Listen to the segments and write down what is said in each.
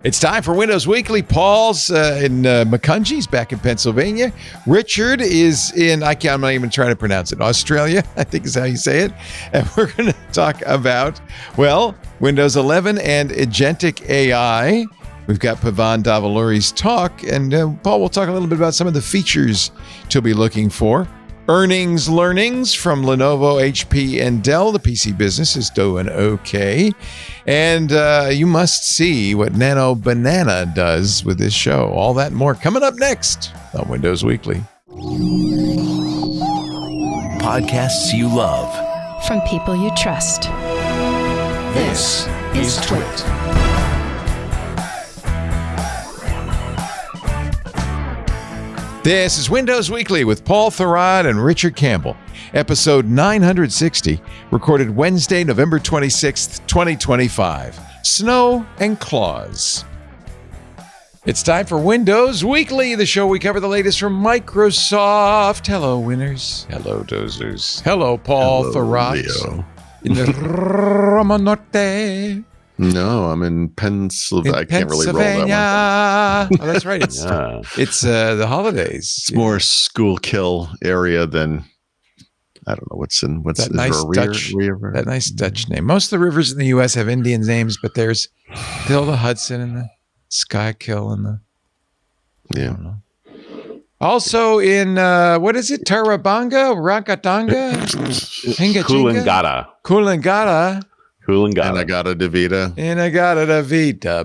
It's time for Windows Weekly. Paul's in Macungee's back in Pennsylvania. Richard is in, I'm not even trying to pronounce it, Australia, I think is how you say it. And we're going to talk about, Windows 11 and Agentic AI. We've got Pavan Davuluri's talk, and Paul will talk a little bit about some of the features to be looking for. Learnings from Lenovo, HP, and Dell. The PC business is doing okay. And you must see what Nano Banana does with this show. All that and more coming up next on Windows Weekly. Podcasts you love. From people you trust. This is Twit. This is Windows Weekly with Paul Thurrott and Richard Campbell, episode 960, recorded Wednesday, November 26th, 2025. Snow and Claus. It's time for Windows Weekly, the show we cover the latest from Microsoft. Hello, winners. Hello, dozers. Hello, Paul Thurrott. Leo. In the Roma Norte. No, I'm in Pennsylvania. I can't really roll that one. Oh, that's right. It's the holidays. It's more school kill area than, I don't know, what's that nice Dutch river? That nice Dutch name. Most of the rivers in the U.S. have Indian names, but there's still the Hudson and the Schuylkill and the... I don't know. Also in, what is it? Tarabanga? Rakatanga? Coolangatta. Inagata,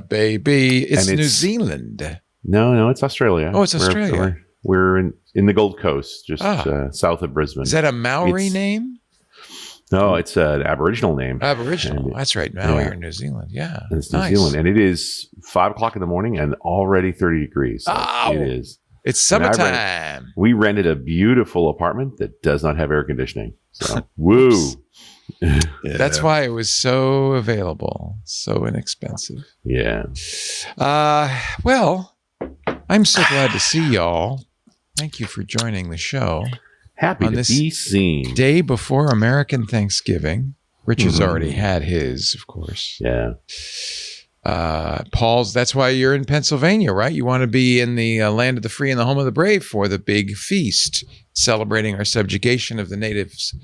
baby. It's New Zealand. No, it's Australia. Oh, it's Australia. We're in the Gold Coast, just south of Brisbane. Is that a Maori name? No, it's an Aboriginal name. Aboriginal. That's right. Maori or New Zealand. Yeah. It's New Zealand. And it is 5 o'clock in the morning and already 30 degrees. So it is. It's summertime. We rented a beautiful apartment that does not have air conditioning. So, woo. Yeah. That's why it was so available, so inexpensive. Yeah. Well, I'm so glad to see y'all. Thank you for joining the show. Happy to be seen. Day before American Thanksgiving. Richard's already had his, of course. Yeah. Paul's, that's why you're in Pennsylvania, right? You want to be in the land of the free and the home of the brave for the big feast, celebrating our subjugation of the natives.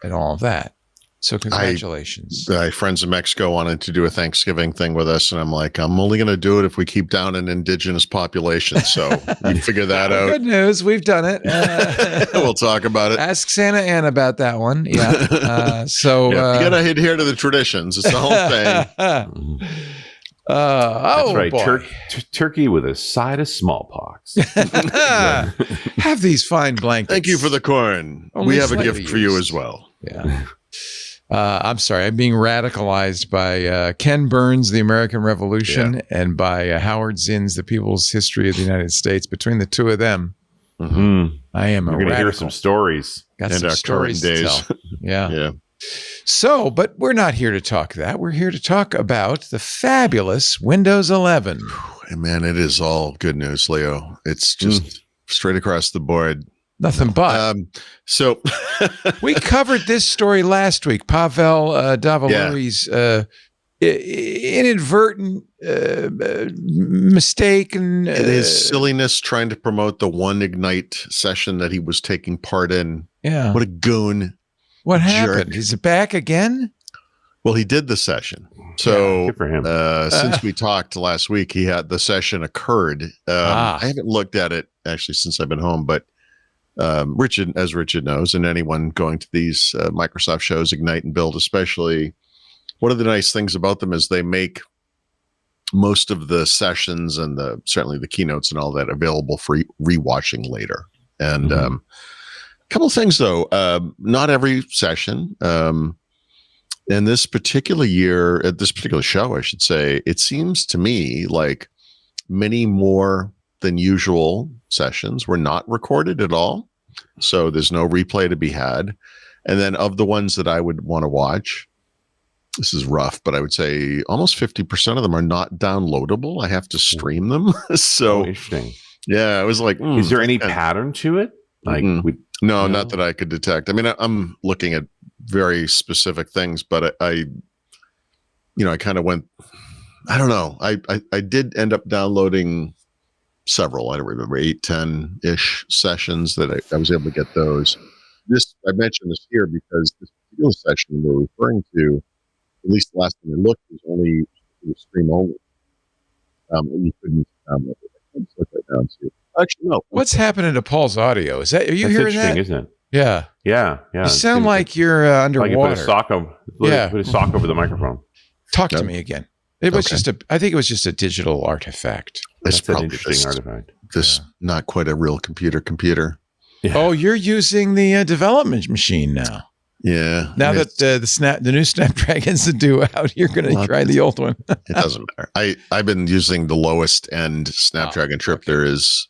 And all of that. So congratulations. My friends in Mexico wanted to do a Thanksgiving thing with us, and I'm like, I'm only going to do it if we keep down an indigenous population. So we figure that out. Good news. We've done it. We'll talk about it. Ask Santa Ann about that one. Yeah. You got to adhere to the traditions. It's the whole thing. That's right. Boy. Turkey with a side of smallpox. Have these fine blankets. Thank you for the corn. We have a gift for you as well. Yeah. I'm sorry. I'm being radicalized by Ken Burns, The American Revolution, and by Howard Zinn's The People's History of the United States. Between the two of them, I am You're going to hear some stories. Got in some our stories current to days. tell. Yeah. Yeah. But we're not here to talk that. We're here to talk about the fabulous Windows 11. And man, it is all good news, Leo. It's just straight across the board. Nothing but. So we covered this story last week. Pavel Davuluri's inadvertent mistake and his silliness trying to promote the one Ignite session that he was taking part in. Yeah. What a goon. What happened? Jerk. Is it back again? Well, he did the session. So good for him. Since we talked last week, the session occurred. I haven't looked at it actually since I've been home, but Richard knows, and anyone going to these Microsoft shows, Ignite and Build especially, one of the nice things about them is they make most of the sessions and certainly the keynotes and all that available for rewatching later. And a couple of things though, not every session. In this particular year, at this particular show, I should say, it seems to me like many more than usual sessions were not recorded at all. So there's no replay to be had. And then of the ones that I would want to watch, this is rough, but I would say almost 50% of them are not downloadable. I have to stream them. So interesting. Yeah, I was like, is there any pattern to it? Like, no, not that I could detect. I mean, I'm looking at very specific things, but I kind of went, I don't know. I did end up downloading several. I don't remember 8, 10-ish sessions that I was able to get those. I mentioned this here because this particular session we're referring to, at least the last time I looked, it was stream only. And you couldn't download it. Let's look right now and see. Actually, no. What's happening to Paul's audio? Are you That's hearing interesting, that? isn't it? Yeah. Yeah. You sound like you're Like you underwater. put a sock over, put a sock over the microphone. Talk to me again. It was I think it was just a digital artifact. It's That's an interesting artifact. Not quite a real computer. Yeah. Oh, you're using the development machine now. Yeah. Now that the new Snapdragons are due out, you're going to try the old one. It doesn't matter. I've been using the lowest end Snapdragon chip there is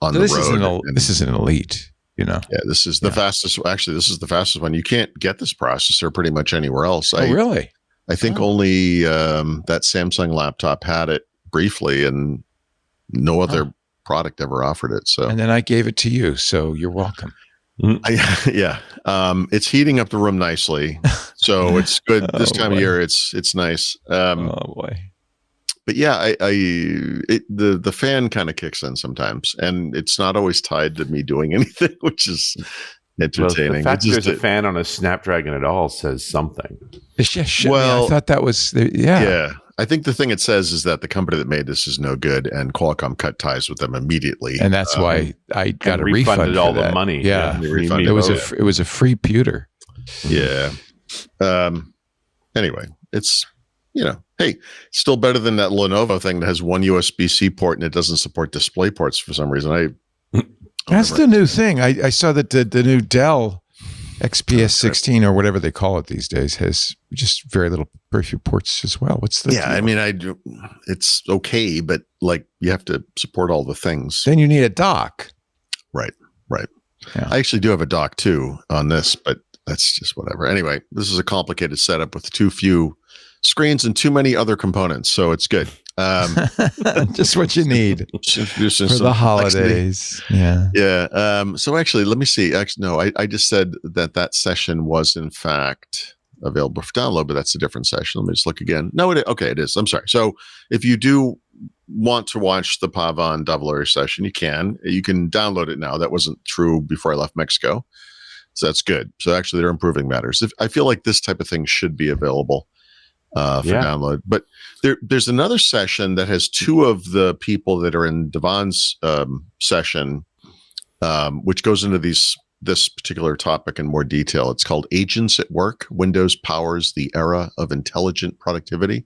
on the road. This is an elite. Yeah, this is the fastest. Actually, this is the fastest one. You can't get this processor pretty much anywhere else. Really? I think only that Samsung laptop had it briefly, and no other product ever offered it. So, and then I gave it to you, so you're welcome. It's heating up the room nicely, so it's good this time of year. It's nice. Oh boy. But yeah, the fan kind of kicks in sometimes, and it's not always tied to me doing anything, which is entertaining. Well, the fact there's a fan on a Snapdragon at all says something. Well, I thought that was yeah. I think the thing it says is that the company that made this is no good, and Qualcomm cut ties with them immediately, and that's why I got a refund refunded all the money. Yeah, it was a free pewter. Yeah. Anyway, it's hey, still better than that Lenovo thing that has one USB-C port and it doesn't support display ports for some reason. That's the new thing. I saw that the new Dell XPS 16 or whatever they call it these days has just very few ports as well. What's the deal? I mean, it's okay, but you have to support all the things. Then you need a dock. Right. Yeah. I actually do have a dock too on this, but that's just whatever. Anyway, this is a complicated setup with too few screens and too many other components, so it's good. Just what you need for the holidays. Yeah. So actually, let me see. Actually, no, I just said that session was in fact available for download, but that's a different session. Let me just look again. No, it is. I'm sorry. So if you do want to watch the Pavan Davuluri session, you can download it now. That wasn't true before I left Mexico, so that's good. So actually, they're improving matters. I feel like this type of thing should be available for download. But there's another session that has two of the people that are in Devon's session, which goes into this particular topic in more detail. It's called Agents at Work. Windows Powers the Era of Intelligent Productivity.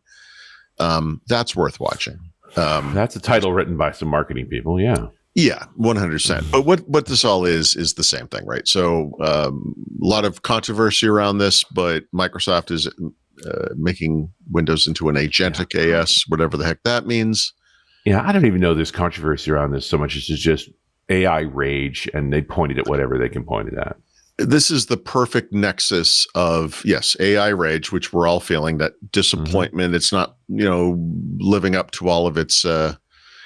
That's worth watching. That's a title written by some marketing people. Yeah. Yeah, 100%. But what this all is the same thing, right? So a lot of controversy around this, but Microsoft is making Windows into an agentic AS, whatever the heck that means. Yeah, I don't even know there's controversy around this so much as it's just AI rage, and they pointed at whatever they can point it at. This is the perfect nexus of, yes, AI rage, which we're all feeling, that disappointment. Mm-hmm. It's not, living up to all of its,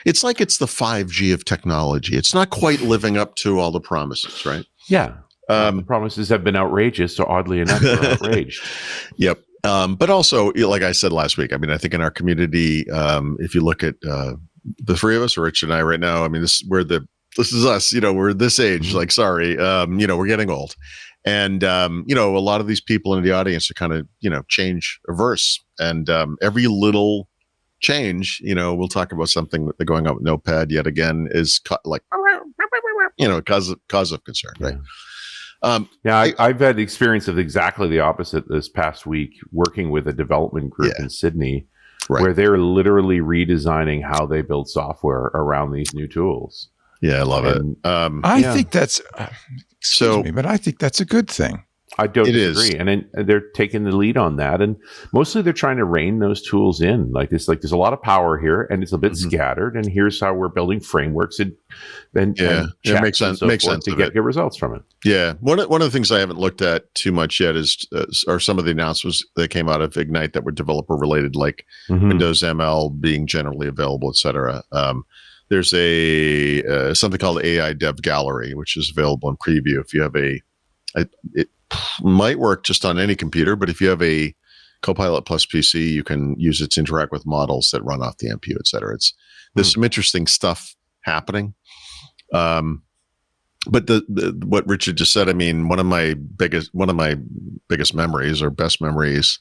it's like it's the 5G of technology. It's not quite living up to all the promises, right? Yeah. The promises have been outrageous, so oddly enough, we're outraged. Yep. But also, like I said last week, I mean, I think in our community, if you look at the three of us, Rich and I right now, I mean, this is us, we're this age, like, sorry, we're getting old. And, a lot of these people in the audience are kind of, change averse. And every little change, we'll talk about something that they're going on with Notepad yet again is cause of concern, right? I've had the experience of exactly the opposite this past week, working with a development group in Sydney, where they're literally redesigning how they build software around these new tools. Yeah, I love it. I think that's but I think that's a good thing. I don't disagree, and they're taking the lead on that, and mostly they're trying to rein those tools in. There's a lot of power here, and it's a bit scattered. And here's how we're building frameworks and it makes sense. Makes sense to get good results from it. Yeah, one of the things I haven't looked at too much yet is are some of the announcements that came out of Ignite that were developer related, like Windows ML being generally available, etc. There's something called AI Dev Gallery, which is available in preview. If you have it might work just on any computer, but if you have a Copilot plus PC, you can use it to interact with models that run off the NPU, et cetera. There's some interesting stuff happening. But what Richard just said, I mean, one of my biggest memories or best memories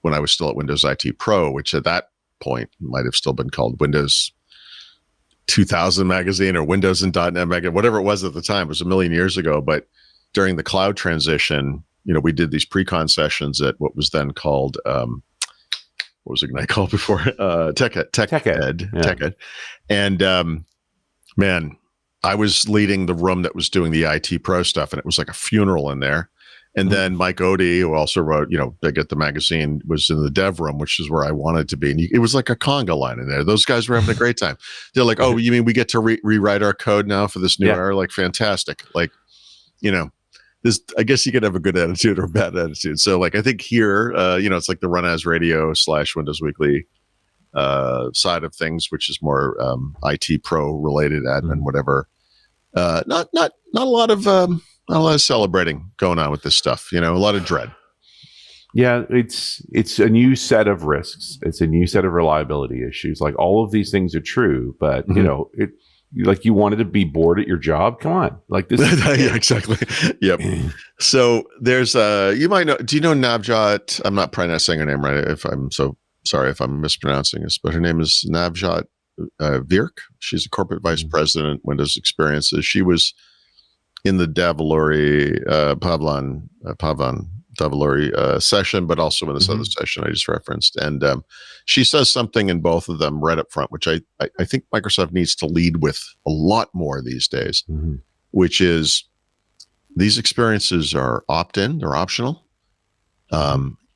when I was still at Windows IT Pro, which at that point might have still been called Windows 2000 magazine or Windows and .NET magazine, whatever it was at the time. It was a million years ago. But during the cloud transition, we did these pre-con sessions at what was then called, what was Ignite called before? TechEd. And man, I was leading the room that was doing the IT Pro stuff, and it was like a funeral in there. And then Mike Odie, who also wrote, Big at the magazine, was in the dev room, which is where I wanted to be. And it was like a conga line in there. Those guys were having a great time. They're like, "Oh, you mean we get to rewrite our code now for this new era? Like, fantastic!" Like, this. I guess you could have a good attitude or a bad attitude. So, like, I think here, it's like the Run As Radio / Windows Weekly side of things, which is more IT Pro related admin, whatever. Not a lot of celebrating going on with this stuff. A lot of dread. Yeah, it's a new set of risks. It's a new set of reliability issues. Like, all of these things are true, but like, you wanted to be bored at your job. Come on, like this. Yeah, exactly. Yep. So there's you might know. Do you know Navjot? I'm not probably not saying her name right. If I'm so sorry if I'm mispronouncing this, but her name is Navjot Virk. She's a corporate vice president, Windows Experiences. She was in the Davuluri, Pavan Davuluri session, but also in this other session I just referenced. And she says something in both of them right up front, which I think Microsoft needs to lead with a lot more these days, which is these experiences are opt-in, they're optional.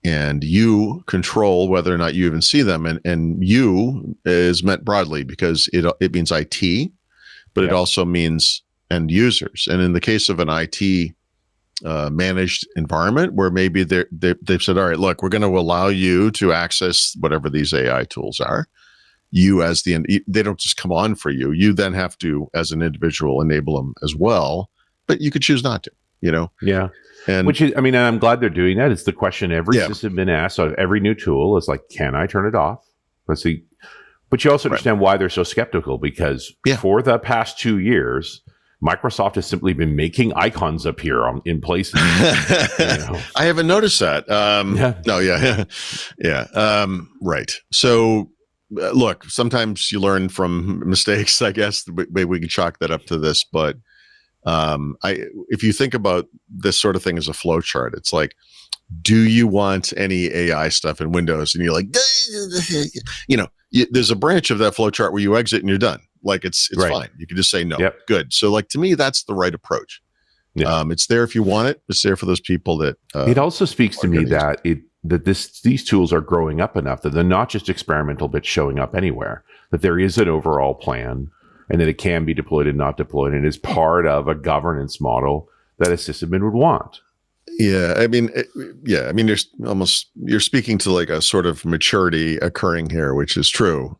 And you control whether or not you even see them. And you is meant broadly because it means IT, but it also means end users. And in the case of an IT managed environment where maybe they've said, all right, look, we're going to allow you to access whatever these AI tools are. You they don't just come on for you. You then have to, as an individual, enable them as well, but you could choose not to, Yeah. And which is, I mean, I'm glad they're doing that. It's the question every system been asked on every new tool is like, can I turn it off? Let's see. But you also understand why they're so skeptical, because for the past 2 years, Microsoft has simply been making icons appear in places. I haven't noticed that. Right. So, look, sometimes you learn from mistakes, I guess. Maybe we can chalk that up to this. But if you think about this sort of thing as a flow chart, it's like, do you want any AI stuff in Windows? And you're like, there's a branch of that flow chart where you exit and you're done. Like, it's fine. You can just say no. Yep. Good. So, like, to me, that's the right approach. Yeah. It's there if you want it. It's there for those people that. It also speaks to me that these tools are growing up enough that they're not just experimental bits showing up anywhere. That there is an overall plan, and that it can be deployed and not deployed, and is part of a governance model that a sysadmin would want. Yeah, I mean, you're speaking to like a sort of maturity occurring here, which is true.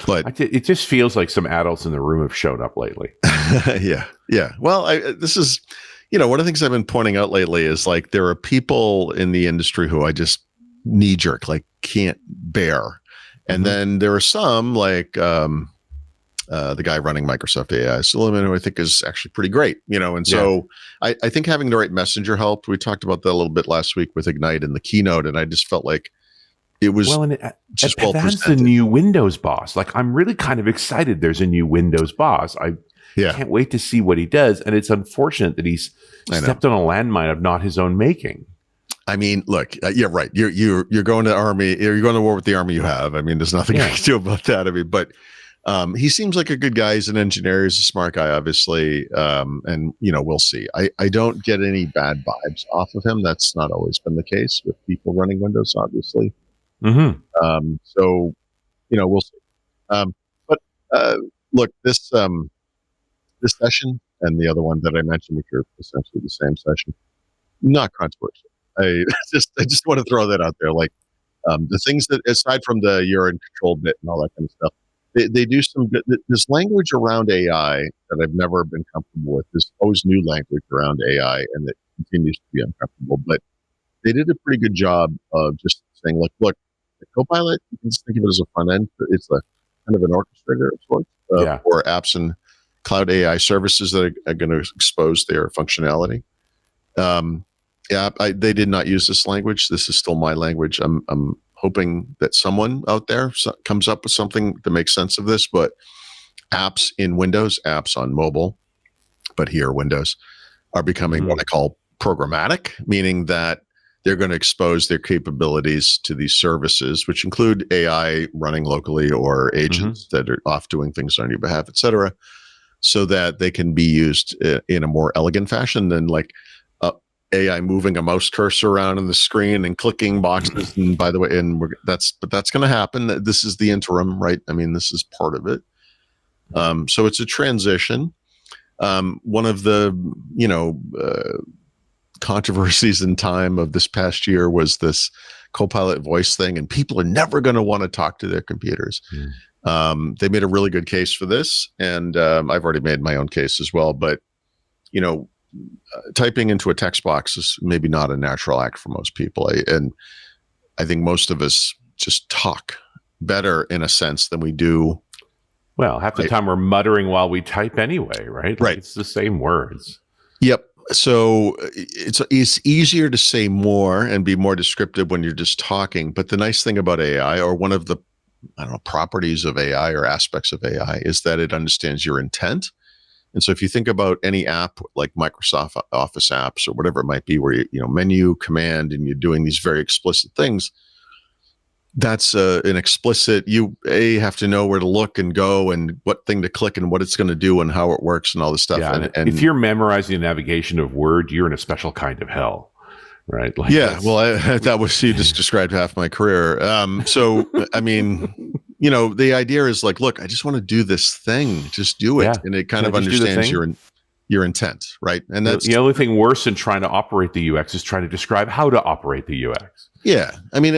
But it just feels like some adults in the room have showed up lately. Yeah. Well, this is, one of the things I've been pointing out lately is like there are people in the industry who I just knee jerk, like can't bear, and then there are some like the guy running Microsoft AI Suleiman, who I think is actually pretty great, and so I think having the right messenger helped. We talked about that a little bit last week with Ignite and the keynote, and I just felt like it was just well presented. That's the new Windows boss. Like, I'm really kind of excited there's a new Windows boss. I can't wait to see what he does, and it's unfortunate that he's stepped on a landmine of not his own making. I mean, look, right. You're going to army. You're going to war with the army you have. I mean, there's nothing you can do about that. I mean, but he seems like a good guy. He's an engineer. He's a smart guy, obviously. And we'll see. I don't get any bad vibes off of him. That's not always been the case with people running Windows, obviously. So, we'll see. But look, this session and the other one that I mentioned, which are essentially the same session, not controversial. I just want to throw that out there. Like, the things that, aside from the you're in control bit and all that kind of stuff, they do some good. This language around AI that I've never been comfortable with. There's always new language around AI, and it continues to be uncomfortable. But they did a pretty good job of just saying, like, look, the Copilot, you can just think of it as a front end. It's a kind of an orchestrator of sorts for apps and cloud AI services that are going to expose their functionality. They did not use this language. This is still my language. I'm hoping that someone out there comes up with something that makes sense of this, but apps in Windows, apps on mobile, but here Windows, are becoming what I call programmatic, meaning that they're going to expose their capabilities to these services, which include AI running locally or agents that are off doing things on your behalf, et cetera, so that they can be used in a more elegant fashion than like AI moving a mouse cursor around on the screen and clicking boxes. And by the way, that's going to happen. This is the interim, right? I mean, this is part of it. So it's a transition. One of the, controversies in time of this past year was this Copilot Voice thing, and people are never going to want to talk to their computers. They made a really good case for this, and I've already made my own case as well. But, typing into a text box is maybe not a natural act for most people. And I think most of us just talk better in a sense than we do. Well, half the time we're muttering while we type anyway, right? Right. It's the same words. Yep. So it's easier to say more and be more descriptive when you're just talking. But the nice thing about AI, or one of the properties of AI or aspects of AI, is that it understands your intent. And so if you think about any app like Microsoft Office apps or whatever it might be, where menu, command, and you're doing these very explicit things, that's an explicit, you have to know where to look and go and what thing to click and what it's going to do and how it works and all this stuff. Yeah, and if you're memorizing the navigation of Word, you're in a special kind of hell, right? Like that was, you just described half my career. So, I mean, the idea is like, look, I just want to do this thing, just do it. Yeah. And it kind of understands your intent, right? And that's the only thing worse than trying to operate the UX is trying to describe how to operate the UX. Yeah. I mean,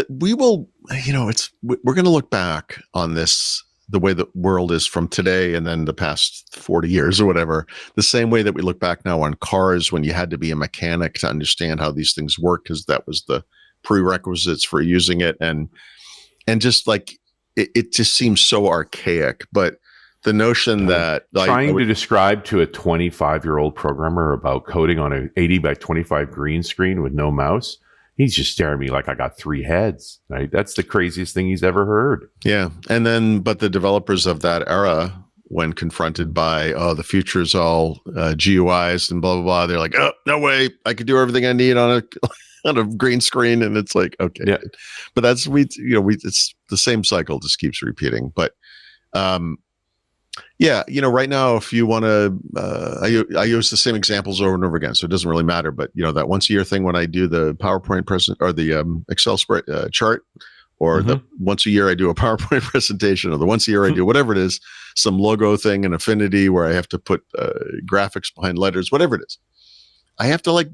we will, we're going to look back on this, the way the world is from today and then the past 40 years or whatever, the same way that we look back now on cars when you had to be a mechanic to understand how these things work, because that was the prerequisites for using it. And just like, it just seems so archaic, but the notion that trying to describe to a 25-year-old programmer about coding on an 80 by 25 green screen with no mouse, he's just staring at me like I got three heads, right? That's the craziest thing he's ever heard. Yeah. And then, but the developers of that era, when confronted by, the future is all GUIs and blah, blah, blah, they're like, oh, no way, I could do everything I need on a green screen. And it's like, okay. Yeah. But that's, it's the same cycle just keeps repeating. But, right now, if you want to, I use the same examples over and over again, so it doesn't really matter. But that once a year thing when I do the PowerPoint or the Excel spread chart, or the once a year I do a PowerPoint presentation, or the once a year I do whatever it is, some logo thing in Affinity where I have to put graphics behind letters, whatever it is, I have to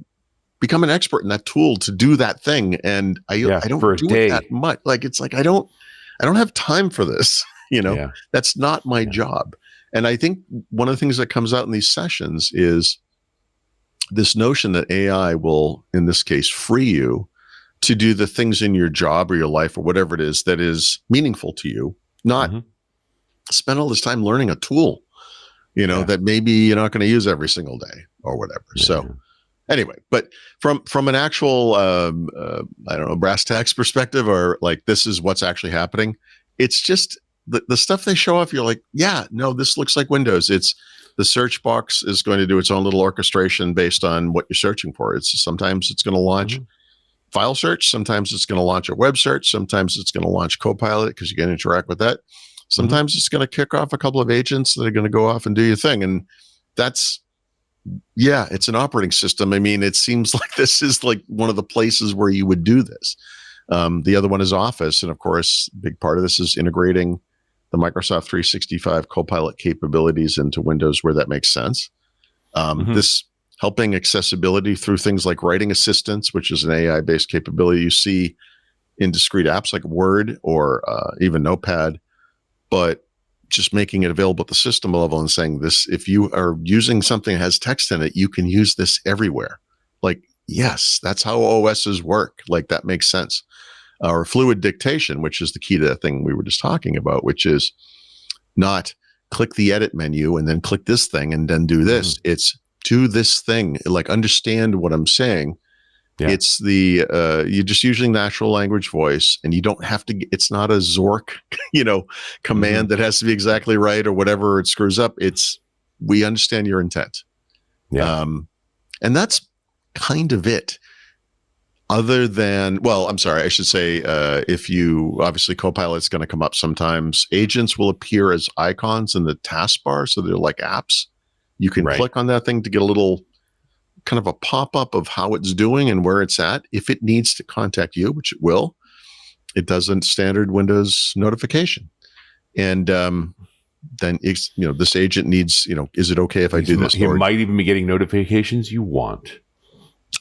become an expert in that tool to do that thing, and I don't do it that much. Like it's like I don't have time for this. That's not my job. And I think one of the things that comes out in these sessions is this notion that AI will, in this case, free you to do the things in your job or your life or whatever it is that is meaningful to you, not spend all this time learning a tool, that maybe you're not going to use every single day or whatever. Yeah. So anyway, but from an actual, brass tacks perspective, or like, this is what's actually happening. It's just, the stuff they show off, you're like, yeah, no, this looks like Windows. It's the search box is going to do its own little orchestration based on what you're searching for. Sometimes it's going to launch file search. Sometimes it's going to launch a web search. Sometimes it's going to launch Copilot because you can interact with that. Sometimes it's going to kick off a couple of agents that are going to go off and do your thing. And that's, it's an operating system. I mean, it seems like this is like one of the places where you would do this. The other one is Office. And of course, a big part of this is integrating the Microsoft 365 Copilot capabilities into Windows where that makes sense. This helping accessibility through things like writing assistance, which is an AI-based capability you see in discrete apps like Word or even Notepad, but just making it available at the system level and saying this, if you are using something that has text in it, you can use this everywhere. Like yes, that's how OSs work. Like that makes sense. Or fluid dictation, which is the key to that thing we were just talking about, which is not click the edit menu and then click this thing and then do this. It's do this thing, like understand what I'm saying. Yeah. It's you're just using natural language voice, and you don't have to, it's not a Zork, command that has to be exactly right or whatever it screws up. It's, we understand your intent. Yeah. And that's kind of it. Other than, well, I'm sorry, I should say, if you, obviously Copilot's going to come up sometimes. Agents will appear as icons in the taskbar, so they're like apps. You can click on that thing to get a little kind of a pop-up of how it's doing and where it's at. If it needs to contact you, which it will, it does a standard Windows notification. And then, this agent needs, is it okay if I do this? You might even be getting notifications you want.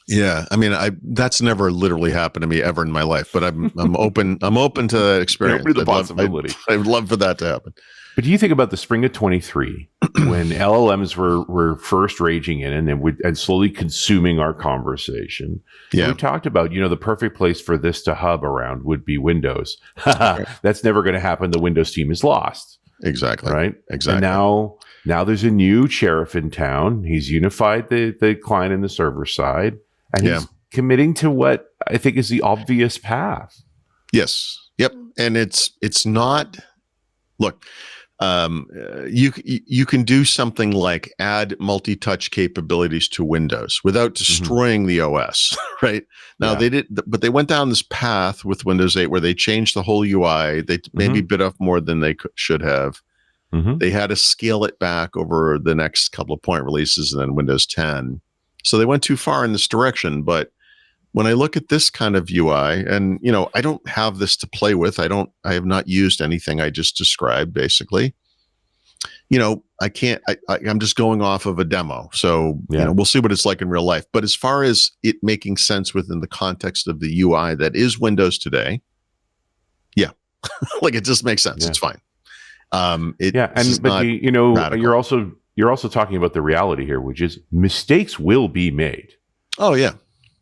Yeah, I mean, that's never literally happened to me ever in my life, but I'm open. I'm open to that experience. The possibility. I'd love for that to happen. But do you think about the spring of 23 when LLMs were first raging in and slowly consuming our conversation? Yeah, we talked about the perfect place for this to hub around would be Windows. That's never going to happen. The Windows team is lost. Exactly. Right. Exactly. And now there's a new sheriff in town. He's unified the client and the server side, and he's committing to what I think is the obvious path. Yes. Yep. And it's not. Look, you can do something like add multi-touch capabilities to Windows without destroying the OS. Right now, they did, but they went down this path with Windows 8 where they changed the whole UI. They maybe bit off more than they should have. They had to scale it back over the next couple of point releases and then Windows 10. So they went too far in this direction. But when I look at this kind of UI, and I don't have this to play with. I have not used anything I just described, basically. I can't, I'm just going off of a demo. So, we'll see what it's like in real life. But as far as it making sense within the context of the UI that is Windows today, like it just makes sense. Yeah. It's fine. You're also talking about the reality here, which is mistakes will be made. Oh yeah.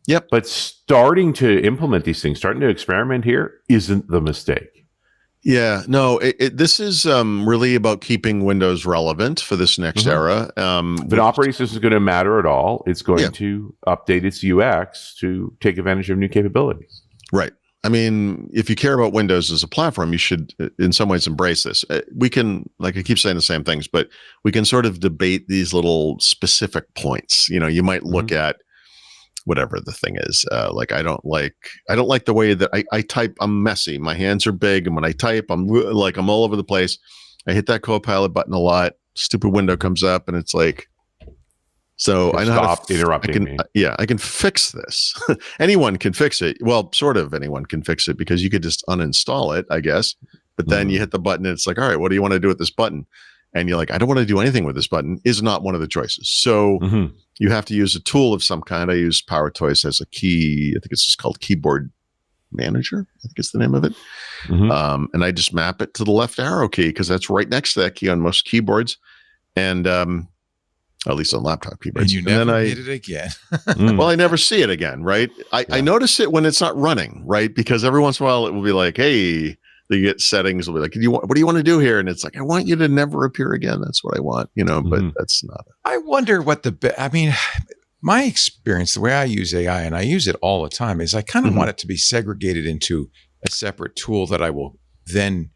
Yep. But starting to implement these things, starting to experiment here isn't the mistake. Yeah, no, this is really about keeping Windows relevant for this next era. But operating system is going to matter at all. It's going to update its UX to take advantage of new capabilities. Right. I mean, if you care about Windows as a platform, you should, in some ways, embrace this. We can, like I keep saying the same things, but we can sort of debate these little specific points. You might look at whatever the thing is. Like I don't like the way that I type. I'm messy. My hands are big, and when I type, I'm all over the place. I hit that Copilot button a lot. Stupid window comes up, and it's like. So I know stop interrupting me. I can fix this. Anyone can fix it. Well, sort of anyone can fix it because you could just uninstall it, I guess. But then you hit the button, and it's like, all right, what do you want to do with this button? And you're like, I don't want to do anything with this button. Is not one of the choices. So you have to use a tool of some kind. I use PowerToys as a key. I think it's just called Keyboard Manager. I think it's the name of it. And I just map it to the left arrow key because that's right next to that key on most keyboards. And at least on laptop keyboards. And you never did it again. Well, I never see it again, right? I notice it when it's not running, right? Because every once in a while it will be like, hey, you get settings will be like, what do you want to do here? And it's like, I want you to never appear again. That's what I want, but that's not it. I wonder what my experience, the way I use AI, and I use it all the time, is I kind of want it to be segregated into a separate tool that I will then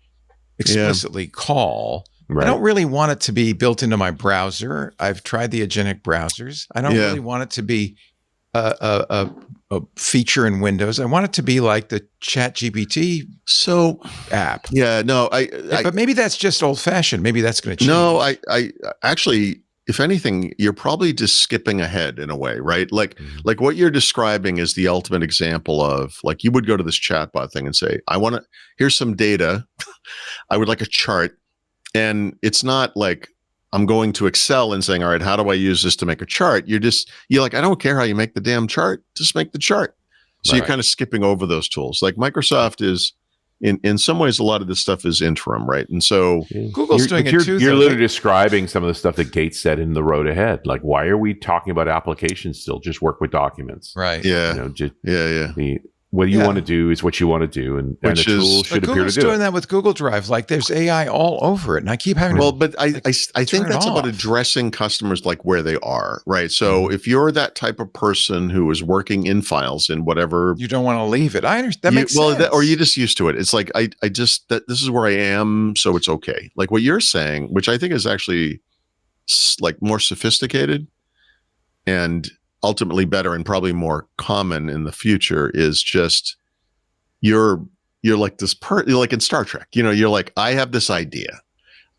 explicitly call. Right. I don't really want it to be built into my browser. I've tried the Agentic browsers. I don't really want it to be a feature in Windows. I want it to be like the ChatGPT app. Yeah, no, but maybe that's just old fashioned. Maybe that's going to change. No, I actually, if anything, you're probably just skipping ahead in a way, right? Like what you're describing is the ultimate example of like you would go to this chatbot thing and say, here's some data. I would like a chart. And it's not like I'm going to Excel and saying, all right, how do I use this to make a chart? You're like, I don't care how you make the damn chart. Just make the chart. So you're kind of skipping over those tools. Like Microsoft is in some ways, a lot of this stuff is interim, right? And so Google's doing it too. You're literally describing some of the stuff that Gates said in the road ahead. Like, why are we talking about applications still? Just work with documents. Right. Yeah. What you want to do is what you want to do, and the tool should appear to do Google's doing that with Google Drive. Like, there's AI all over it, and I keep having to. Well, but I think that's about addressing customers like where they are, right? So if you're that type of person who is working in files in whatever, you don't want to leave it. I understand. That makes sense. Or you're just used to it. It's like I just that this is where I am, so it's okay. Like what you're saying, which I think is actually like more sophisticated and ultimately better and probably more common in the future, is just you're like this you're like in Star Trek, you're like, I have this idea,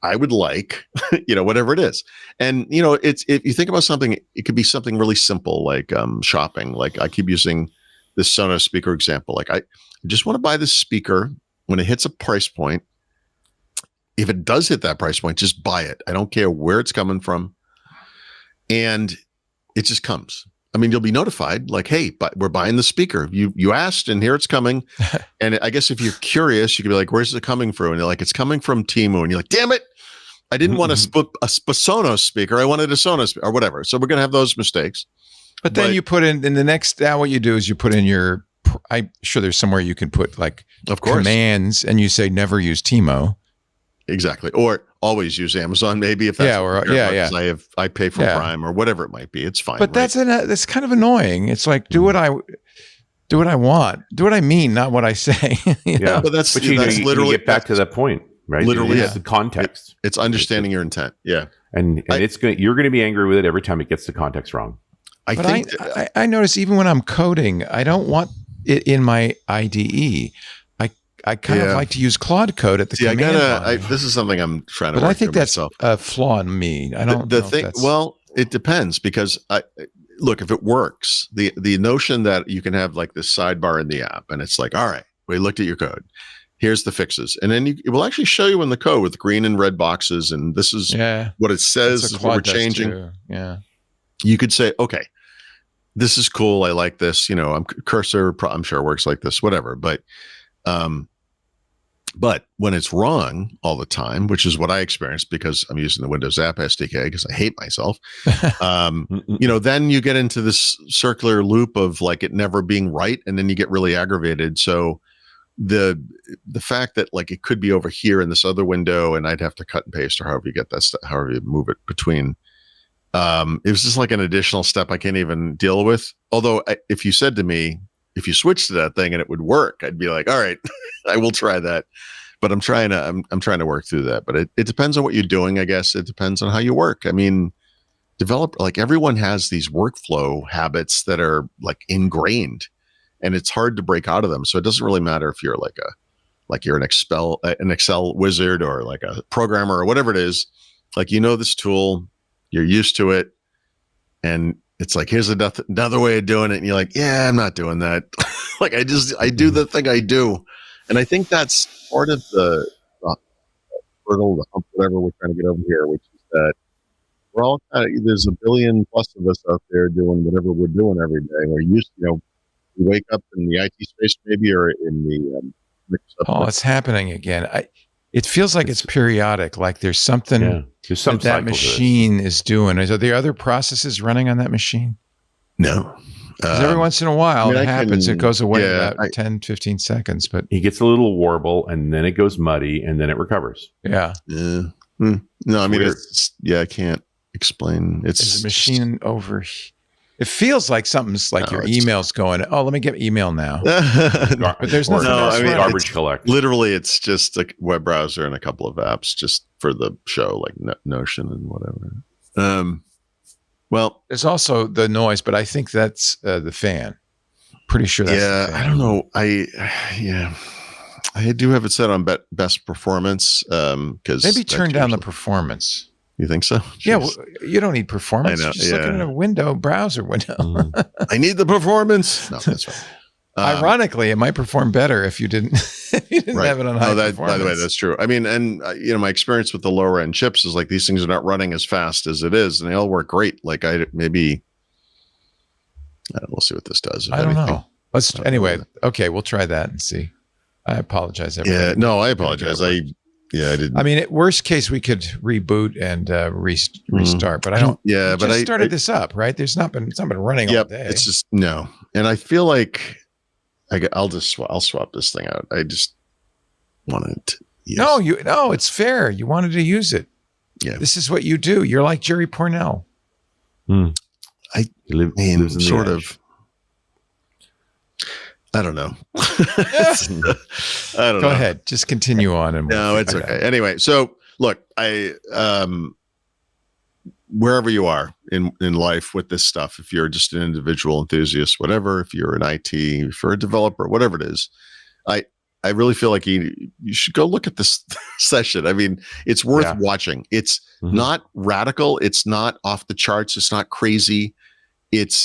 I would like, whatever it is. And it's, if you think about something, it could be something really simple, like shopping. Like I keep using this Sonos speaker example. Like I just want to buy this speaker. When it hits a price point, if it does hit that price point, just buy it. I don't care where it's coming from. And it just comes. I mean, you'll be notified like, hey, but we're buying the speaker. You asked, and here it's coming. And I guess if you're curious, you can be like, where's it coming from? And you're like, it's coming from Temu. And you're like, damn it, I didn't want a Sonos speaker. I wanted a Sonos or whatever. So we're going to have those mistakes. But then you put in the next, now what you do is you put in your, I'm sure there's somewhere you can put like of course commands, and you say never use Temu. Exactly. Or always use Amazon, maybe, if that's I pay for Prime or whatever it might be. It's fine. But that's kind of annoying. It's like, do what I want, do what I mean, not what I say. But that's literally, you get back to that point, right? Literally, it's the context. It's understanding your intent. Yeah. And you're going to be angry with it every time it gets the context wrong. I notice even when I'm coding, I don't want it in my IDE. I kind of like to use Claude code at the command line. This is something I'm trying to But work I think that's myself. a flaw in me. I don't know if that's... Well, it depends, because look, if it works, the notion that you can have like this sidebar in the app, and it's like, all right, we looked at your code. Here's the fixes. And then it will actually show you in the code with green and red boxes. And this is what it says, is what we're changing. Yeah. You could say, okay, this is cool. I like this. Cursor, I'm sure works like this, whatever. But when it's wrong all the time, which is what I experienced because I'm using the Windows App SDK because I hate myself, then you get into this circular loop of like it never being right, and then you get really aggravated. So the fact that like it could be over here in this other window, and I'd have to cut and paste, or however you get that stuff, however you move it between. It was just like an additional step I can't even deal with. Although if you said to me, if you switch to that thing and it would work, I'd be like, all right, I will try that. But I'm trying to work through that. But it depends on what you're doing. I guess it depends on how you work. I mean, everyone has these workflow habits that are like ingrained, and it's hard to break out of them. So it doesn't really matter if you're you're an Excel wizard, or like a programmer, or whatever it is. Like, this tool, you're used to it, and it's like, here's another way of doing it. And you're like, yeah, I'm not doing that. Like, I do the thing I do. And I think that's part of the hurdle, the hump, whatever we're trying to get over here, which is that we're all there's a billion plus of us out there doing whatever we're doing every day. We're used to, we wake up in the IT space maybe, or in the Paul, it's happening again. It feels like it's periodic, like there's something that machine is doing. Are there other processes running on that machine? No. Because every once in a while it happens. It goes away about 10, 15 seconds. But he gets a little warble, and then it goes muddy, and then it recovers. Yeah. No, I mean, I can't explain. It's a machine over. It feels like something's like your email's going, oh, let me get email now. But there's nothing else. I mean, garbage collect. Literally, it's just a web browser and a couple of apps just for the show, like Notion and whatever. Well, there's also the noise, but I think that's the fan. Pretty sure that's the fan. I don't know. I do have it set on best performance because maybe turn down the performance. You think so? Jeez. Yeah, well, you don't need performance. I know, Just looking at a browser window. I need the performance. No, that's right. Ironically, it might perform better if you didn't have it on high performance. By the way, that's true. I mean, and my experience with the lower end chips is like these things are not running as fast as it is, and they all work great. Like we'll see what this does. I don't know. Anyway, okay, we'll try that and see. I apologize. Everybody. Yeah, no, I apologize. I didn't. I mean, at worst case, we could reboot and restart, but I don't. Yeah, but I started this up, right? It's not been running all day. It's just no, and I feel like I'll swap this thing out. I just wanted to. Yes. No, it's fair. You wanted to use it. Yeah, this is what you do. You're like Jerry Pournelle. I mean, sort of. I don't know. I don't know. Go ahead. Just continue on. And no, it's okay. Anyway, so look, wherever you are in life with this stuff, if you're just an individual enthusiast, whatever, if you're an IT, if you're a developer, whatever it is, I really feel like you should go look at this session. I mean, it's worth watching. It's not radical. It's not off the charts. It's not crazy. It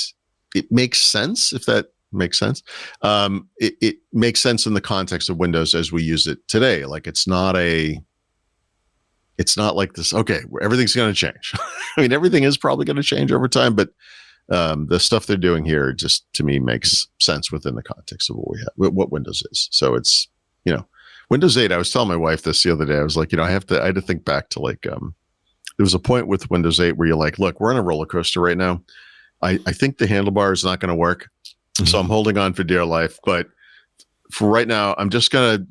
makes sense, if that makes sense. It makes sense in the context of Windows as we use it today. Like it's not like this, okay, everything's going to change. I mean, everything is probably going to change over time, but the stuff they're doing here just to me makes sense within the context of what we have, what Windows is. So it's, Windows 8, I was telling my wife this the other day. I was like, I had to think back to like, there was a point with Windows 8 where you're like, look, we're on a roller coaster right now. I think the handlebar is not going to work. So I'm holding on for dear life, but for right now, I'm just going to,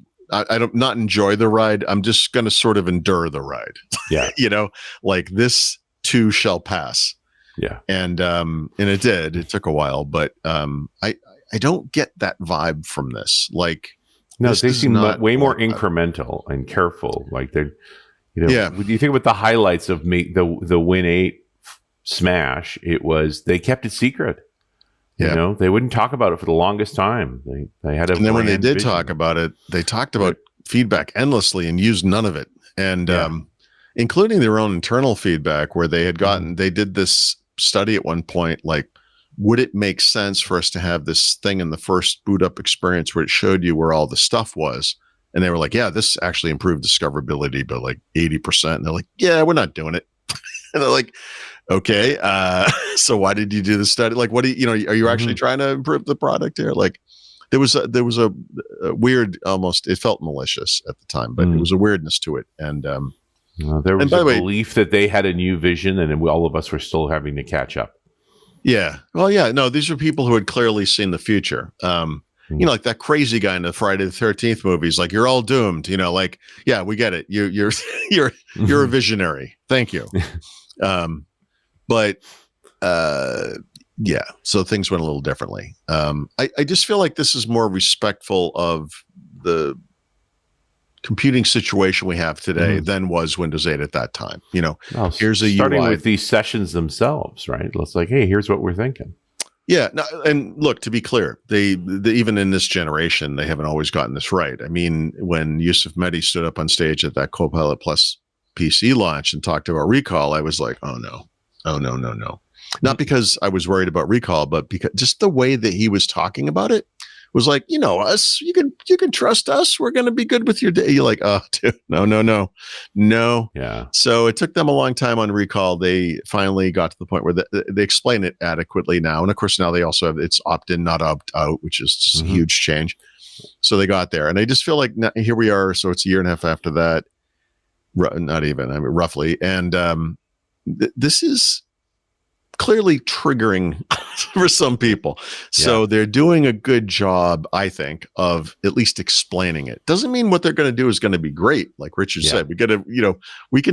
I don't not enjoy the ride. I'm just going to sort of endure the ride. Yeah. Like this too shall pass. Yeah. And it did, it took a while, but I don't get that vibe from this. Like, no, they seem way more incremental and careful. Like they're, when you think about the highlights of the Win 8 smash, it was, they kept it secret. Yeah. They wouldn't talk about it for the longest time. They had and then when they did talk about it, they talked about feedback endlessly and used none of it. And including their own internal feedback where they had they did this study at one point, like, would it make sense for us to have this thing in the first boot up experience where it showed you where all the stuff was? And they were like, yeah, this actually improved discoverability by like 80%. And they're like, yeah, we're not doing it. And they're like, okay, so why did you do the study? Like, what do you, are you actually trying to improve the product here? Like, there was a weird, almost, it felt malicious at the time, but it was a weirdness to it. And there was a belief that they had a new vision, and all of us were still having to catch up. Yeah, well, yeah, no, these are people who had clearly seen the future. Like that crazy guy in the Friday the 13th movies, like, you're all doomed. Like, yeah, we get it. You're a visionary. Thank you. But so things went a little differently. I just feel like this is more respectful of the computing situation we have today than was Windows 8 at that time. Here's a starting UI. With these sessions themselves, right? It's like, hey, here's what we're thinking. Yeah, no, and look, to be clear, they even in this generation, they haven't always gotten this right. I mean, when Yusuf Mehdi stood up on stage at that Copilot Plus PC launch and talked about recall, I was like, oh no. Not because I was worried about recall, but because just the way that he was talking about it was like, us, you can trust us. We're going to be good with your day. You're like, oh, dude, no. Yeah. So it took them a long time on recall. They finally got to the point where they explain it adequately now. And of course, now they also have it's opt-in, not opt-out, which is just a huge change. So they got there, and I just feel like here we are. So it's a year and a half after that. Not even, I mean, roughly. And this is clearly triggering for some people. So they're doing a good job, I think, of at least explaining it. Doesn't mean what they're going to do is going to be great. Like Richard said, we got to,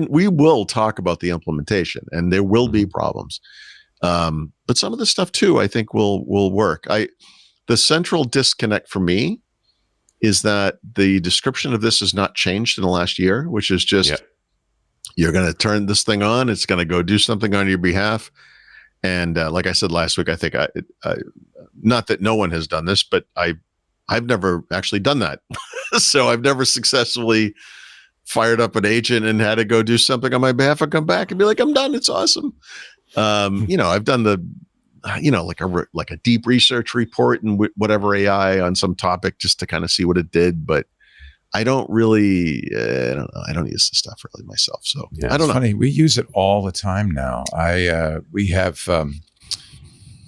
we will talk about the implementation, and there will be problems. But some of the stuff too, I think will work. The central disconnect for me is that the description of this has not changed in the last year, which is just, you're going to turn this thing on. It's going to go do something on your behalf. And like I said last week, I think not that no one has done this, but I've never actually done that. So I've never successfully fired up an agent and had to go do something on my behalf and come back and be like, I'm done. It's awesome. I've done like a deep research report and whatever AI on some topic just to kind of see what it did. But I don't really, I don't use this stuff really myself. So I don't know. Funny, we use it all the time now. We have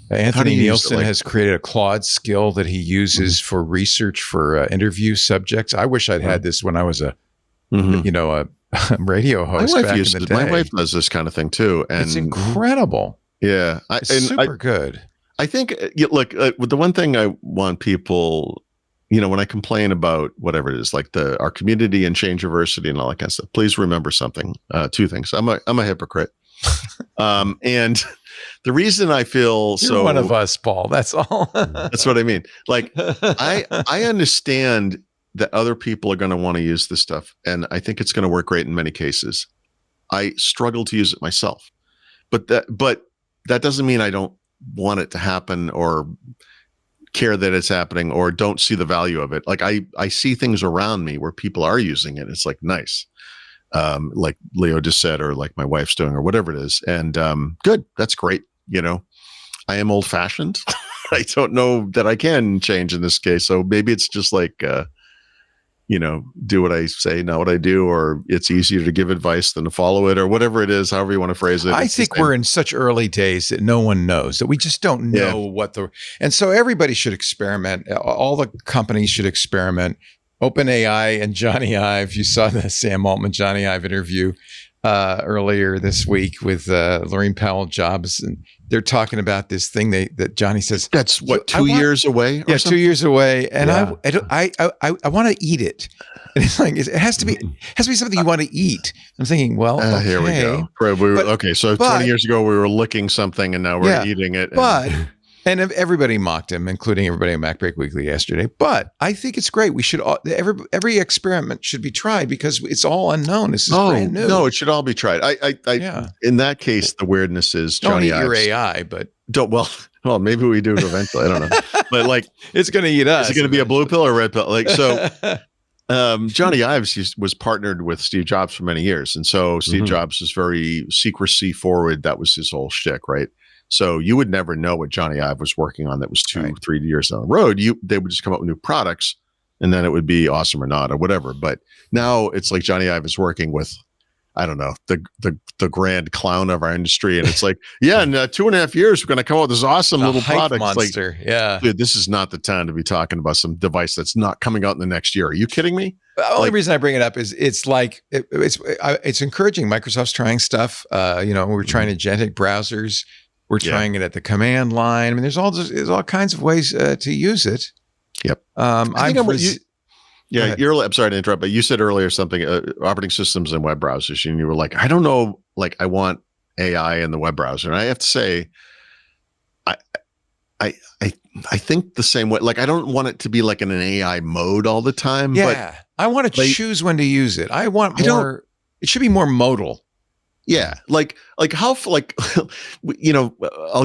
Anthony Nielsen has created a Claude skill that he uses for research for interview subjects. I wish I'd had this when I was a radio host back in the day. My wife does this kind of thing too, and it's incredible. Yeah, it's super good. I think, look, the one thing I want people, when I complain about whatever it is, like our community and changeoversity and all that kind of stuff, please remember something. Two things. I'm a hypocrite, and the reason I feel You're one of us, Paul. That's all. That's what I mean. Like, I understand that other people are going to want to use this stuff, and I think it's going to work great in many cases. I struggle to use it myself, but that doesn't mean I don't want it to happen or care that it's happening or don't see the value of it. Like I see things around me where people are using it. It's like, nice. Like Leo just said, or like my wife's doing, or whatever it is. And good, that's great. I am old fashioned. I don't know that I can change in this case. So maybe it's just like, do what I say, not what I do, or it's easier to give advice than to follow it, or whatever it is, however you want to phrase it. I think we're in such early days that no one knows, that we just don't know and so everybody should experiment. All the companies should experiment. OpenAI and Johnny Ive, you saw the Sam Altman, Johnny Ive interview earlier this week with Lorraine Powell Jobs, and they're talking about this thing that Johnny says that's what 2 years away. Yeah, 2 years away, and I want to eat it. And it's like it has to be something you want to eat. I'm thinking, well, okay. Here we go. Right, so 20 years ago we were licking something, and now we're eating it. And everybody mocked him, including everybody on MacBreak Weekly yesterday. But I think it's great. We should every experiment should be tried because it's all unknown. This is brand new. No, it should all be tried. In that case, the weirdness is Johnny don't eat your AI, but don't. Well, maybe we do eventually. I don't know, but like it's going to eat us. Is it going to be a blue pill or a red pill? Like so. Johnny Ives was partnered with Steve Jobs for many years, and so Steve Jobs was very secrecy forward. That was his whole shtick, right? So you would never know what Johnny Ive was working on that was 2-3 years down the road. They would just come up with new products, and then it would be awesome or not or whatever. But now it's like Johnny Ive is working with, I don't know, the grand clown of our industry, and it's like, in 2.5 years we're going to come up with this awesome little product. Monster. Like, dude, this is not the time to be talking about some device that's not coming out in the next year. Are you kidding me? The only reason I bring it up is it's like it's encouraging. Microsoft's trying stuff. We're trying Agentic browsers. We're trying it at the command line. I mean, there's all kinds of ways to use it. Yep. I'm sorry to interrupt, but you said earlier something, operating systems and web browsers, and you were like, I don't know, like I want AI in the web browser. And I have to say, I think the same way. Like, I don't want it to be like in an AI mode all the time. Yeah. But I want to choose when to use it. I want more, it should be more modal. Yeah. I'll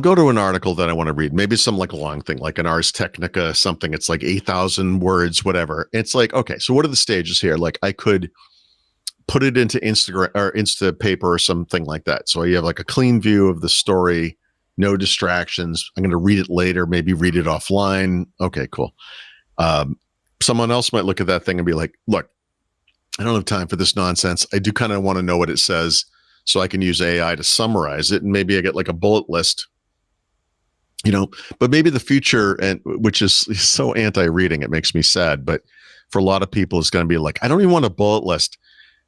go to an article that I want to read. Maybe some like long thing, like an Ars Technica, something. It's like 8,000 words, whatever. It's like, okay, so what are the stages here? Like I could put it into Instagram or Instapaper or something like that. So you have like a clean view of the story, no distractions. I'm going to read it later, maybe read it offline. Okay, cool. Someone else might look at that thing and be like, look, I don't have time for this nonsense. I do kind of want to know what it says, so I can use AI to summarize it, and maybe I get like a bullet list, but maybe the future, and which is so anti-reading, it makes me sad. But for a lot of people, it's going to be like, I don't even want a bullet list.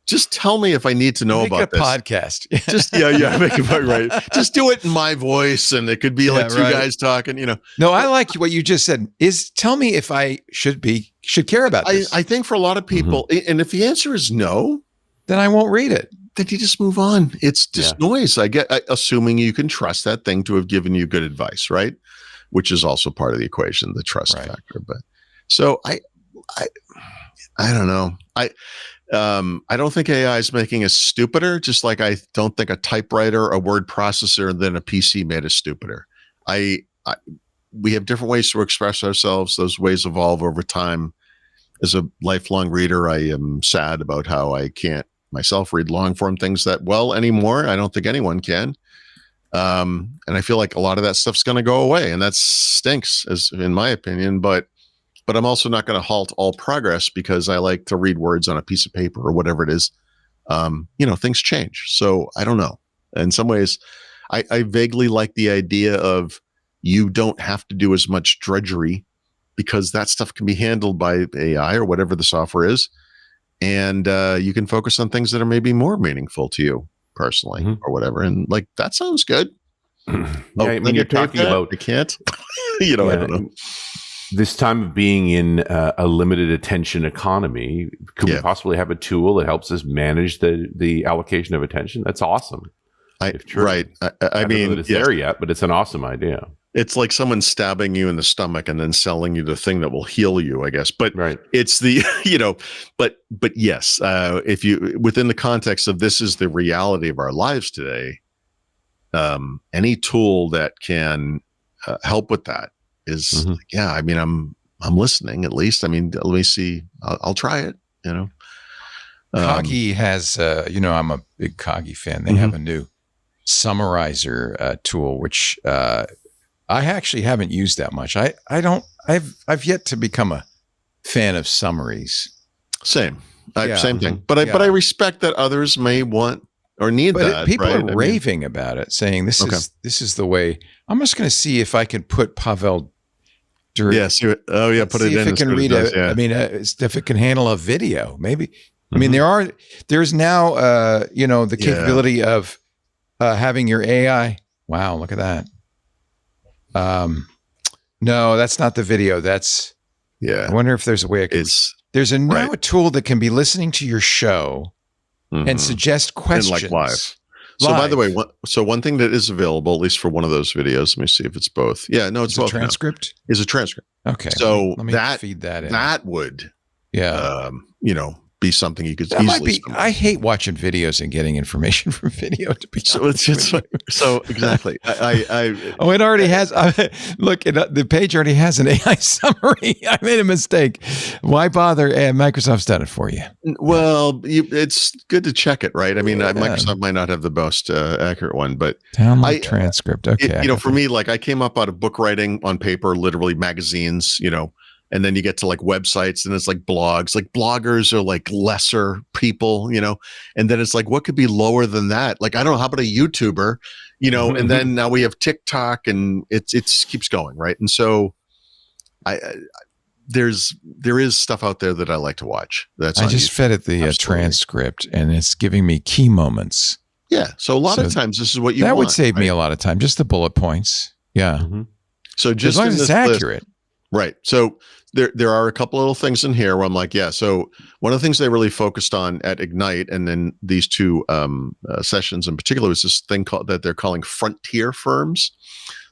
Just tell me if I need to know about this. Podcast. Just make it right. Just do it in my voice, and it could be like two guys talking. No, I like what you just said. Is tell me if I should care about this. I think for a lot of people, and if the answer is no, then I won't read it. Then you just move on. It's just noise. Assuming you can trust that thing to have given you good advice, right? Which is also part of the equation, the trust factor. But so I don't know. I don't think AI is making us stupider, just like I don't think a typewriter, a word processor, and then a PC made us stupider. We have different ways to express ourselves. Those ways evolve over time. As a lifelong reader, I am sad about how I can't myself read long form things that well anymore. I don't think anyone can. And I feel like a lot of that stuff's going to go away, and that stinks, as in my opinion. But I'm also not going to halt all progress because I like to read words on a piece of paper or whatever it is. Things change. So I don't know. In some ways, I vaguely like the idea of you don't have to do as much drudgery because that stuff can be handled by AI or whatever the software is. And you can focus on things that are maybe more meaningful to you personally or whatever. And like, that sounds good. I mean, you're talking about, I can't, I don't know. This time of being in a limited attention economy, could we possibly have a tool that helps us manage the allocation of attention? That's awesome. Right. I mean, don't know that it's there yet, but it's an awesome idea. It's like someone stabbing you in the stomach and then selling you the thing that will heal you, I guess. But it's the, but yes, if you, within the context of this is the reality of our lives today, any tool that can help with that is, I mean, I'm listening at least. I mean, let me see, I'll try it, Coggy has, I'm a big Coggy fan. They have a new summarizer tool, which I actually haven't used that much. I've yet to become a fan of summaries. Same thing. But I respect that others may want or need that. People are raving about it, saying this is the way. I'm just going to see if I can put Pavel. Put it in. If it can read if it can handle a video, maybe. I mean, there's now the capability of having your AI. Wow, look at that. No, that's not the video. That's I wonder if there's a way I can. There's a tool that can be listening to your show and suggest questions and like live. So by the way, one thing that is available, at least for one of those videos, let me see if it's both. Yeah, no, it's both. A transcript is a transcript. Okay, so let me feed that in. That would be something you could easily. I hate watching videos and getting information from video. To be so exactly. It already has. Look, the page already has an AI summary. I made a mistake. Why bother? Microsoft's done it for you. Well, it's good to check it, right? I mean, Microsoft might not have the most accurate one, but download transcript. Okay, for me, like I came up out of book writing on paper, literally magazines, and then you get to like websites and it's like blogs, like bloggers are like lesser people, and then it's like, what could be lower than that? Like, I don't know, how about a YouTuber, and then now we have TikTok and it keeps going. Right. And so there is stuff out there that I like to watch. I just fed it the transcript and it's giving me key moments. Yeah. So a lot of times this is what you want. That would save me a lot of time. Just the bullet points. Yeah. So just as long as it's accurate. Right. So there are a couple little things in here where I'm like, so one of the things they really focused on at Ignite and then these two sessions in particular was this thing that they're calling frontier firms.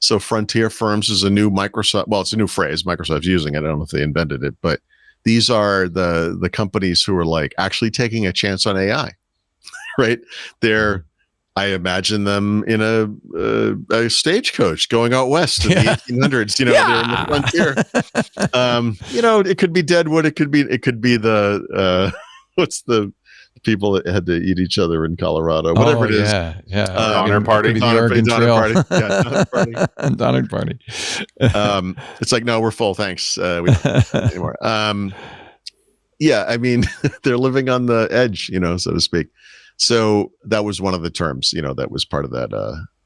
So frontier firms is a new Microsoft, well, it's a new phrase. Microsoft's using it. I don't know if they invented it, but these are the companies who are like actually taking a chance on AI, right? I imagine them in a stagecoach going out west in the 1800s. They're in the frontier. It could be Deadwood. It could be the what's the people that had to eat each other in Colorado. Whatever it is. Donner Party. The Oregon Trail. Donner Party. It's like, no, we're full. Thanks. We don't anymore. I mean, they're living on the edge, so to speak. So that was one of the terms, that was part of that,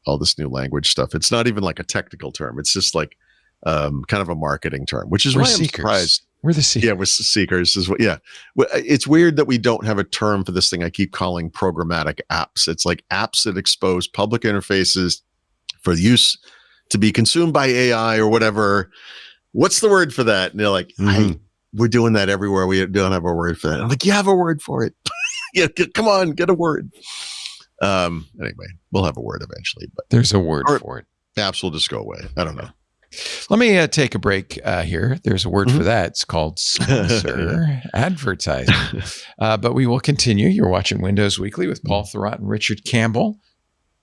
all this new language stuff. It's not even like a technical term. It's just like kind of a marketing term, which is why I'm surprised. We're the seekers. Yeah, we're seekers. It's weird that we don't have a term for this thing I keep calling programmatic apps. It's like apps that expose public interfaces for use to be consumed by AI or whatever. What's the word for that? And they're like, we're doing that everywhere. We don't have a word for that. I'm like, you have a word for it. Come on, get a word. Anyway, we'll have a word eventually. But there's a word for it. Apps will just go away. I don't know. Let me take a break here. There's a word for that. It's called sponsor advertising. But we will continue. You're watching Windows Weekly with Paul Thurrott and Richard Campbell.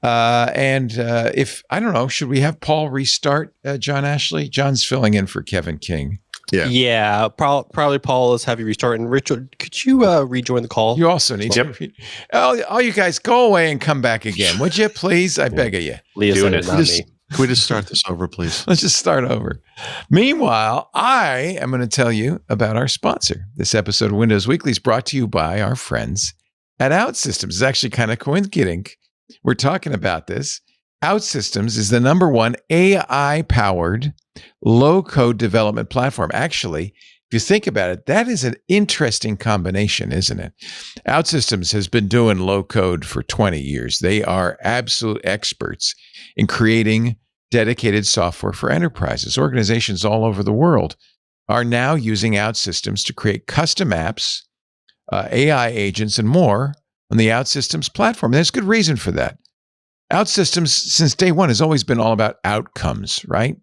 And if, I don't know, should we have Paul restart John Ashley? John's filling in for Kevin King. Yeah. Probably Paul is having you restart. And Richard, could you rejoin the call? You also need to. Oh, you guys go away and come back again, would you? Please, I beg of you. Can we just start this over, please? Let's just start over. Meanwhile, I am going to tell you about our sponsor. This episode of Windows Weekly is brought to you by our friends at OutSystems. It's actually kind of coinciding. We're talking about this. OutSystems is the number one AI-powered low-code development platform. Actually, if you think about it, that is an interesting combination, isn't it? OutSystems has been doing low-code for 20 years. They are absolute experts in creating dedicated software for enterprises. Organizations all over the world are now using OutSystems to create custom apps, AI agents, and more on the OutSystems platform. There's good reason for that. OutSystems, since day one, has always been all about outcomes, right?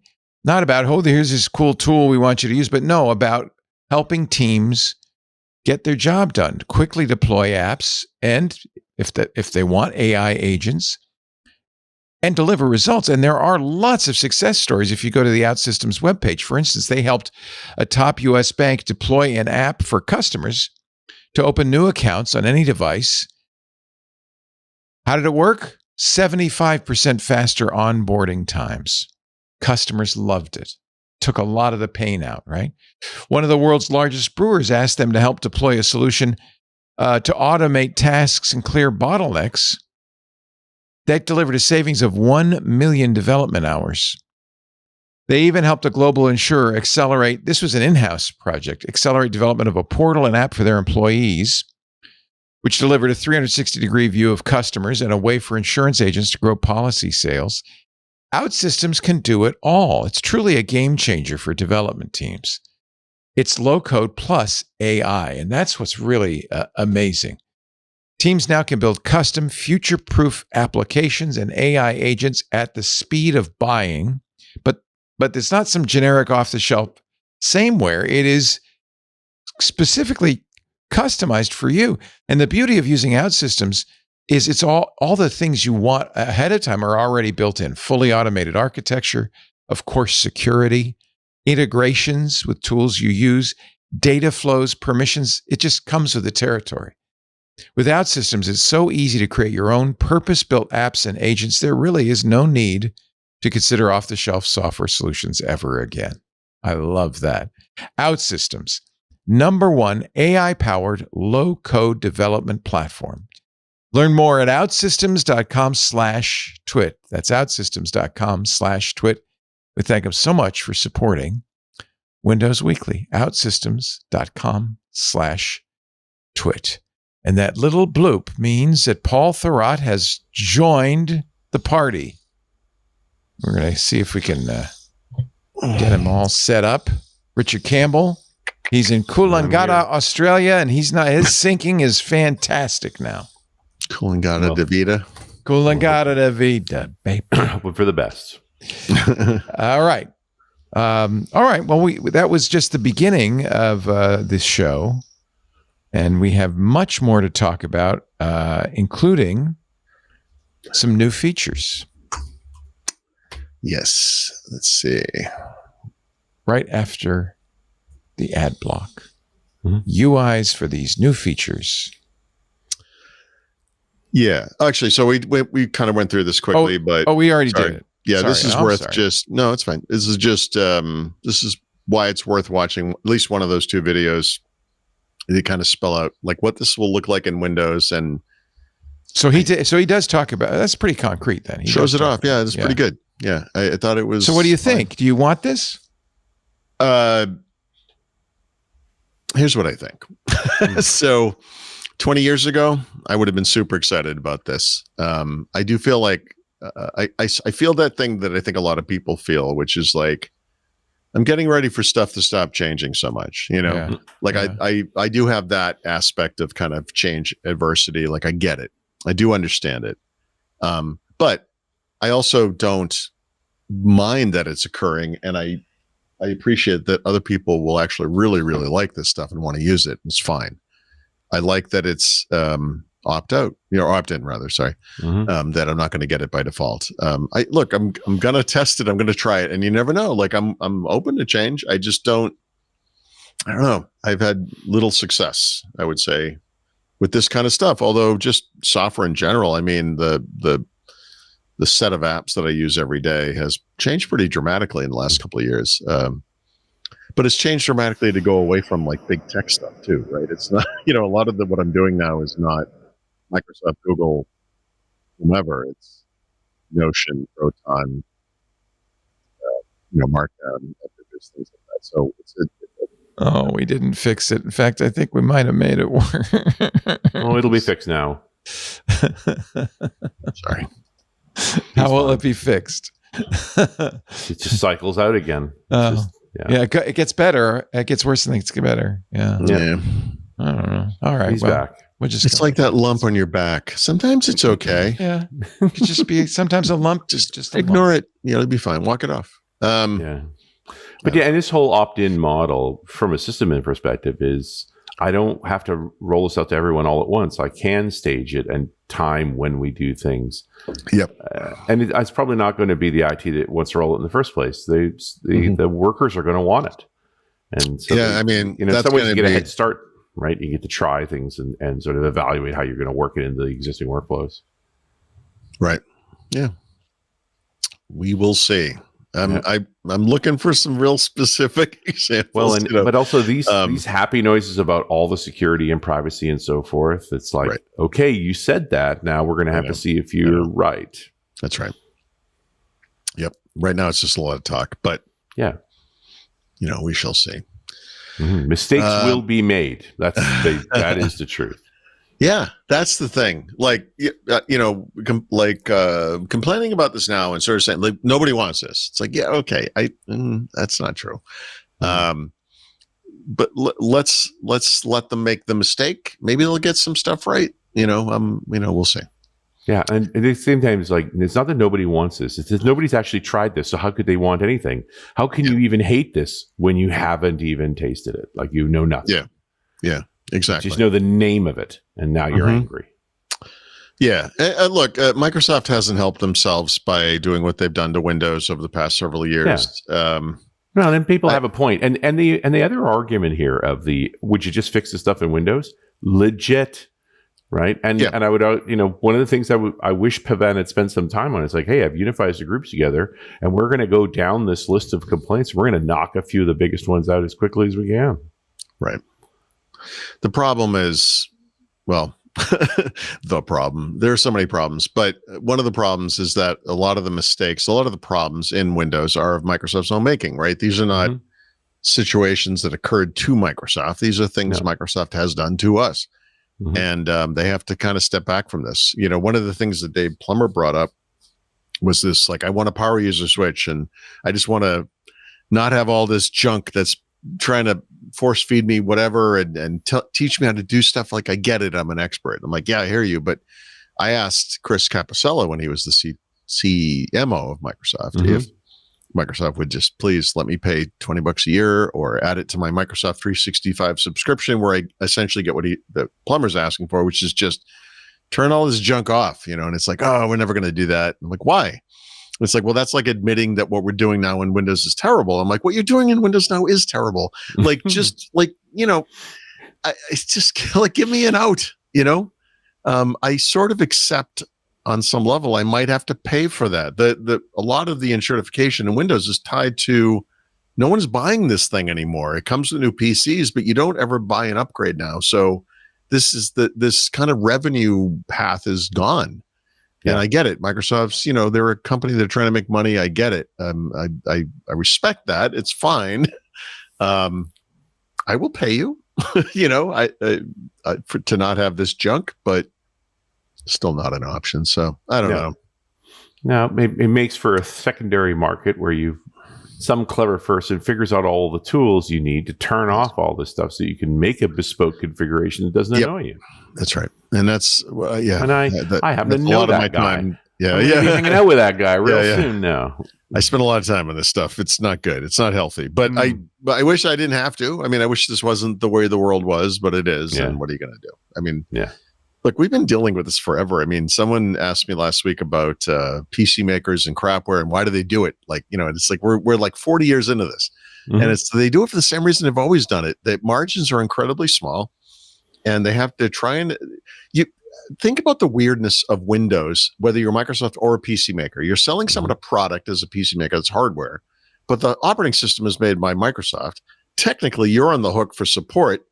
Not about, oh, here's this cool tool we want you to use, but no, about helping teams get their job done, quickly deploy apps, and if they want AI agents, and deliver results. And there are lots of success stories. If you go to the OutSystems webpage, for instance, they helped a top US bank deploy an app for customers to open new accounts on any device. How did it work? 75% faster onboarding times. Customers loved it. Took a lot of the pain out, right? One of the world's largest brewers asked them to help deploy a solution to automate tasks and clear bottlenecks. That delivered a savings of 1 million development hours. They even helped a global insurer accelerate, this was an in-house project, accelerate development of a portal and app for their employees, which delivered a 360-degree view of customers and a way for insurance agents to grow policy sales. OutSystems can do it all. It's truly a game changer for development teams. It's low-code plus AI, and that's what's really amazing. Teams now can build custom, future-proof applications and AI agents at the speed of buying, but it's not some generic off-the-shelf sameware. It is specifically customized for you. And the beauty of using OutSystems is it's all the things you want ahead of time are already built in. Fully automated architecture, of course, security, integrations with tools you use, data flows, permissions. It just comes with the territory. With OutSystems, it's so easy to create your own purpose-built apps and agents. There really is no need to consider off-the-shelf software solutions ever again. I love that. OutSystems, number one AI-powered low-code development platform. Learn more at outsystems.com/twit. That's outsystems.com/twit. We thank them so much for supporting Windows Weekly. Outsystems.com/twit. And that little bloop means that Paul Thurrott has joined the party. We're going to see if we can get him all set up. Richard Campbell, he's in Coolangatta, Australia, and his syncing is fantastic now. Coolangatta de Vida. Coolangatta de Vida, baby. Hoping for the best. All right. All right. Well, that was just the beginning of this show. And we have much more to talk about, including some new features. Yes. Let's see. Right after the ad block. UIs for these new features. Yeah. Actually, so we kind of went through this quickly, but we already did it. Yeah, sorry, this is no, it's fine. This is just this is why it's worth watching at least one of those two videos. They kind of spell out like what this will look like in Windows, and so he does talk about that's pretty concrete. Then he shows it off. Yeah, it's pretty good. Yeah, I thought it was. So what do you think? Do you want this? Here's what I think. So 20 years ago, I would have been super excited about this. I do feel like I feel that thing that I think a lot of people feel, which is like, I'm getting ready for stuff to stop changing so much, I do have that aspect of kind of change adversity. Like I get it. I do understand it. But I also don't mind that it's occurring. And I appreciate that other people will actually really, really like this stuff and want to use it. It's fine. I like that it's, opt out, or opt in rather. Sorry. That I'm not going to get it by default. I'm going to test it. I'm going to try it. And you never know. Like I'm open to change. I don't know. I've had little success, I would say, with this kind of stuff. Although just software in general, I mean, the set of apps that I use every day has changed pretty dramatically in the last couple of years. But it's changed dramatically to go away from like big tech stuff too, right? It's not, a lot of what I'm doing now is not Microsoft, Google, whomever. Notion, Proton, Markdown, just things like that. So Oh, we didn't fix it. In fact, I think we might have made it work. Oh, it'll be fixed now. Sorry. How will it be fixed? It just cycles out again. It gets better. It gets worse and it gets better. Yeah. Yeah. I don't know. All right. He's back. It's like that lump on your back. Sometimes it's okay. Yeah. It could just be sometimes a lump. Just ignore it. It'll be fine. Walk it off. But and this whole opt-in model from a system in perspective is I don't have to roll this out to everyone all at once. I can stage it and time when we do things. Yep. And it's probably not going to be the IT that wants to roll it in the first place. The workers are going to want it. And so in some ways you get a head start, right? You get to try things and sort of evaluate how you're going to work it into the existing workflows. Right. Yeah. We will see. I'm looking for some real specific examples. Well, but also these happy noises about all the security and privacy and so forth. It's like, okay, you said that. Now we're going to have to see if you're right. That's right. Yep. Right now it's just a lot of talk, but we shall see. Mm-hmm. Mistakes will be made. That is the truth. Yeah, that's the thing. Like, complaining about this now and sort of saying like nobody wants this. It's like, yeah, okay, that's not true. But let's let them make the mistake. Maybe they'll get some stuff right. We'll see. Yeah, and at the same time, it's like it's not that nobody wants this. It's that nobody's actually tried this. So how could they want anything? How can you even hate this when you haven't even tasted it? Like nothing. Yeah. Exactly. Just know the name of it, and now you're angry. Yeah. Look, Microsoft hasn't helped themselves by doing what they've done to Windows over the past several years. Yeah. Then people have a point. And the other argument here of would you just fix the stuff in Windows? Legit, right? And I would, one of the things I wish Pavan had spent some time on is like, hey, I've unified the groups together, and we're going to go down this list of complaints. We're going to knock a few of the biggest ones out as quickly as we can. Right. The problem is, the problem. There are so many problems, but one of the problems is that a lot of the problems in Windows are of Microsoft's own making, right? These are not situations that occurred to Microsoft. These are things Microsoft has done to us. And they have to kind of step back from this. One of the things that Dave Plummer brought up was this, like, I want a power user switch and I just want to not have all this junk that's trying to force feed me whatever and teach me how to do stuff. Like, I get it. I'm an expert. I'm like, yeah, I hear you. But I asked Chris Capicella when he was the CMO of Microsoft if Microsoft would just please let me pay $20 a year or add it to my Microsoft 365 subscription, where I essentially get what the Plumber's asking for, which is just turn all this junk off, and it's like, oh, we're never going to do that. I'm like, why? It's like, well, that's like admitting that what we're doing now in Windows is terrible. I'm like, what you're doing in Windows now is terrible. Like, just like, it's just like, give me an out, I sort of accept on some level, I might have to pay for that. A lot of the enshrification in Windows is tied to no one's buying this thing anymore. It comes with new PCs, but you don't ever buy an upgrade now. So this kind of revenue path is gone. And I get it. Microsoft's, they're a company that are trying to make money. I get it. I respect that. It's fine. I will pay you, to not have this junk, but still not an option. So I don't know. Now it makes for a secondary market where some clever person figures out all the tools you need to turn off all this stuff so you can make a bespoke configuration that doesn't annoy you. That's right. And that's, And I happen to know that guy. Time. I'm gonna be hanging out with that guy real soon now. I spend a lot of time on this stuff. It's not good. It's not healthy. But I wish I didn't have to. I mean, I wish this wasn't the way the world was, but it is. Yeah. And what are you going to do? I mean, look, we've been dealing with this forever. I mean, someone asked me last week about PC makers and crapware and why do they do it? Like, it's like we're like 40 years into this. And they do it for the same reason they've always done it. The margins are incredibly small and they have to try and think about the weirdness of Windows, whether you're Microsoft or a PC maker. You're selling someone a product as a PC maker, it's hardware, but the operating system is made by Microsoft. Technically, you're on the hook for support.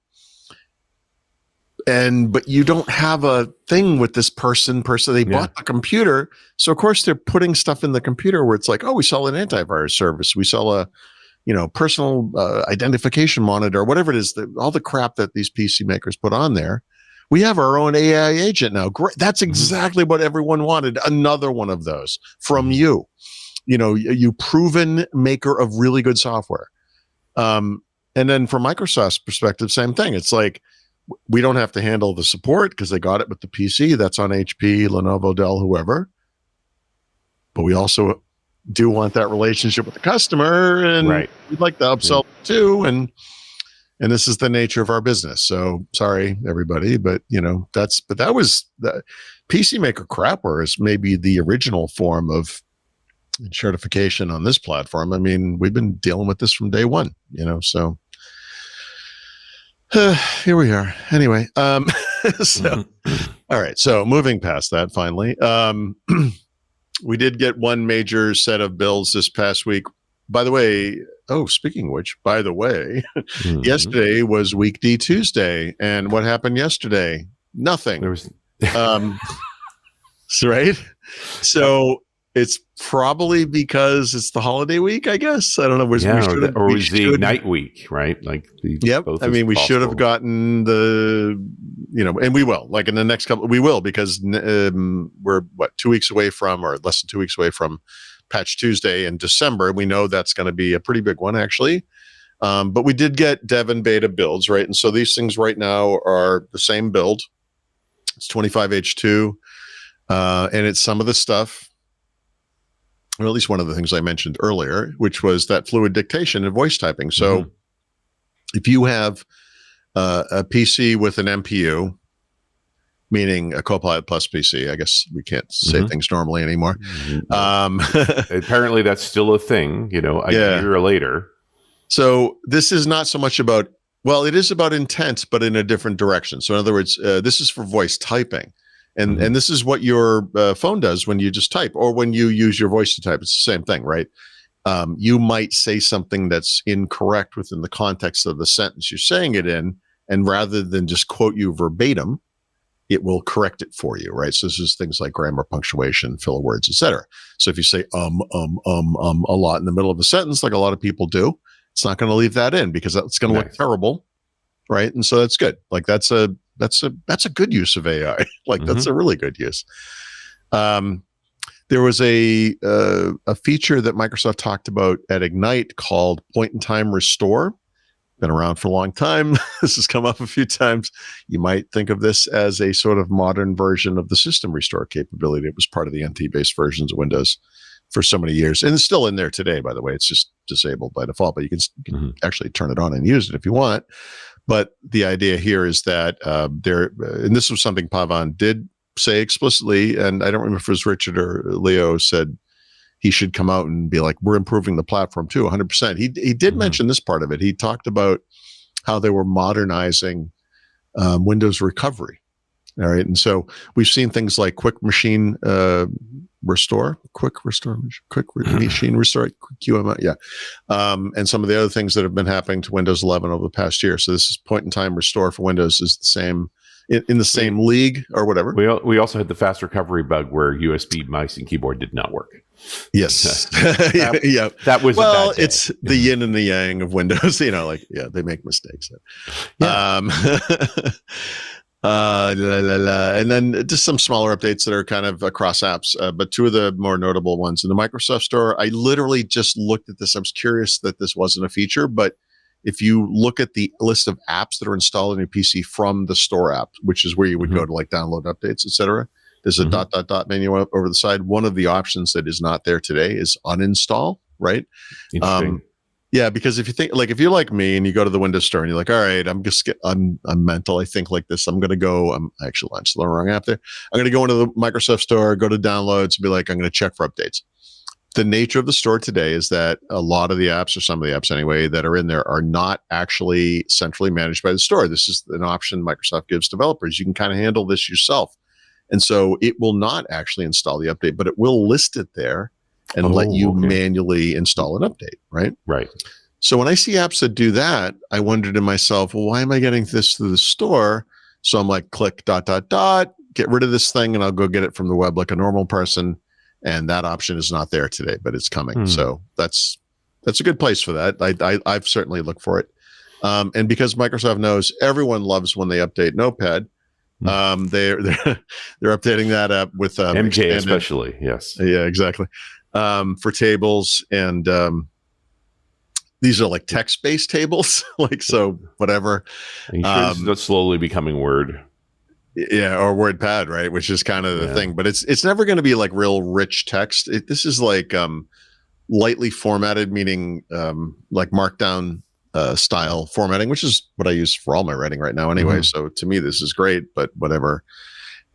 but you don't have a thing with this person. They bought the computer. So of course they're putting stuff in the computer where it's like, oh, we sell an antivirus service. We sell a, personal identification monitor, whatever it is, all the crap that these PC makers put on there. We have our own AI agent now. Great. That's exactly what everyone wanted. Another one of those from you, you proven maker of really good software. And then from Microsoft's perspective, same thing. It's like, we don't have to handle the support because they got it with the PC. That's on HP, Lenovo, Dell, whoever. But we also do want that relationship with the customer, and we'd like to upsell too. And this is the nature of our business. So sorry, everybody, but that was the PC Maker Crapware is maybe the original form of certification on this platform. I mean, we've been dealing with this from day one, so. Here we are. Anyway, all right. So moving past that, finally, we did get one major set of bills this past week. By the way, speaking of which, yesterday was Weekday Tuesday, and what happened yesterday? Nothing. There was, right. So it's probably because it's the holiday week, I guess. I don't know. Or it was the Ignite week, right? I mean, we should have gotten the, and we will, like in the next couple, we will, because we're 2 weeks away from, or less than 2 weeks away from Patch Tuesday in December. We know that's going to be a pretty big one, actually. But we did get dev and beta builds, right? And so these things right now are the same build. It's 25H2, and it's some of the stuff, or at least one of the things I mentioned earlier, which was that fluid dictation and voice typing. So if you have a PC with an MPU, meaning a Copilot Plus PC, I guess we can't say things normally anymore. Apparently that's still a thing, a year later. So this is not so much about, it is about intent, but in a different direction. So in other words, this is for voice typing. And this is what your phone does when you just type, or when you use your voice to type. It's the same thing, right? You might say something that's incorrect within the context of the sentence you're saying it in, and rather than just quote you verbatim, it will correct it for you, right? So this is things like grammar, punctuation, filler words, etc. So if you say a lot in the middle of a sentence, like a lot of people do, it's not going to leave that in because that's going to look terrible, right? And so that's good. Like that's a good use of AI. That's a really good use. There was a feature that Microsoft talked about at Ignite called point-in-time restore. Been around for a long time. This has come up a few times. You might think of this as a sort of modern version of the system restore capability. It was part of the NT-based versions of Windows for so many years, and it's still in there today, by the way. It's just disabled by default, but you can actually turn it on and use it if you want. But the idea here is that and this was something Pavan did say explicitly, and I don't remember if it was Richard or Leo said he should come out and be like, we're improving the platform too, 100%. He did mention this part of it. He talked about how they were modernizing Windows recovery. All right. And so we've seen things like quick machine restore, QMI. Yeah. And some of the other things that have been happening to Windows 11 over the past year. So this is point in time restore for Windows is the same in the same league or whatever. We also had the fast recovery bug where USB mice and keyboard did not work. Yes. That was a bad day. It's the yin and the yang of Windows, they make mistakes. And then just some smaller updates that are kind of across apps, but two of the more notable ones in the Microsoft Store. I literally just looked at this. I was curious that this wasn't a feature, but if you look at the list of apps that are installed on your PC from the Store app, which is where you would go to like download updates, etc., there's a ... menu over the side. One of the options that is not there today is uninstall, right? Yeah, because if you think if you're like me and you go to the Windows Store and you're like, all right, I'm mental. I think like this. I'm going to go. I actually launched the wrong app there. I'm going to go into the Microsoft Store, go to downloads, and be like, I'm going to check for updates. The nature of the store today is that a lot of the apps, or some of the apps anyway, that are in there are not actually centrally managed by the store. This is an option Microsoft gives developers. You can kind of handle this yourself. And so it will not actually install the update, but it will list it there and let you manually install an update, right? Right. So when I see apps that do that, I wonder to myself, well, why am I getting this through the store? So I'm like, click ... get rid of this thing, and I'll go get it from the web like a normal person. And that option is not there today, but it's coming. So that's a good place for that. I've certainly looked for it. And because Microsoft knows everyone loves when they update Notepad, they're updating that up with MJ especially. Yes. Yeah, exactly. For tables, and these are like text-based tables, like, so whatever. Are you sure this is not slowly becoming Word? Yeah, or WordPad, right? Which is kind of the thing, but it's never going to be like real rich text. This is like lightly formatted, meaning like Markdown style formatting, which is what I use for all my writing right now anyway. So to me, this is great, but whatever.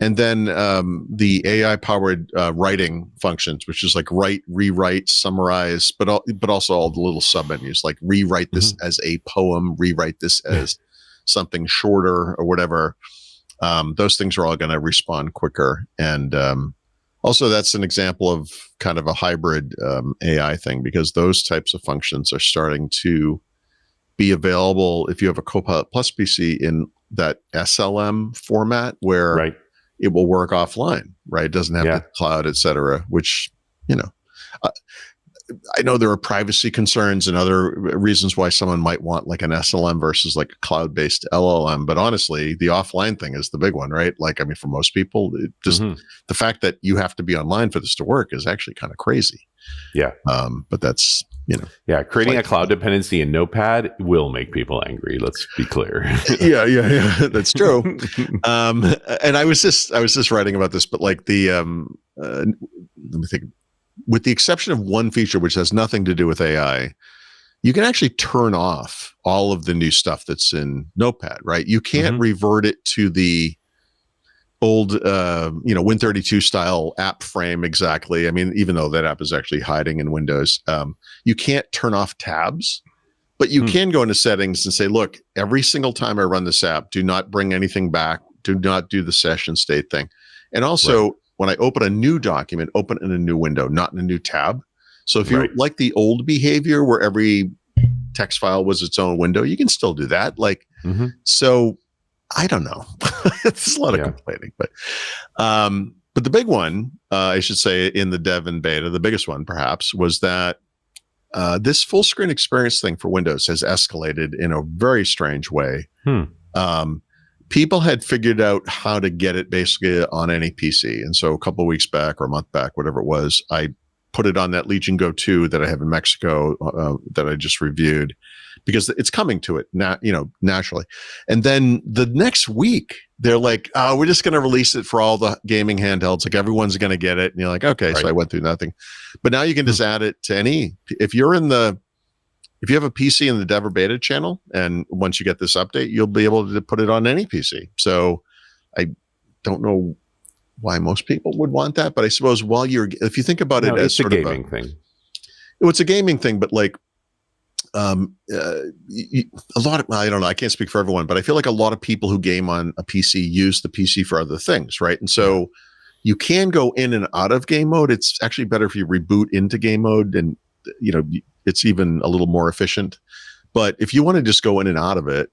And then the AI powered writing functions, which is like write, rewrite, summarize, but also all the little sub menus, like rewrite this as a poem, rewrite this as something shorter or whatever. Those things are all going to respond quicker. And also, that's an example of kind of a hybrid AI thing, because those types of functions are starting to be available if you have a Copilot Plus PC in that SLM format, where it will work offline, right? It doesn't have the cloud, et cetera, which, I know there are privacy concerns and other reasons why someone might want like an SLM versus like a cloud-based LLM. But honestly, the offline thing is the big one, right? Like, I mean, for most people, it just the fact that you have to be online for this to work is actually kind of crazy. Yeah. But that's, creating a cloud dependency in Notepad will make people angry. Let's be clear. Yeah. That's true. And I was just writing about this, but like let me think. With the exception of one feature, which has nothing to do with AI, you can actually turn off all of the new stuff that's in Notepad, right? You can't revert it to the old, Win32 style app frame exactly. I mean, even though that app is actually hiding in Windows, you can't turn off tabs, but you can go into settings and say, look, every single time I run this app, do not bring anything back. Do not do the session state thing. And also, when I open a new document, open in a new window, not in a new tab. So if you like the old behavior where every text file was its own window, you can still do that. Like, so I don't know. It's a lot of complaining, but the big one, I should say, in the dev and beta, the biggest one perhaps, was that this full screen experience thing for Windows has escalated in a very strange way. People had figured out how to get it basically on any PC. And so a couple of weeks back or a month back, whatever it was, I put it on that Legion Go 2 that I have in Mexico that I just reviewed, because it's coming to it now, naturally. And then the next week, they're like, oh, we're just going to release it for all the gaming handhelds. Like, everyone's going to get it. And you're like, okay, so I went through nothing. But now you can just add it to any, if you have a PC in the dev or beta channel, and once you get this update, you'll be able to put it on any PC. So I don't know why most people would want that, but I suppose if you think about it as sort of a gaming thing, it's a gaming thing, but like a lot of, I don't know, I can't speak for everyone, but I feel like a lot of people who game on a PC use the PC for other things, right? And so you can go in and out of game mode. It's actually better if you reboot into game mode, and it's even a little more efficient. But if you want to just go in and out of it,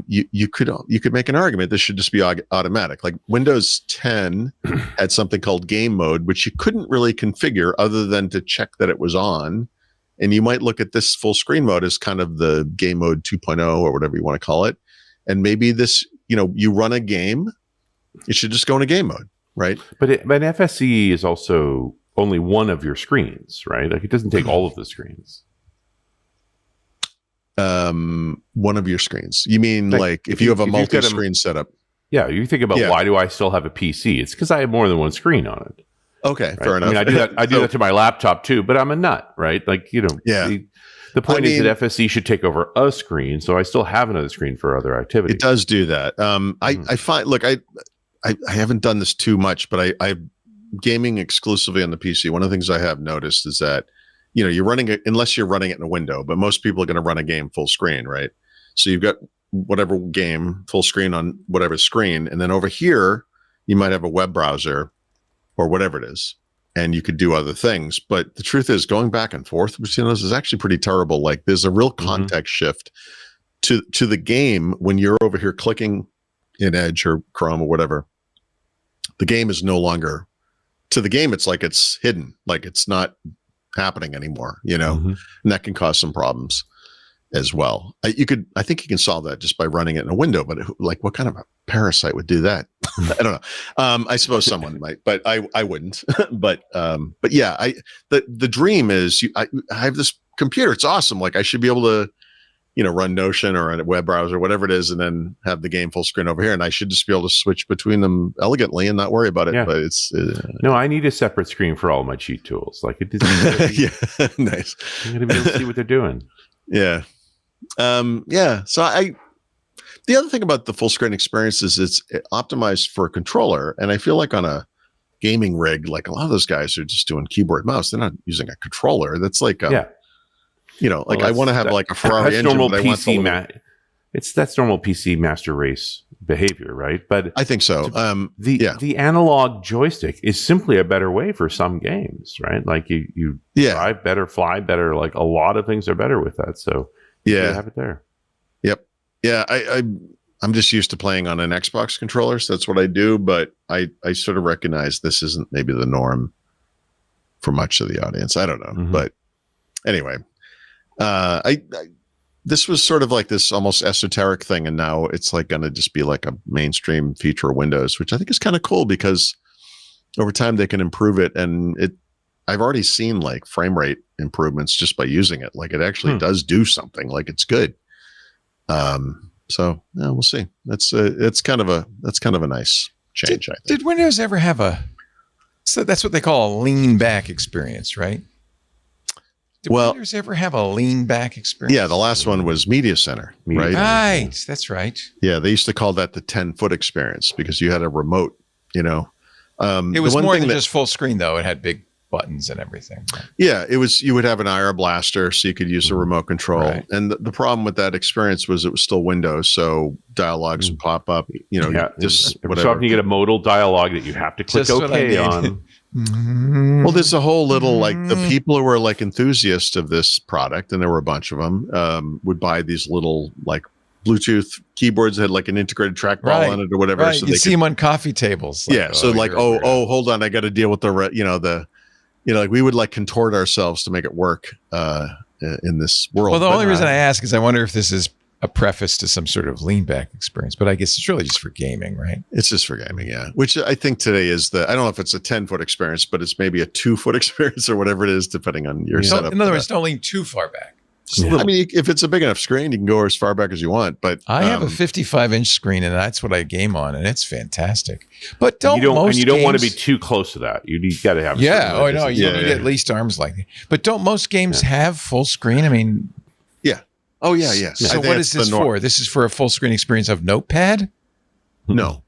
you could make an argument this should just be automatic. Like Windows 10 had something called game mode, which you couldn't really configure other than to check that it was on. And you might look at this full screen mode as kind of the game mode 2.0 or whatever you want to call it. And maybe this, you run a game, it should just go into game mode, right? But FSE is also only one of your screens, right? Like, it doesn't take all of the screens. One of your screens. You mean like if you have a multi-screen setup? Yeah, you think about why do I still have a PC? It's because I have more than one screen on it. Okay, fair enough. I mean, I do that. I do that to my laptop too, but I'm a nut, right? Like, the point is that FSE should take over a screen, so I still have another screen for other activities. It does do that. I find, look, I haven't done this too much, but I gaming exclusively on the PC. One of the things I have noticed is that, you're running it, unless you're running it in a window, but most people are going to run a game full screen, right? So you've got whatever game full screen on whatever screen. And then over here, you might have a web browser or whatever it is, and you could do other things. But the truth is, going back and forth between those is actually pretty terrible. Like, there's a real context shift to the game when you're over here clicking in Edge or Chrome or whatever, the game is no longer, to the game, it's like it's hidden, like it's not happening anymore, and that can cause some problems as well. I think you can solve that just by running it in a window, but like what kind of a parasite would do that? I don't know. I suppose someone might, but I wouldn't. but yeah, the dream is I have this computer. It's awesome. Like I should be able to, run Notion or a web browser, whatever it is, and then have the game full screen over here. And I should just be able to switch between them elegantly and not worry about it. Yeah. But it's no, I need a separate screen for all my cheat tools. Like it doesn't. Yeah, nice. I'm gonna be able to see what they're doing. Yeah. So the other thing about the full screen experience is it's optimized for a controller. And I feel like on a gaming rig, like a lot of those guys are just doing keyboard mouse. They're not using a controller. That's like, I want to have like a Ferrari engine. Normal but PC that's normal PC master race behavior, right? But I think so. The analog joystick is simply a better way for some games, right? Like you drive better, fly better. Like a lot of things are better with that. So you have it there. Yep. Yeah. I'm just used to playing on an Xbox controller, so that's what I do. But I sort of recognize this isn't maybe the norm for much of the audience. I don't know, but anyway, this was sort of like this almost esoteric thing, and now it's like going to just be like a mainstream feature of Windows, which I think is kind of cool because over time they can improve it. And I've already seen like frame rate improvements just by using it. Like it actually does do something. Like it's good. So yeah, we'll see. That's kind of a nice change. I think. Did Windows ever have so that's what they call a lean back experience, right? Did Windows ever have a lean back experience? Yeah, the last one was Media Center, right? Right, that's right. Yeah, they used to call that the 10-foot experience because you had a remote, It was more than just full screen, though. It had big buttons and everything. Right? Yeah, it was. You would have an IR blaster, so you could use a remote control. Right. And the problem with that experience was it was still Windows, so dialogues would pop up. Just every so often you get a modal dialogue that you have to click OK on. Well, there's a whole little like the people who were like enthusiasts of this product, and there were a bunch of them, would buy these little like Bluetooth keyboards that had like an integrated trackball on it or whatever. Right. So you see them on coffee tables. Like, so like, hold on, I got to deal with like we would like contort ourselves to make it work in this world. Well, the only reason I ask is I wonder if this is a preface to some sort of lean back experience, but I guess it's really just for gaming, right? It's just for gaming, yeah. Which I think today is I don't know if it's a 10-foot experience, but it's maybe a 2-foot experience or whatever it is, depending on your setup. In other words, don't lean too far back. I mean, if it's a big enough screen, you can go as far back as you want. But I have a 55-inch screen, and that's what I game on, and it's fantastic. But you don't want to be too close to that. You got to have. You need at least arms length. But don't most games have full screen? I mean, yeah. Oh yeah, yeah. So what is this for? This is for a full screen experience of Notepad? No.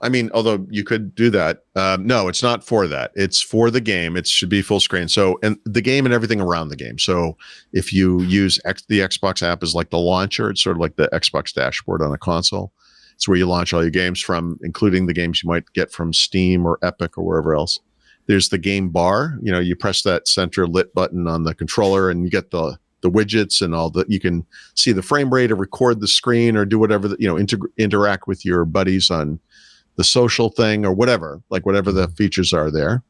I mean, although you could do that. No, it's not for that. It's for the game. It should be full screen. So, and the game and everything around the game. So if you use the Xbox app is like the launcher, it's sort of like the Xbox dashboard on a console. It's where you launch all your games from, including the games you might get from Steam or Epic or wherever else. There's the game bar. You press that center lit button on the controller and you get the widgets and all that. You can see the frame rate or record the screen or do whatever, interact with your buddies on the social thing or whatever the features are there.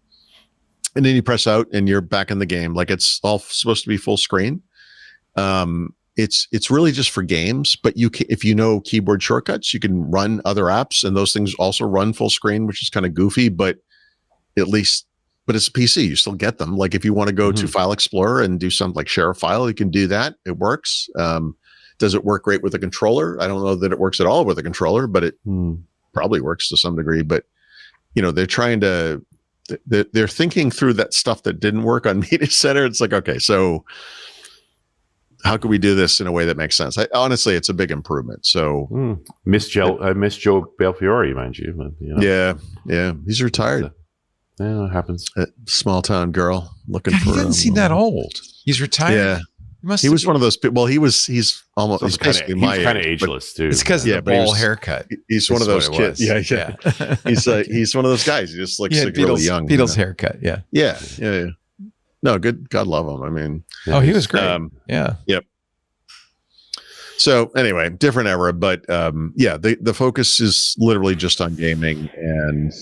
And then you press out and you're back in the game. Like it's all supposed to be full screen. It's really just for games, but if you know keyboard shortcuts, you can run other apps and those things also run full screen, which is kind of goofy, but it's a PC. You still get them. Like if you want to go to File Explorer and do something like share a file, you can do that. It works. Does it work great with a controller? I don't know that it works at all with a controller, but it probably works to some degree. But they're trying to. They're thinking through that stuff that didn't work on Media Center. It's like, okay, so how can we do this in a way that makes sense? Honestly, it's a big improvement. So miss Joe Belfiore, mind you. But, Yeah. He's retired. Yeah, it happens. A small town girl looking for. He doesn't seem that old. He's retired. Yeah, he was one of those people. Well, he's almost. He's basically my age. He's kind of ageless too. It's because of the ball haircut. He's one of those kids. Yeah. He's one of those guys. He just looks like really young. Beatles haircut. Yeah. No, good. God love him. I mean, he was great. Yeah. Yep. So anyway, different era, but the focus is literally just on gaming, and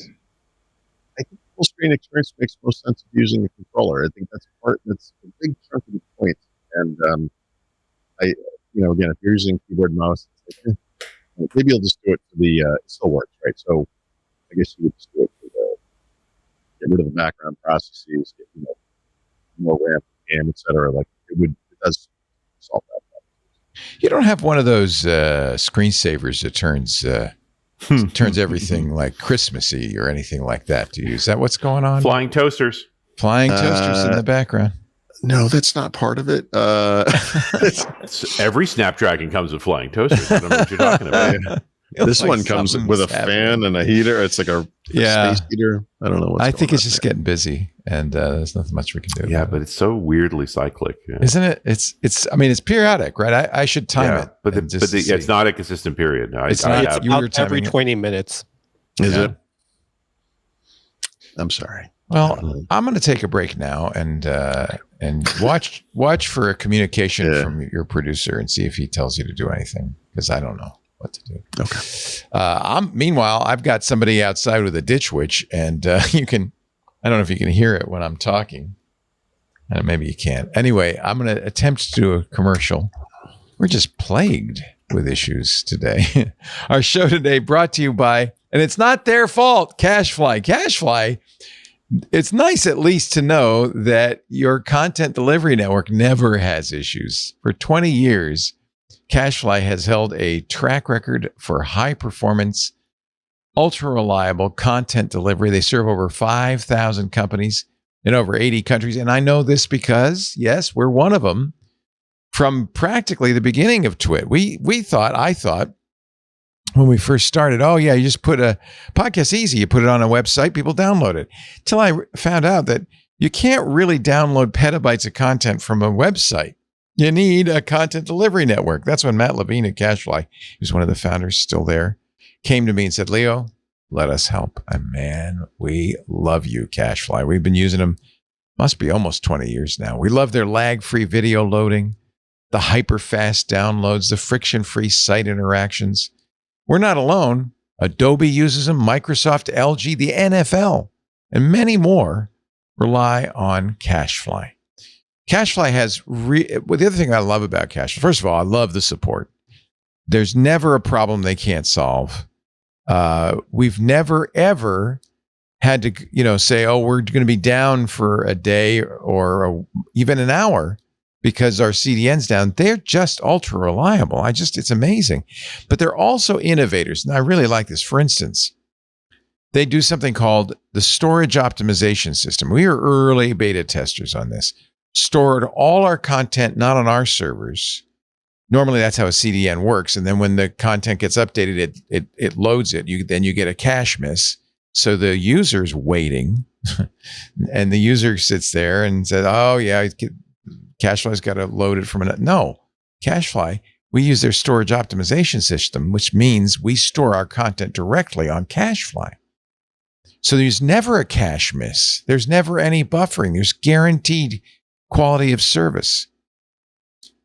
I think full screen experience makes most sense of using a controller. I think that's a big chunk of the point. And again, if you're using keyboard and mouse, it's like, maybe you'll just do it for the it still works, right? So I guess you would just do it for get rid of the background processes, get more RAM, game, etc. Like it does solve that problem. You don't have one of those screensavers that turns everything like Christmassy or anything like that, do you? Is that what's going on? Flying toasters In the background. No, that's not part of it. Every Snapdragon comes with flying toasters. I don't know what you're talking about. This one comes with a fan and a heater. It's like a space heater. I don't know. I think it's just getting busy, and there's nothing much we can do. Yeah, but it's so weirdly cyclic, isn't it? It's periodic, right? I should time it, but it's not a consistent period. No, it's not every 20 minutes. Is it? I'm sorry. Well, I'm going to take a break now and watch for a communication from your producer and see if he tells you to do anything, because I don't know what to do. Okay. Meanwhile, I've got somebody outside with a ditch witch, and you can. I don't know if you can hear it when I'm talking. Maybe you can't. Anyway, I'm going to attempt to do a commercial. We're just plagued with issues today. Our show today brought to you by, and it's not their fault, CashFly. CashFly. It's nice at least to know that your content delivery network never has issues. For 20 years, CashFly has held a track record for high performance, ultra reliable content delivery. They serve over 5,000 companies in over 80 countries. And I know this because, yes, we're one of them. From practically the beginning of Twit, I thought, when we first started, you just put a podcast easy. You put it on a website, people download it. Till I found out that you can't really download petabytes of content from a website. You need a content delivery network. That's when Matt Levine at CashFly, who's one of the founders, still there, came to me and said, Leo, let us help. And man, we love you, CashFly. We've been using them, must be almost 20 years now. We love their lag-free video loading, the hyper-fast downloads, the friction-free site interactions. We're not alone. Adobe uses them, Microsoft, LG, the NFL, and many more rely on CashFly. CashFly has, the other thing I love about CashFly, first of all, I love the support. There's never a problem they can't solve. We've never, ever had to, say, we're going to be down for a day or even an hour because our CDN's down. They're just ultra reliable. It's amazing. But they're also innovators. And I really like this. For instance, they do something called the storage optimization system. We are early beta testers on this. Stored all our content, not on our servers. Normally that's how a CDN works. And then when the content gets updated, it loads it. Then you get a cache miss. So the user's waiting and the user sits there and says, CashFly's got to load it from another. No, CashFly, we use their storage optimization system, which means we store our content directly on CashFly. So there's never a cache miss. There's never any buffering. There's guaranteed quality of service.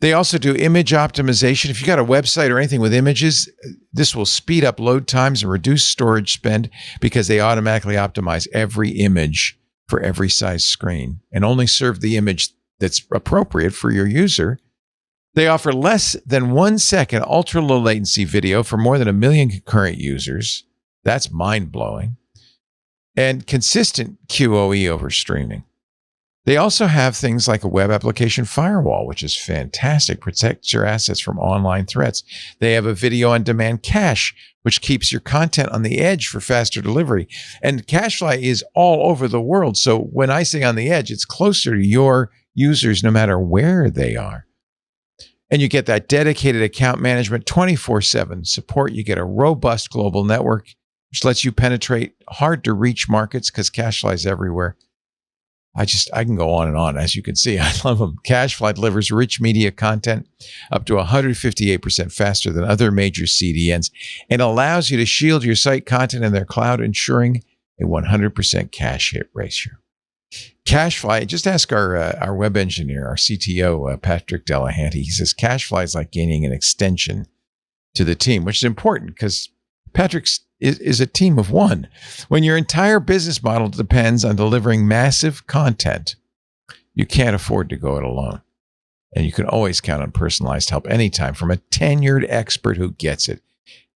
They also do image optimization. If you got a website or anything with images, this will speed up load times and reduce storage spend because they automatically optimize every image for every size screen and only serve the image that's appropriate for your user. They offer less than 1 second ultra low latency video for more than 1 million concurrent users. That's mind blowing. And consistent QoE over streaming. They also have things like a web application firewall, which is fantastic, protects your assets from online threats. They have a video on demand cache, which keeps your content on the edge for faster delivery. And CashFly is all over the world. So when I say on the edge, it's closer to your users no matter where they are. And you get that dedicated account management, 24/7 support. You get a robust global network, which lets you penetrate hard to reach markets because CashFly is everywhere. I can go on and on. As you can see, I love them. CashFly delivers rich media content up to 158% faster than other major CDNs and allows you to shield your site content in their cloud, ensuring a 100% cache hit ratio. CashFly, just ask our web engineer, our CTO, Patrick Delahanty. He says CashFly is like gaining an extension to the team, which is important because Patrick is a team of one. When your entire business model depends on delivering massive content, you can't afford to go it alone. And you can always count on personalized help anytime from a tenured expert who gets it.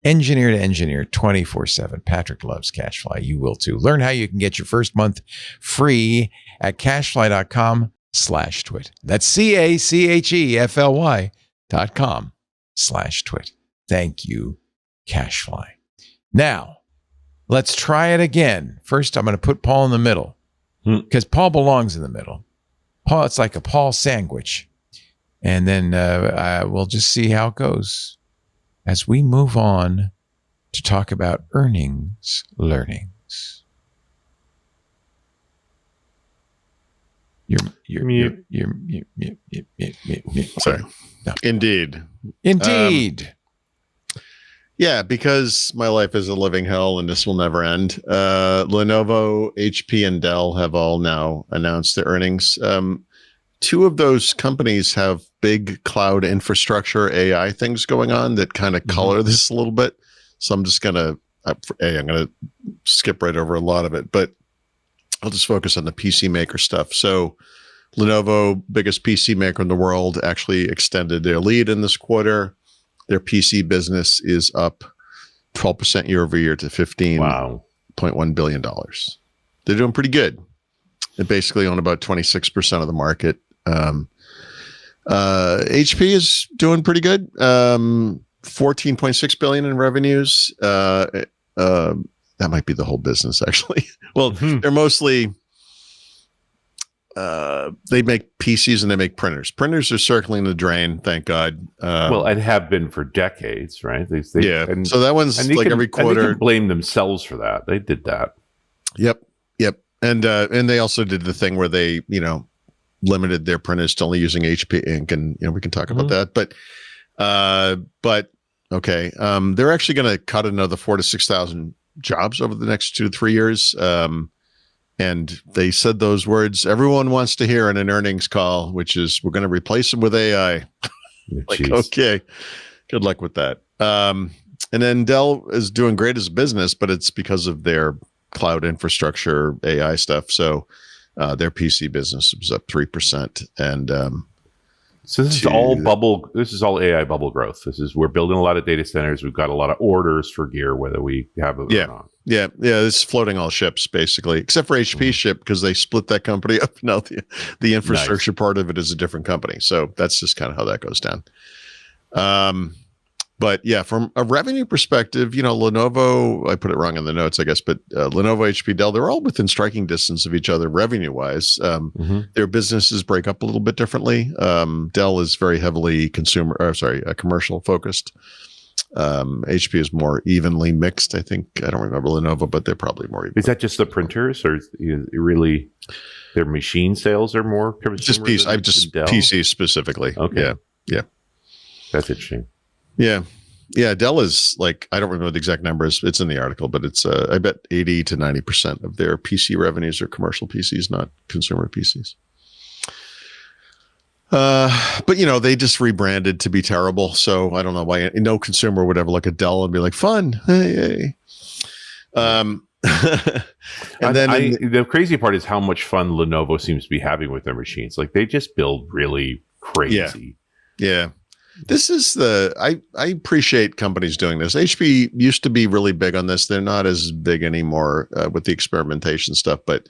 Engineer to engineer 24/7. Patrick loves CashFly. You will too. Learn how you can get your first month free at cashfly.com/twit. That's CACHEFLY.com/twit. Thank you, CashFly. Now, let's try it again. First, I'm going to put Paul in the middle because Paul belongs in the middle. Paul, it's like a Paul sandwich. And then we'll just see how it goes as we move on to talk about earnings learnings. You're Sorry. No. Indeed. Yeah, because my life is a living hell and this will never end. Lenovo, HP, and Dell have all now announced their earnings. Two of those companies have big cloud infrastructure AI things going on that kind of color this a little bit. So I'm just I'm going to skip right over a lot of it, but I'll just focus on the PC maker stuff. So Lenovo, biggest PC maker in the world, actually extended their lead in this quarter. Their PC business is up 12% year over year to $15.1 billion. They're doing pretty good. They basically own about 26% of the market. HP is doing pretty good. 14.6 billion in revenues. That might be the whole business, actually. Well, they're mostly they make PCs and they make printers. Printers are circling the drain, thank God. Well, and have been for decades, right? And so that one's like every quarter. And they can blame themselves for that. They did that. Yep. And they also did the thing where they, limited their printers to only using HP ink, and we can talk about that. But okay, they're actually going to cut another 4,000 to 6,000 jobs over the next 2 to 3 years. And they said those words everyone wants to hear in an earnings call, which is we're going to replace them with AI. Okay, good luck with that. And then Dell is doing great as a business, but it's because of their cloud infrastructure AI stuff. So their PC business was up 3%. And so this is all bubble. This is all AI bubble growth. We're building a lot of data centers. We've got a lot of orders for gear, whether we have it or not. Yeah. It's floating all ships basically, except for HP ship because they split that company up. Now the infrastructure part of it is a different company. So that's just kind of how that goes down. But yeah, from a revenue perspective, Lenovo, I put it wrong in the notes, I guess, but Lenovo, HP, Dell, they're all within striking distance of each other revenue-wise. Their businesses break up a little bit differently. Dell is very heavily commercial focused. HP is more evenly mixed, I think. I don't remember Lenovo, but they're probably more even. Is that just the printers, or really their machine sales are more consumer? Just PC specifically. Okay. Yeah. That's interesting. Yeah. Dell is like, I don't remember the exact numbers. It's in the article, but it's, I bet 80 to 90% of their PC revenues are commercial PCs, not consumer PCs. But they just rebranded to be terrible. So I don't know why no consumer would ever look at Dell and be like, fun. Hey. And then the crazy part is how much fun Lenovo seems to be having with their machines. Like they just build really crazy. Yeah. This is I appreciate companies doing this. HP used to be really big on this. They're not as big anymore with the experimentation stuff, but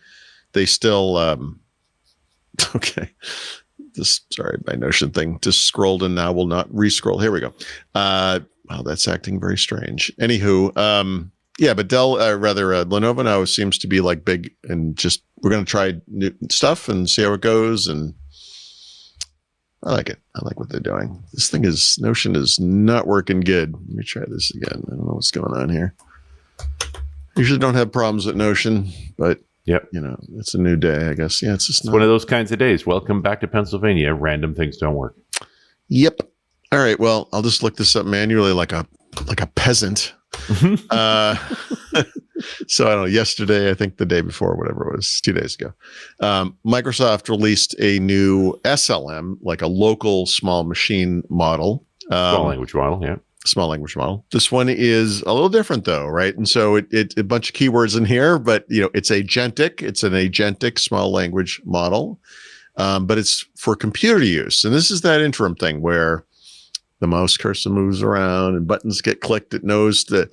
they still, okay. Sorry, my Notion thing just scrolled and now will not re-scroll. Here we go. Wow, that's acting very strange. Anywho, but Lenovo now seems to be like big and just, we're going to try new stuff and see how it goes. And I like it. I like what they're doing. Notion is not working good. Let me try this again. I don't know what's going on here. Usually don't have problems with Notion, but it's a new day, I guess. Yeah, it's one of those kinds of days. Welcome back to Pennsylvania. Random things don't work. Yep. All right. Well, I'll just look this up manually like a peasant. So I don't know, yesterday, I think the day before, whatever it was, 2 days ago, Microsoft released a new SLM, like a local small machine model. Small language model, yeah. Small language model. This one is a little different though, right? And so it a bunch of keywords in here, but it's agentic. It's an agentic small language model, but it's for computer use. And this is that interim thing where the mouse cursor moves around and buttons get clicked. It knows to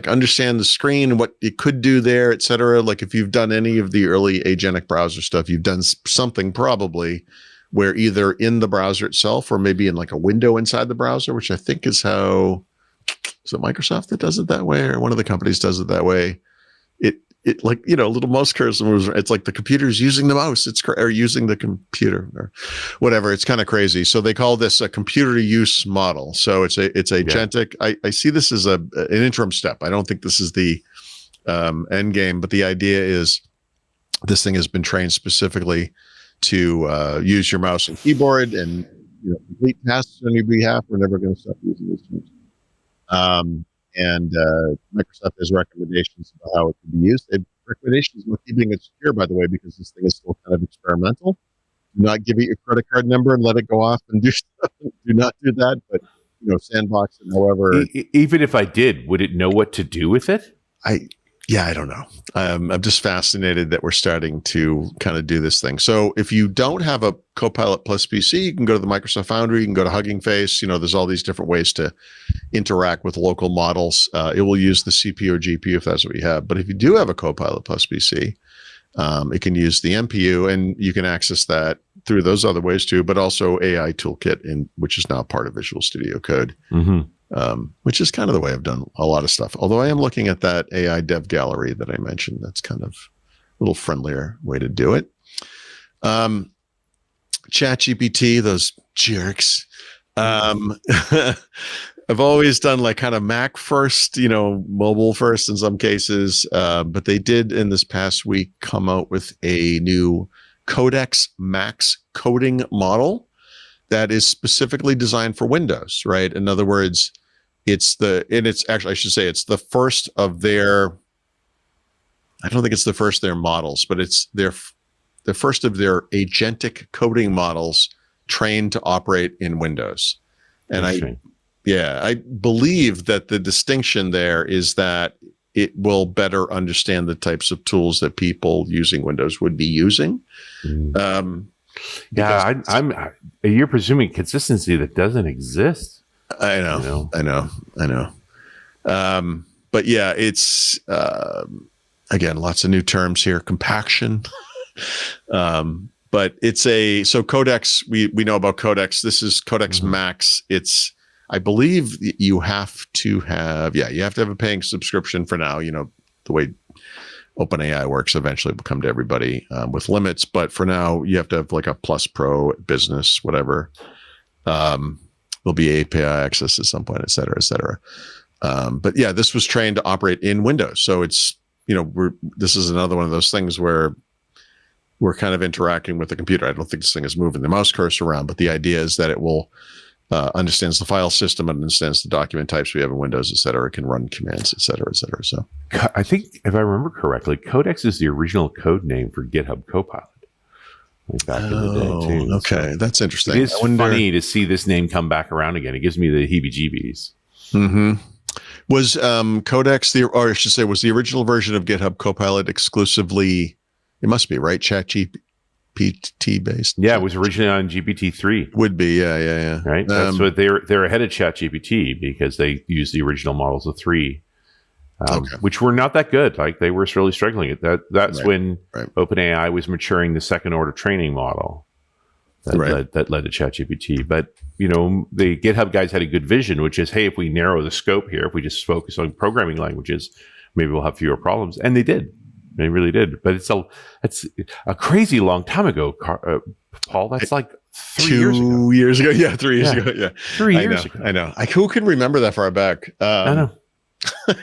understand the screen and what it could do there, et cetera. Like if you've done any of the early agentic browser stuff, you've done something probably where either in the browser itself or maybe in like a window inside the browser, which I think is how, is it Microsoft that does it that way, or one of the companies does it that way? It like, a little mouse cursor moves. It's like the computer's using the mouse. Or using the computer or whatever. It's kind of crazy. So they call this a computer use model. So it's agentic. Yeah. I see this as an interim step. I don't think this is the end game, but the idea is this thing has been trained specifically to use your mouse and keyboard and complete tasks on your behalf. We're never going to stop using these tools. And Microsoft has recommendations about how it can be used. They have recommendations about keeping it secure, by the way, because this thing is still kind of experimental. Do not give it your credit card number and let it go off and do stuff. Do not do that, but sandbox it however. Even if I did, would it know what to do with it? I don't know. I'm just fascinated that we're starting to kind of do this thing. So if you don't have a Copilot Plus PC, you can go to the Microsoft Foundry, you can go to Hugging Face. There's all these different ways to interact with local models. It will use the CPU or GPU if that's what you have. But if you do have a Copilot Plus PC, it can use the MPU, and you can access that through those other ways too, but also AI Toolkit, which is now part of Visual Studio Code. Mm-hmm. Which is kind of the way I've done a lot of stuff. Although I am looking at that AI dev gallery that I mentioned. That's kind of a little friendlier way to do it. ChatGPT, those jerks. I've always done like kind of Mac first, mobile first in some cases. But they did in this past week come out with a new Codex Max coding model that is specifically designed for Windows, right? In other words, it's the first of their, I don't think it's the first of their models, but it's the first of their agentic coding models trained to operate in Windows. And I believe that the distinction there is that it will better understand the types of tools that people using Windows would be using. You're presuming consistency that doesn't exist. I know. But yeah, it's again, lots of new terms here. Compaction. But it's so Codex. We know about Codex. This is Codex Max. I believe you have to have a paying subscription for now. The way OpenAI works eventually will come to everybody with limits, but for now you have to have like a Plus Pro Business, whatever. There'll be API access at some point, et cetera, et cetera. But yeah, this was trained to operate in Windows, so it's this is another one of those things where we're kind of interacting with the computer. I don't think this thing is moving the mouse cursor around, but the idea is that it will understands the file system and understands the document types we have in Windows, et cetera. It can run commands, et cetera, et cetera. So I think if I remember correctly, Codex is the original code name for GitHub Copilot. Back in the day too. Okay, so that's interesting. It is funny to see this name come back around again. It gives me the heebie-jeebies. Mm-hmm. Was Codex was the original version of GitHub Copilot exclusively? It must be, right? ChatGPT based. Yeah, it was originally on GPT-3. Would be, yeah. Right. That's what they're ahead of ChatGPT because they used the original models of 3. Which were not that good. Like they were really struggling. That's when OpenAI was maturing the second order training model that led to ChatGPT. But the GitHub guys had a good vision, which is, hey, if we narrow the scope here, if we just focus on programming languages, maybe we'll have fewer problems. And they did. They really did. But it's a crazy long time ago, Paul. That's like 2 years ago. Yeah, 3 years ago. Yeah, 3 years ago. I know. Who can remember that far back? I know.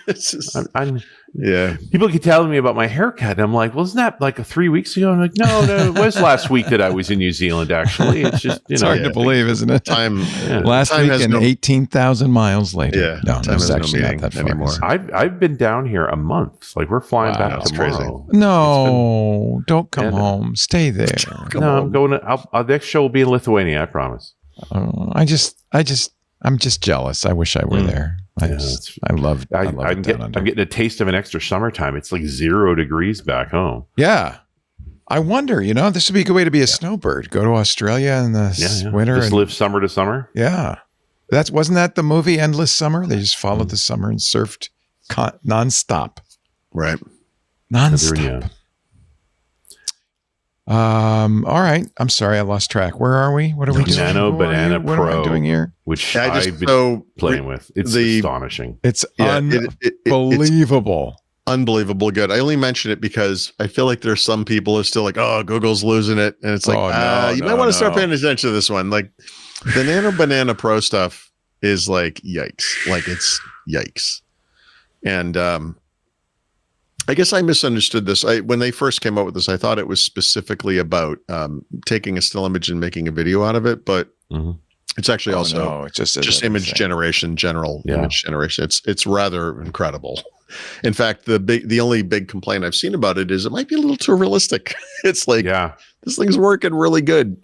It's just, I'm yeah. People keep telling me about my haircut. And I'm like, well, isn't that like 3 weeks ago? I'm like, no, it was last week that I was in New Zealand, actually. It's just, it's hard to believe, isn't it? Time. Last time week and 18,000 miles later. Yeah. No, time it's has actually no not that far anymore. I've been down here a month. Like, we're flying back tomorrow. Crazy. No, don't come home. Stay there. I'm going to, our next show will be in Lithuania, I promise. I'm just jealous. I wish I were there. I love it I'm down under. getting a taste of an extra summertime. It's like 0 degrees back home. Yeah. I wonder, this would be a good way to be a snowbird. Go to Australia in the winter. Just live summer to summer. Yeah. Wasn't that the movie Endless Summer? They just followed the summer and surfed nonstop. Right. Nonstop. All right. I'm sorry, I lost track. Where are we? What are we doing? Nano Banana What Pro. am I doing here? Which I've been playing with. It's astonishing. It's unbelievable. Unbelievable good. I only mention it because I feel like there's some people who are still like, oh, Google's losing it. And it's like, you might want to start paying attention to this one. Like the Nano Banana Pro stuff is like, yikes. Like it's yikes. And I guess I misunderstood this. When they first came out with this, I thought it was specifically about taking a still image and making a video out of it, but it's actually it's just image generation, general image generation. It's rather incredible. In fact, the only big complaint I've seen about it is it might be a little too realistic. It's like, this thing's working really good.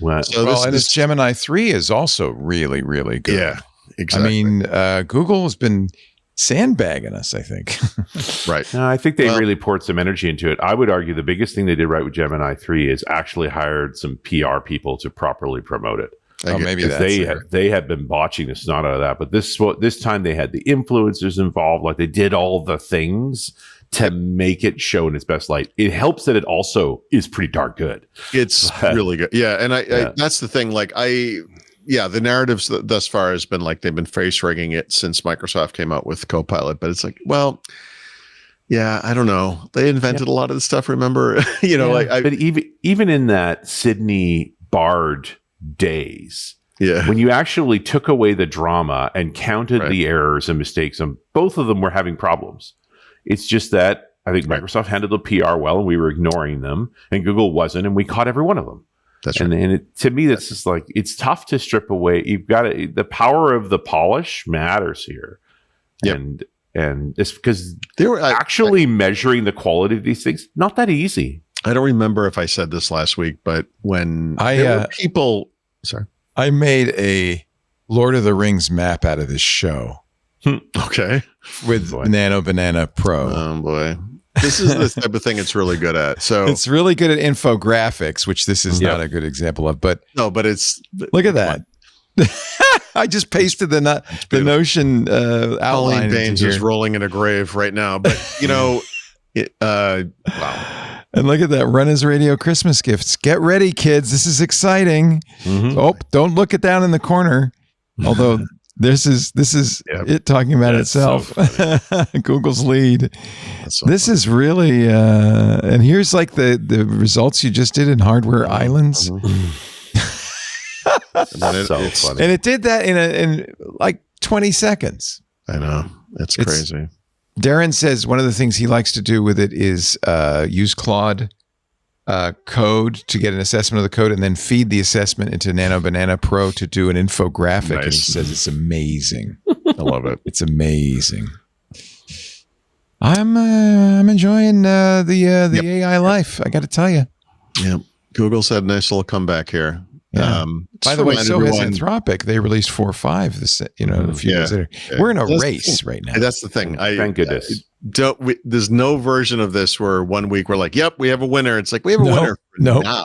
This Gemini 3 is also really, really good. Yeah, exactly. I mean, Google has been sandbagging us, I think. Right. No, I think they really poured some energy into it. I would argue the biggest thing they did right with Gemini 3 is actually hired some PR people to properly promote it. Maybe they had been botching this, not out of that, but this time they had the influencers involved. Like they did all the things to make it show in its best light. It helps that it also is pretty darn good. It's really good. Yeah, and I that's the thing. Like the narratives thus far has been like they've been face rigging it since Microsoft came out with Copilot, but it's like, well, yeah, I don't know. They invented a lot of the stuff. Remember, but even in that Sydney Bard days, when you actually took away the drama and counted the errors and mistakes, and both of them were having problems. It's just that I think Microsoft handled the PR well, and we were ignoring them, and Google wasn't, and we caught every one of them. That's right. And to me, that's just like, it's tough to strip away. You've got the power of the polish matters here. Yep. And it's because they were actually measuring the quality of these things, not that easy. I don't remember if I said this last week, but when there were people, I made a Lord of the Rings map out of this show. Okay. With Nano Banana Pro. Oh boy. This is the type of thing it's really good at. So it's really good at infographics, which this is not a good example of, but look at that. I just pasted the Notion outline. Colleen Baines is rolling in a grave right now, but wow. And look at that. Run as radio Christmas gifts. Get ready, kids. This is exciting. Oh, don't look it down in the corner. Although this is it talking about itself. So Google's lead. This is really and here's like the results you just did in Hardware Islands. That's so funny. And it did that in like 20 seconds. I know. It's crazy. Darren says one of the things he likes to do with it is use Claude code to get an assessment of the code and then feed the assessment into Nano Banana Pro to do an infographic. Nice. And he says it's amazing. I love it. It's amazing. I'm enjoying the AI life. I got to tell you. Yeah, Google's had a nice little comeback here. Yeah. By the way, so has Anthropic. They released 4.5 a few years later. We're in a race right now. That's the thing. Thank goodness. There's no version of this where 1 week we're like, yep, we have a winner. It's like, we have a winner now.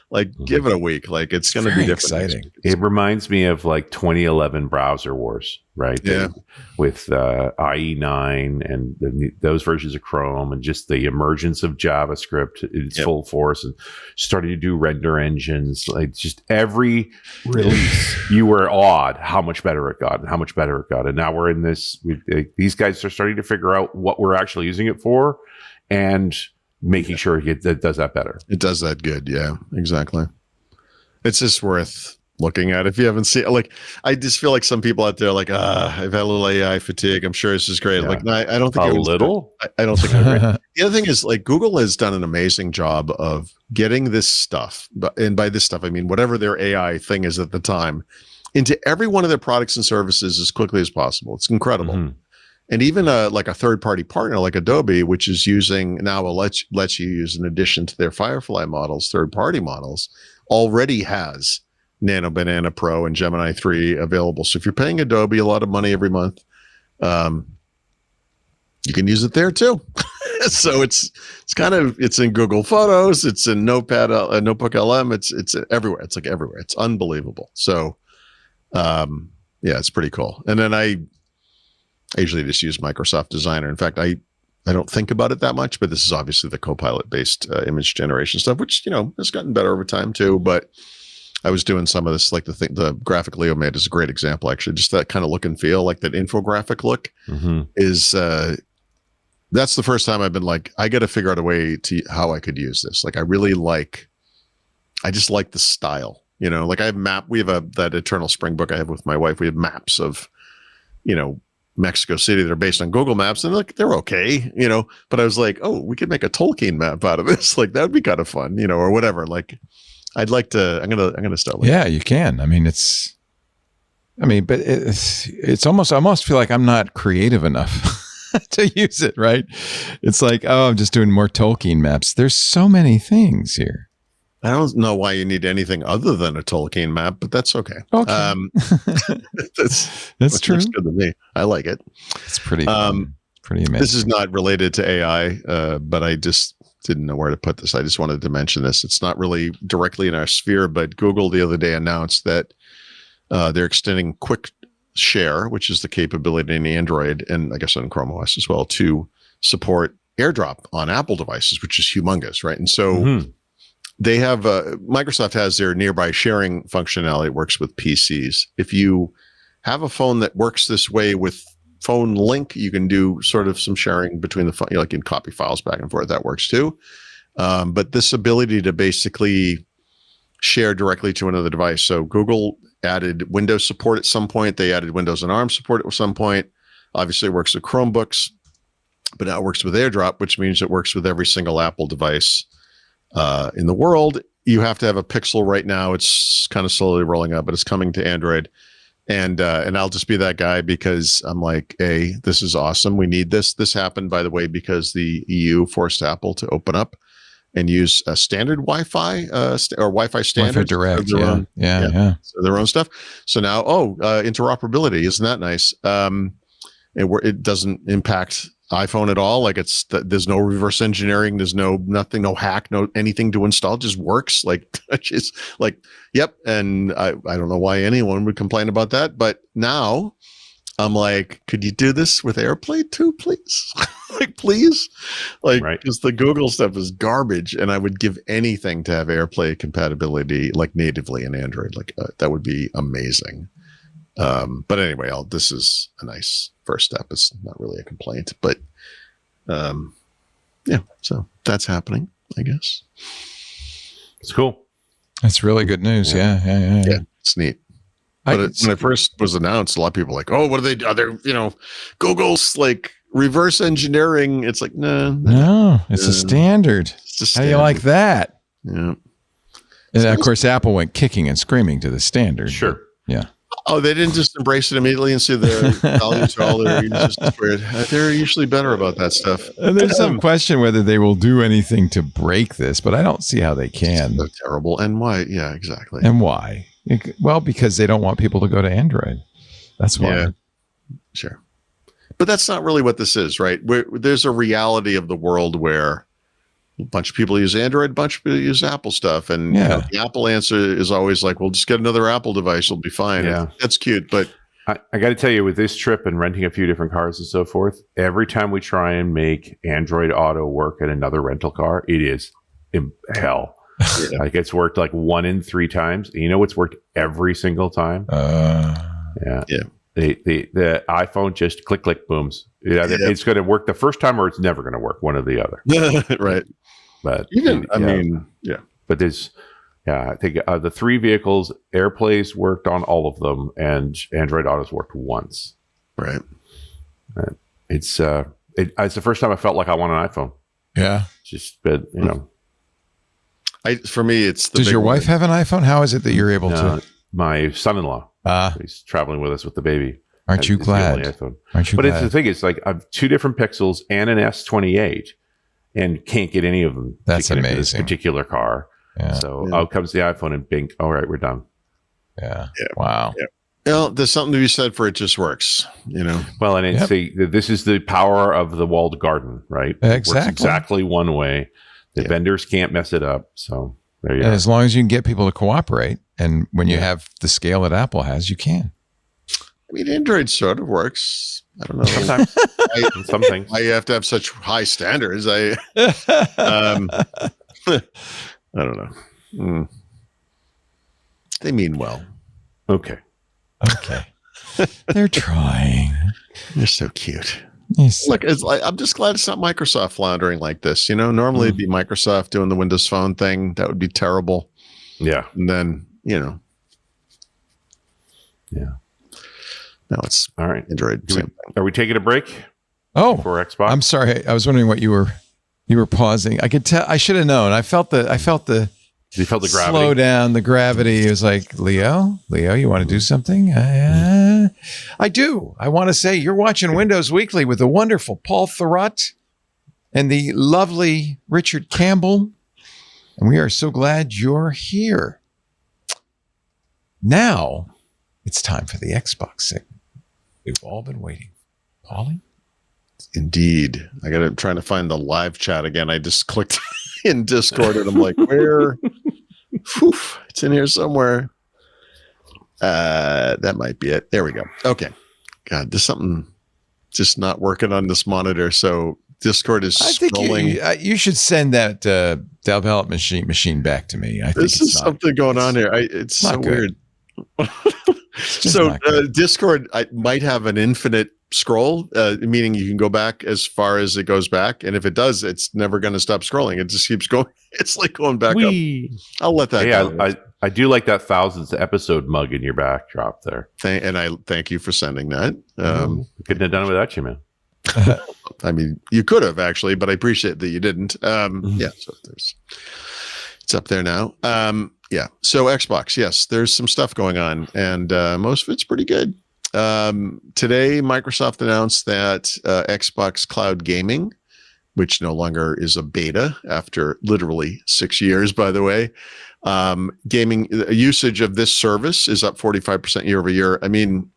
Like, give it a week. Like, it's going to be different. Exciting. It reminds me of like 2011 browser wars, right? Yeah. With IE9 and those versions of Chrome and just the emergence of JavaScript in its full force and starting to do render engines. Like, just every release, you were awed how much better it got and how much better it got. And now we're in this, these guys are starting to figure out what we're actually using it for and making sure it does that better. It does that good. Yeah, exactly. It's just worth looking at it. If you haven't seen, like, I just feel like some people out there are like, I've had a little AI fatigue. I'm sure this is great. Yeah. Like, no, I don't think a little. I don't think. The other thing is, like, Google has done an amazing job of getting this stuff, and by this stuff I mean whatever their AI thing is at the time, into every one of their products and services as quickly as possible. It's incredible. Mm-hmm. And even like a third-party partner like Adobe, which is using now lets you use, in addition to their Firefly models, third-party models, already has Nano Banana Pro and Gemini 3 available. So if you're paying Adobe a lot of money every month, you can use it there too. So it's in Google Photos, it's in Notepad, Notebook LM, it's everywhere. It's like everywhere. It's unbelievable. So yeah, it's pretty cool. And then I usually just use Microsoft Designer. In fact, I don't think about it that much, but this is obviously the Copilot based image generation stuff, which, has gotten better over time too. But I was doing some of this, like the graphic Leo made is a great example, actually. Just that kind of look and feel, like that infographic look is, that's the first time I've been like, I got to figure out a way to how I could use this. Like, I just like the style, like we have that Eternal Spring book I have with my wife. We have maps of, Mexico City that are based on Google Maps, and they're okay, but I was like, oh, we could make a Tolkien map out of this. Like, that would be kind of fun, or whatever. Like, I'd like to, I'm going to start with you can. But it's almost, I almost feel like I'm not creative enough to use it, right? It's like, oh, I'm just doing more Tolkien maps. There's so many things here. I don't know why you need anything other than a Tolkien map, but that's okay. Okay. That's true. Looks good to me. I like it. It's pretty amazing. This is not related to AI, but I just didn't know where to put this. I just wanted to mention this. It's not really directly in our sphere, but Google the other day announced that they're extending Quick Share, which is the capability in Android and I guess on Chrome OS as well, to support AirDrop on Apple devices, which is humongous, right? And so they have Microsoft has their nearby sharing functionality. It works with PCs. If you have a phone that works this way with Phone Link, you can do sort of some sharing between the phone, like you can copy files back and forth. That works too. But this ability to basically share directly to another device. So Google added Windows support at some point. They added Windows and ARM support at some point. Obviously, it works with Chromebooks, but now it works with AirDrop, which means it works with every single Apple device in the world. You have to have a Pixel right now. It's kind of slowly rolling up, but it's coming to Android. And I'll just be that guy because I'm like, hey, this is awesome. We need this. This happened, by the way, because the EU forced Apple to open up and use a standard Wi-Fi or Wi-Fi standard. Wi-Fi direct, yeah. So their own stuff. So now, interoperability, isn't that nice? It doesn't impact iPhone at all. Like there's no reverse engineering. There's nothing, no hack, no anything to install. It just works. Like, just like, yep. And I don't know why anyone would complain about that, but now I'm like, could you do this with AirPlay too, please? Like, please, like, because the Google stuff is garbage, and I would give anything to have AirPlay compatibility like natively in Android. Like that would be amazing. But anyway, this is a nice first step. It's not really a complaint, but yeah. So that's happening, I guess. It's cool. That's really good news. Yeah. It's neat. But when it first was announced, a lot of people were like, oh, what are they? Are they, Google's like reverse engineering. It's like, no, it's a standard. How do you like that? Yeah. And of course, Apple went kicking and screaming to the standard. Sure. Yeah. Oh, they didn't just embrace it immediately and see the value to all their users. They're usually better about that stuff. And there's some question whether they will do anything to break this, but I don't see how they can. So terrible. And why? Yeah, exactly. And why? Well, because they don't want people to go to Android. That's why. Yeah, sure. But that's not really what this is, right? There's a reality of the world where a bunch of people use Android, a bunch of people use Apple stuff. And the Apple answer is always like, well, just get another Apple device. It'll be fine. Yeah. That's cute. But I got to tell you, with this trip and renting a few different cars and so forth, every time we try and make Android Auto work at another rental car, it is hell. Yeah. Like it's worked like 1 in 3 times. You know what's worked every single time? Yeah. The iPhone just click booms. It's going to work the first time, or it's never going to work. One or the other. Right. But even I mean, yeah. But there's Yeah, I think the 3 vehicles, AirPlays worked on all of them, and Android Auto's worked once. Right. It's the first time I felt like I want an iPhone. Yeah. Just, but For me, it's the Does your wife have an iPhone? How is it that you're able to? My son-in-law. He's traveling with us with the baby. Aren't you glad? Aren't you glad? It's the thing. It's like I have 2 different Pixels and an S28, and can't get any of them. That's amazing. This particular car. Yeah. So out comes the iPhone and bink. All right, we're done. Yeah. Wow. Yeah. Well, there's something to be said for it just works, Well, and it's this is the power of the walled garden, right? Exactly. It works exactly one way. The vendors can't mess it up. So there you go. And as long as you can get people to cooperate, and when you have the scale that Apple has, you can. I mean, Android sort of works. I don't know. Sometimes. Some things. I have to have such high standards. I don't know. They mean well. Okay. They're trying. They're so cute. Yes. Look, I'm just glad it's not Microsoft floundering like this. Normally it'd be Microsoft doing the Windows Phone thing. That would be terrible. Yeah. And then, Yeah. Now it's all right. Android. Are we taking a break? For Xbox? I'm sorry. I was wondering what you were pausing. I could tell. I should have known. I felt the You felt the gravity. Slow down the gravity. It was like, Leo, you want to do something? I do. I want to say you're watching Windows Weekly with the wonderful Paul Thurrott and the lovely Richard Campbell. And we are so glad you're here. Now it's time for the Xbox segment. We've all been waiting. Paulie? Indeed. Trying to find the live chat again. I just clicked in Discord and I'm like, where? It's in here somewhere. That might be it. There we go. Okay. God, there's something just not working on this monitor. So Discord is scrolling. I think you should send that development machine back to me. I think there's something going on here. It's so weird. So Discord might have an infinite scroll, meaning you can go back as far as it goes back, and if it does, it's never going to stop scrolling. It just keeps going. It's like going back up. I'll let that go. I do like that 1000th episode mug in your backdrop there. And I thank you for sending that. Couldn't have done it without you, man. I mean, you could have actually, but I appreciate that you didn't. Yeah, so it's up there now. Yeah, so Xbox, yes, there's some stuff going on, and most of it's pretty good. Today, Microsoft announced that Xbox Cloud Gaming, which no longer is a beta after literally 6 years, by the way, gaming usage of this service is up 45% year over year. I mean,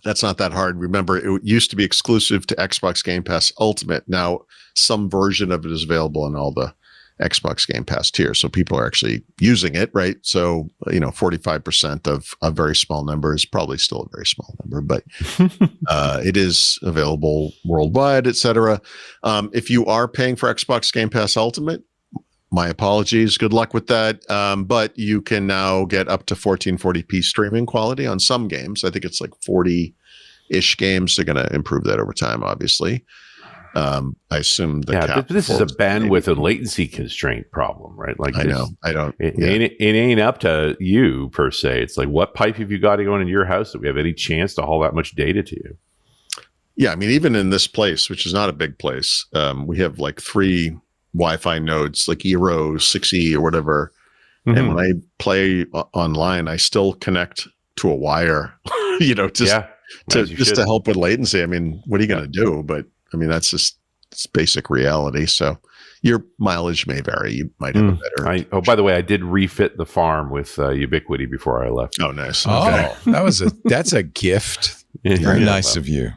that's not that hard. Remember, it used to be exclusive to Xbox Game Pass Ultimate. Now, some version of it is available in all the Xbox Game Pass tier. So people are actually using it, right? So, 45% of a very small number is probably still a very small number, but it is available worldwide, etc. If you are paying for Xbox Game Pass Ultimate, my apologies. Good luck with that. But you can now get up to 1440p streaming quality on some games. I think it's like 40-ish games. They're going to improve that over time, obviously. I assume this is a bandwidth and latency constraint problem, right? Like, it ain't up to you per se. It's like, what pipe have you got going in your house that we have any chance to haul that much data to you? Yeah, I mean, even in this place, which is not a big place, we have like 3 Wi-Fi nodes, like Eero 6E or whatever. Mm-hmm. And when I play online, I still connect to a wire, just to help with latency. I mean, what are you going to do? But I mean, that's just basic reality. So your mileage may vary. You might have a better. By the way, I did refit the farm with Ubiquity before I left. Oh, nice. Okay. Oh, that's a gift. Very nice of you.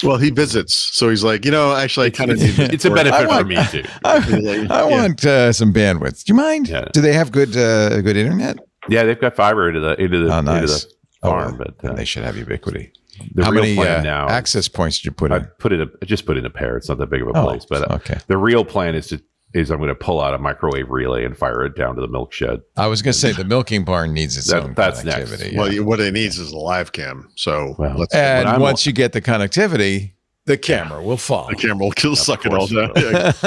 Well, he visits, so he's like, actually, I kind of need this. It's a benefit for me too. I want some bandwidth. Do you mind? Yeah. Do they have good internet? Yeah, they've got fiber into the farm, but they should have Ubiquity. How many access points did you put in? I just put in a pair. It's not that big of a place, but the real plan is I'm going to pull out a microwave relay and fire it down to the milk shed. I was going to say the milking barn needs its own connectivity. Next. Well, what it needs is a live cam. So once you get the connectivity, the camera will follow. The camera will suck it all down. It's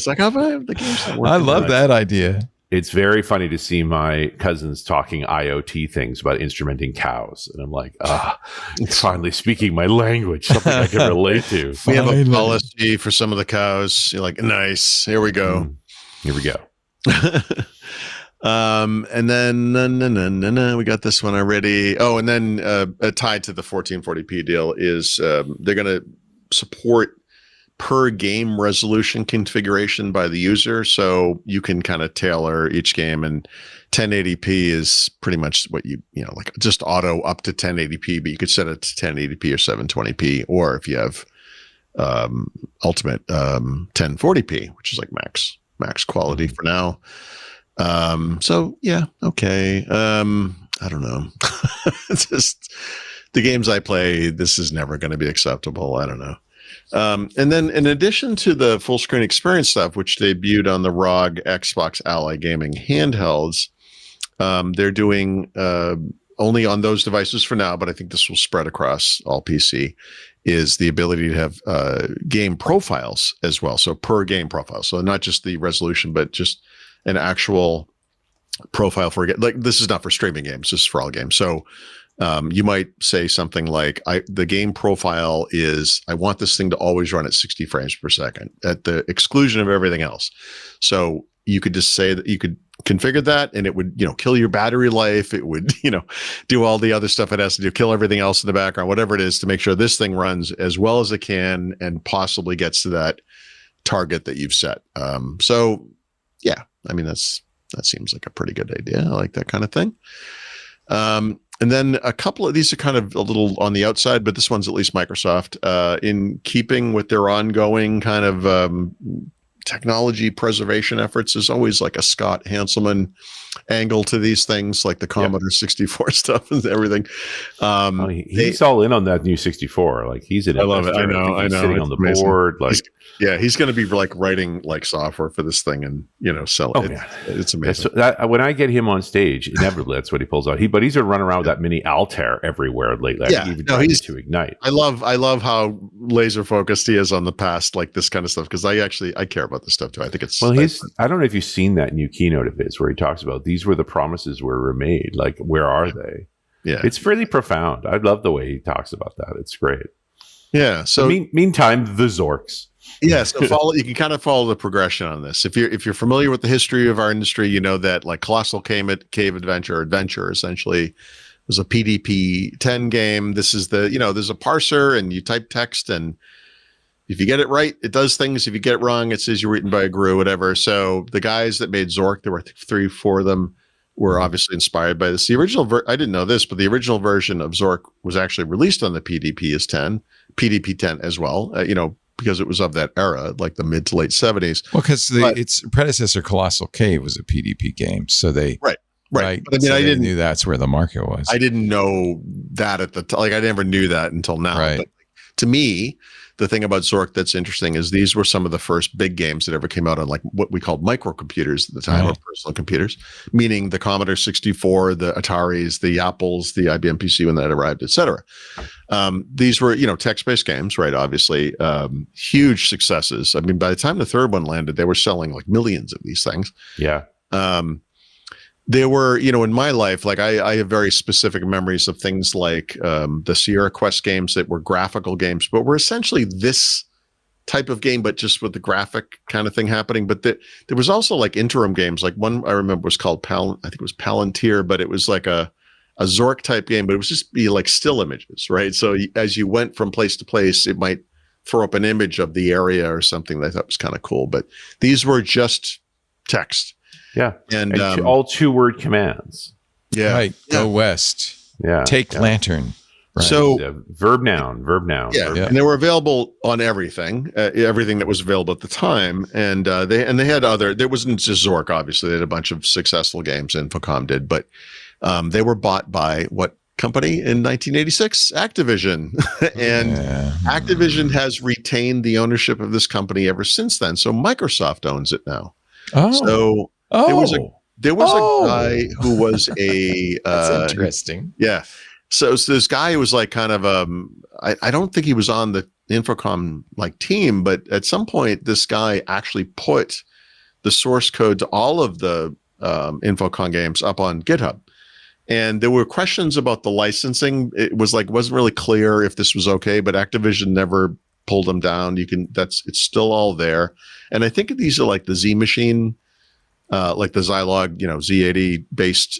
like, the game's not working. I love that idea. It's very funny to see my cousins talking IoT things about instrumenting cows. And I'm like, finally speaking my language, something I can relate to. We have a policy for some of the cows. You're like, nice. Here we go. Here we go. And then we got this one already. Oh, and then tied to the 1440p deal is they're going to support per game resolution configuration by the user, so you can kind of tailor each game. And 1080p is pretty much what you like, just auto up to 1080p, but you could set it to 1080p or 720p, or if you have ultimate 1040p, which is like max quality for now. So yeah, okay. I don't know. It's just the games I play, this is never going to be acceptable. I don't know. And then in addition to the full screen experience stuff, which debuted on the ROG Xbox Ally Gaming handhelds, they're doing only on those devices for now, but I think this will spread across all PC, is the ability to have game profiles as well. So per game profile. So not just the resolution, but just an actual profile for like, this is not for streaming games, this is for all games. So you might say something like, the game profile is, I want this thing to always run at 60 frames per second at the exclusion of everything else. So you could just say that you could configure that, and it would, kill your battery life. It would, do all the other stuff it has to do, kill everything else in the background, whatever it is, to make sure this thing runs as well as it can and possibly gets to that target that you've set. So yeah, I mean, that seems like a pretty good idea. I like that kind of thing. And then a couple of these are kind of a little on the outside, but this one's at least Microsoft, in keeping with their ongoing kind of technology preservation efforts. There's always like a Scott Hanselman angle to these things, like the Commodore 64 stuff and everything. He's all in on that new 64. Like, he's an investor. I know. He's sitting on the board. Like, he's going to be like writing like software for this thing and sell it. Man. It's amazing. When I get him on stage, inevitably that's what he pulls out. But he's been running around with that mini Altair everywhere lately. He's to Ignite. I love how laser focused he is on the past, like this kind of stuff, because I care about this stuff too. I think it's I don't know if you've seen that new keynote of his where he talks about these were the promises were made. Like, where are they? Yeah, it's really profound. I love the way he talks about that. It's great. Yeah. So meantime, the Zorks. Yeah, so you can kind of follow the progression on this. If you're familiar with the history of our industry, you know that like Colossal Cave Adventure essentially was a PDP 10 game. This is there's a parser and you type text, and if you get it right, it does things. If you get it wrong, it says you're written by a GRU, whatever. So the guys that made Zork, there were 3 or 4 of them, were obviously inspired by this. The original, I didn't know this, but the original version of Zork was actually released on the PDP 10 as well, because it was of that era, like the mid to late 70s. Well, because its predecessor, Colossal Cave, was a PDP game. So they... Right. But I mean, so I didn't knew that's where the market was. I didn't know that at the time. Like, I never knew that until now. Right. But to me, the thing about Zork that's interesting is these were some of the first big games that ever came out on like what we called microcomputers at the time, or personal computers, meaning the Commodore 64, the Ataris, the Apples, the IBM PC when that arrived, et cetera. These were, text-based games, right? Obviously, huge successes. I mean, by the time the third one landed, they were selling like millions of these things. Yeah. There were, in my life, like I have very specific memories of things like the Sierra Quest games that were graphical games, but were essentially this type of game, but just with the graphic kind of thing happening. But there was also like interim games. Like one I remember was called I think it was Palantir, but it was like a Zork type game, but it was just be like still images, right? So as you went from place to place, it might throw up an image of the area or something that I thought was kind of cool. But these were just text. Yeah. And all 2-word commands. Yeah. Right. Yeah. Go west. Yeah. Take lantern. Right. So verb noun. Yeah. And they were available on everything that was available at the time. And they had there wasn't just Zork, obviously. They had a bunch of successful games, Infocom did, but they were bought by what company in 1986? Activision. And Activision has retained the ownership of this company ever since then. So Microsoft owns it now. Oh. So there was a guy who was a that's interesting. Yeah. So this guy who was like kind of I don't think he was on the Infocom like team, but at some point this guy actually put the source code to all of the Infocom games up on GitHub. And there were questions about the licensing. It wasn't really clear if this was okay, but Activision never pulled them down. It's still all there. And I think these are like the Z machine, like the Zilog, Z80 based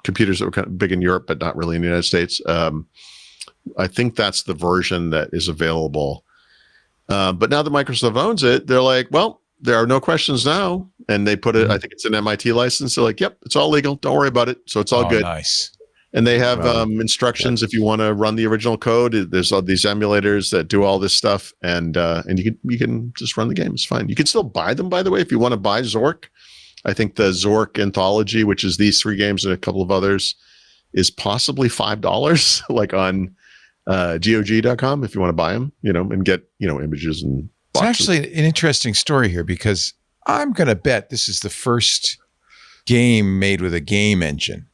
computers that were kind of big in Europe, but not really in the United States. I think that's the version that is available. But now that Microsoft owns it, they're like, well, there are no questions now. And they put it, I think it's an MIT license. They're like, yep, it's all legal. Don't worry about it. So it's all good. Nice. And they have instructions if you want to run the original code. There's all these emulators that do all this stuff, and you can just run the game. It's fine. You can still buy them, by the way, if you want to buy Zork. I think the Zork anthology, which is these 3 games and a couple of others, is possibly $5, like on GOG.com if you want to buy them, and get images and boxes. It's actually an interesting story here because I'm going to bet this is the first game made with a game engine.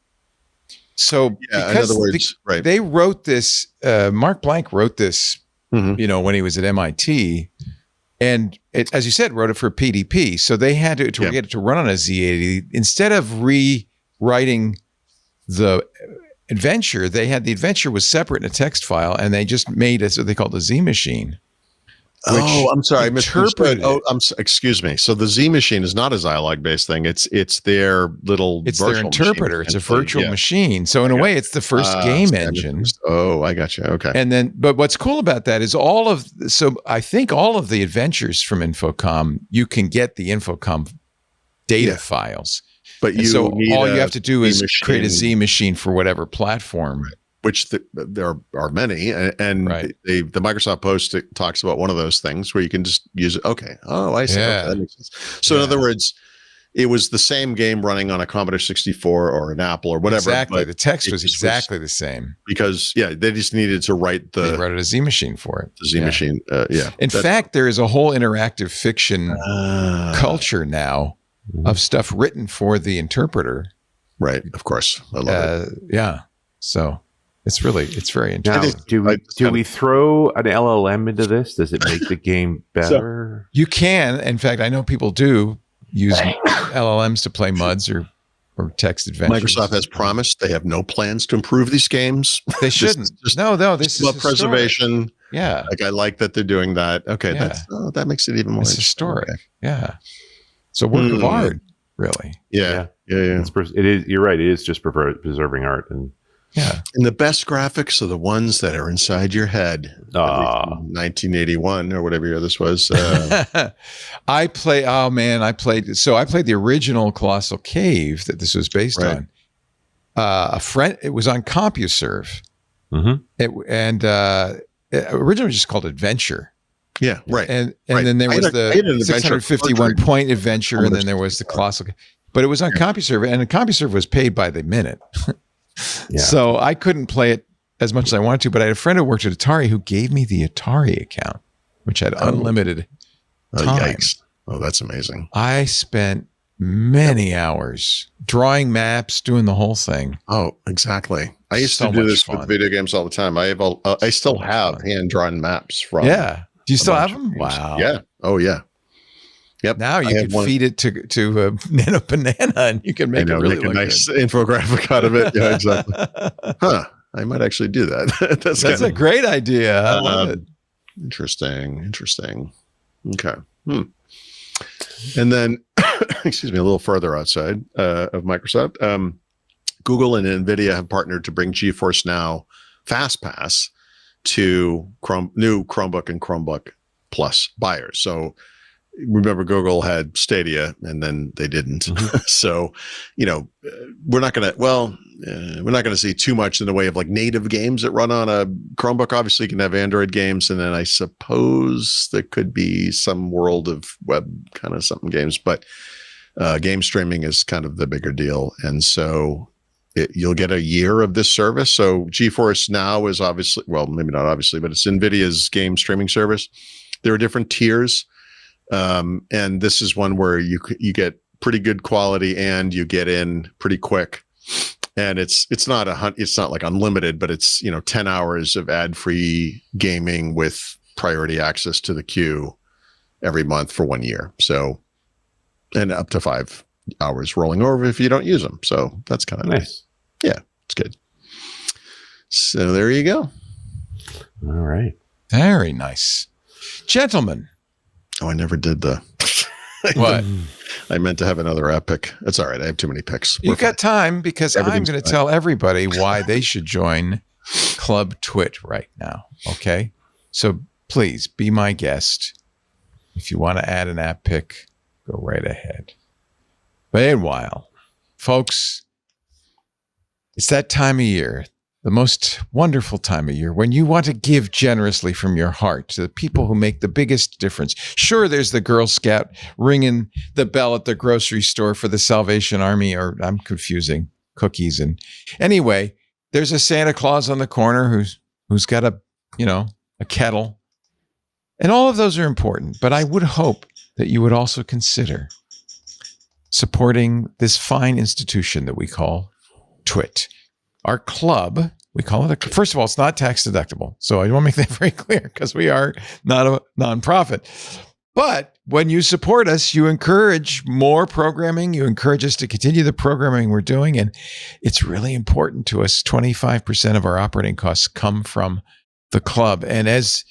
So because in other words, right. They wrote this, Mark Blank wrote this, when he was at MIT, and as you said, wrote it for PDP. So they had to get it to run on a Z80. Instead of rewriting the adventure, the adventure was separate in a text file, and they just made what they called the Z machine. I'm sorry, I misinterpreted. Excuse me. So the Z machine is not a Zilog based thing. It's their little. It's their interpreter. It's a virtual machine. So in a way, it's the first game engine. Oh, I got you. Okay. And then, but what's cool about that is I think all of the adventures from Infocom, you can get the Infocom data files. But all you have to do is create a Z machine for whatever platform. Right. Which there are many, and the Microsoft Post talks about one of those things where you can just use it. Okay. Oh, I see. Yeah. Okay, that makes sense. So in other words, it was the same game running on a Commodore 64 or an Apple or whatever. Exactly. The text was exactly the same. Because, they just needed to write they wrote a Z machine for it. The Z machine, In fact, there is a whole interactive fiction culture now of stuff written for the interpreter. Right. Of course. I love it. Yeah. So it's very interesting. Now, do we throw an LLM into this? Does it make the game better? You can. In fact, I know people do use LLMs to play MUDs or text adventures. Microsoft has promised they have no plans to improve these games. They shouldn't. No, this is preservation. Yeah. Like I like that they're doing that. Okay. That makes it even more historic. Okay. Yeah. It's a work of art, really. Yeah. It is. You're right. It is just preserving art. And the best graphics are the ones that are inside your head. 1981 or whatever year this was. I played the original Colossal Cave that this was based on. A friend, it was on CompuServe. Mm-hmm. It originally was just called Adventure. Yeah, right. And then there was the 651 point adventure, and then there was the Colossal, but it was on CompuServe, and CompuServe was paid by the minute. So I couldn't play it as much as I wanted to, but I had a friend who worked at Atari who gave me the Atari account, which had unlimited time. Yikes. Oh, that's amazing. I spent many hours drawing maps, doing the whole thing. Oh, exactly. I used to do this with video games all the time. I still have hand-drawn maps from. Yeah. Do you still have them? Wow. Yeah. Oh, yeah. Yep. Now you can feed it to Nano Banana, and you can make make a nice infographic out of it. Yeah, exactly. I might actually do that. That's a great idea. I love it. Interesting. Okay. And then, excuse me, a little further outside of Microsoft, Google and NVIDIA have partnered to bring GeForce Now FastPass to new Chromebook and Chromebook Plus buyers. So remember, Google had Stadia and then they didn't. Mm-hmm. So, we're not going to see too much in the way of like native games that run on a Chromebook. Obviously, you can have Android games, and then I suppose there could be some world of web kind of something games, but game streaming is kind of the bigger deal. And so you'll get a year of this service. So GeForce Now is obviously, well, maybe not obviously, but it's NVIDIA's game streaming service. There are different tiers. And this is one where you get pretty good quality and you get in pretty quick. And it's not like unlimited, but it's 10 hours of ad-free gaming with priority access to the queue every month for 1 year. So, and up to 5 hours rolling over if you don't use them. So that's kind of nice. Yeah, it's good. So there you go. All right. Very nice. Gentlemen. Oh, I never did the... What? I meant to have another app pick. It's all right. I have too many picks. You've got time because I'm going to tell everybody why they should join Club Twit right now. Okay? So please be my guest. If you want to add an app pick, go right ahead. Meanwhile, folks, it's that time of year, the most wonderful time of year, when you want to give generously from your heart to the people who make the biggest difference. Sure, there's the Girl Scout ringing the bell at the grocery store for the Salvation Army, or I'm confusing cookies. And anyway, there's a Santa Claus on the corner who's got a kettle. And all of those are important, but I would hope that you would also consider supporting this fine institution that we call Twit. Our club, we call it first of all, it's not tax deductible. So I want to make that very clear because we are not a nonprofit. But when you support us, you encourage more programming. You encourage us to continue the programming we're doing. And it's really important to us. 25% of our operating costs come from the club. And as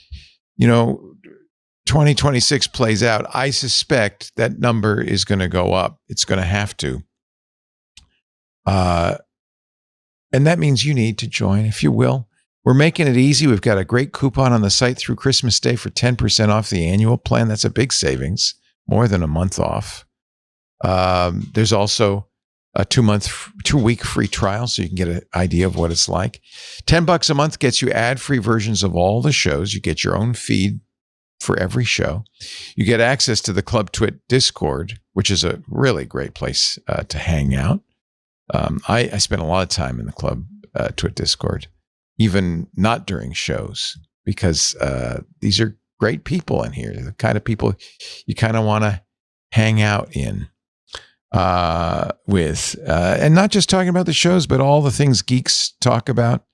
2026 plays out, I suspect that number is going to go up. It's going to have to. And that means you need to join, if you will. We're making it easy. We've got a great coupon on the site through Christmas Day for 10% off the annual plan. That's a big savings, more than a month off. There's also a 2-week free trial, so you can get an idea of what it's like. $10 a month gets you ad-free versions of all the shows. You get your own feed for every show. You get access to the Club Twit Discord, which is a really great place to hang out. I spend a lot of time in the Club Twit Discord, even not during shows, because these are great people in here, the kind of people you kind of want to hang out in with. And not just talking about the shows, but all the things geeks talk about.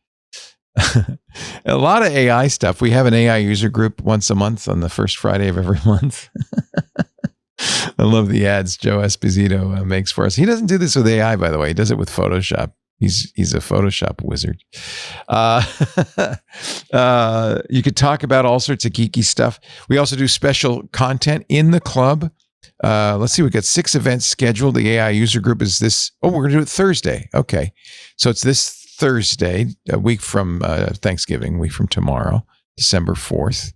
A lot of AI stuff. We have an AI user group once a month on the first Friday of every month. I love the ads Joe Esposito makes for us. He doesn't do this with AI, by the way. He does it with Photoshop. He's a Photoshop wizard. You could talk about all sorts of geeky stuff. We also do special content in the club. Let's see, we've got 6 events scheduled. The AI user group is this. Oh, we're going to do it Thursday. Okay. So it's this Thursday, a week from Thanksgiving, week from tomorrow, December 4th.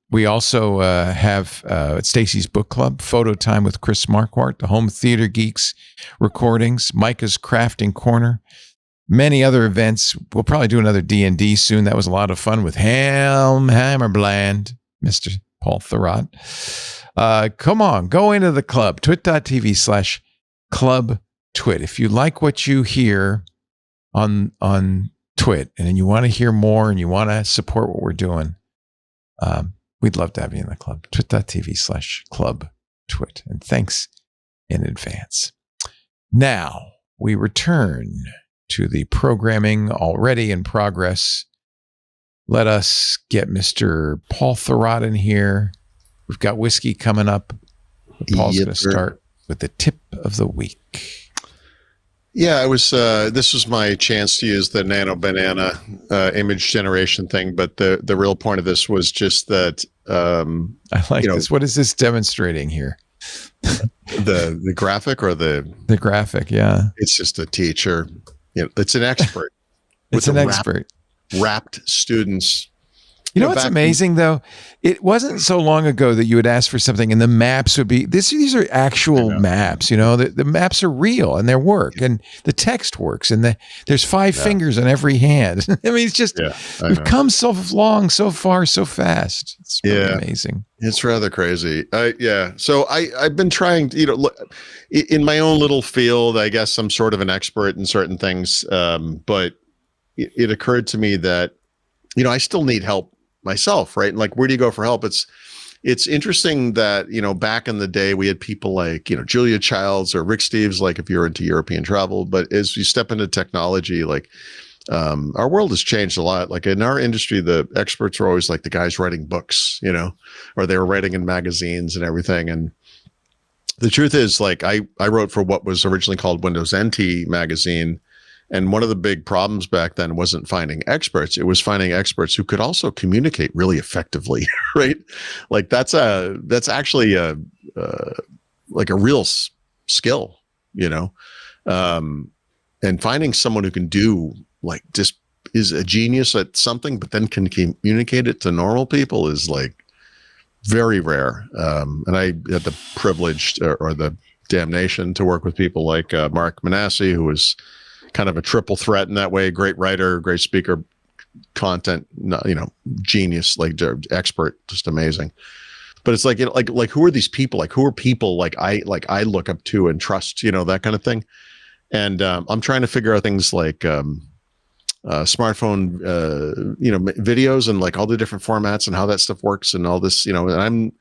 We also have Stacy's Book Club, Photo Time with Chris Marquardt, the Home Theater Geeks recordings, Micah's Crafting Corner, many other events. We'll probably do another D&D soon. That was a lot of fun with Hammerbland, Mr. Paul Thurrott. Come on, go into the club, twit.tv/clubtwit. If you like what you hear on Twit and you want to hear more and you want to support what we're doing, we'd love to have you in the club. twit.tv/clubtwit. And thanks in advance. Now we return to the programming already in progress. Let us get Mr. Paul Thurrott in here. We've got whiskey coming up. Paul's going to start with the tip of the week. Yeah, this was my chance to use the Nano Banana image generation thing, but the real point of this was just that I like this. What is this demonstrating here? the graphic or the graphic? Yeah, it's just a teacher. It's an expert. It's an expert. Wrapped students. You know what's amazing, though? It wasn't so long ago that you would ask for something and the maps would be, these are actual maps, the maps are real and they work and the text works and there's 5 fingers on every hand. I mean, it's just, we've come so long, so far, so fast. It's really amazing. It's rather crazy. So I've been trying to, look, in my own little field, I guess I'm sort of an expert in certain things. But it occurred to me that, I still need help myself, right? And like, where do you go for help? It's interesting that, back in the day we had people like, Julia Childs or Rick Steves, like if you're into European travel, but as you step into technology, like our world has changed a lot. Like in our industry, the experts are always like the guys writing books, or they were writing in magazines and everything. And the truth is, like, I wrote for what was originally called Windows NT magazine. And one of the big problems back then wasn't finding experts. It was finding experts who could also communicate really effectively, right? Like that's actually a real skill, you know? And finding someone who can do like just is a genius at something, but then can communicate it to normal people is like very rare. And I had the privilege or the damnation to work with people like Mark Manassi, who was kind of a triple threat in that way. Great writer, great speaker, content, you know, genius, like expert, just amazing. But it's like, like who are these people? Like who are people like I look up to and trust, you know, that kind of thing. And I'm trying to figure out things like smartphone, you know, videos and like all the different formats and how that stuff works and all this, you know. And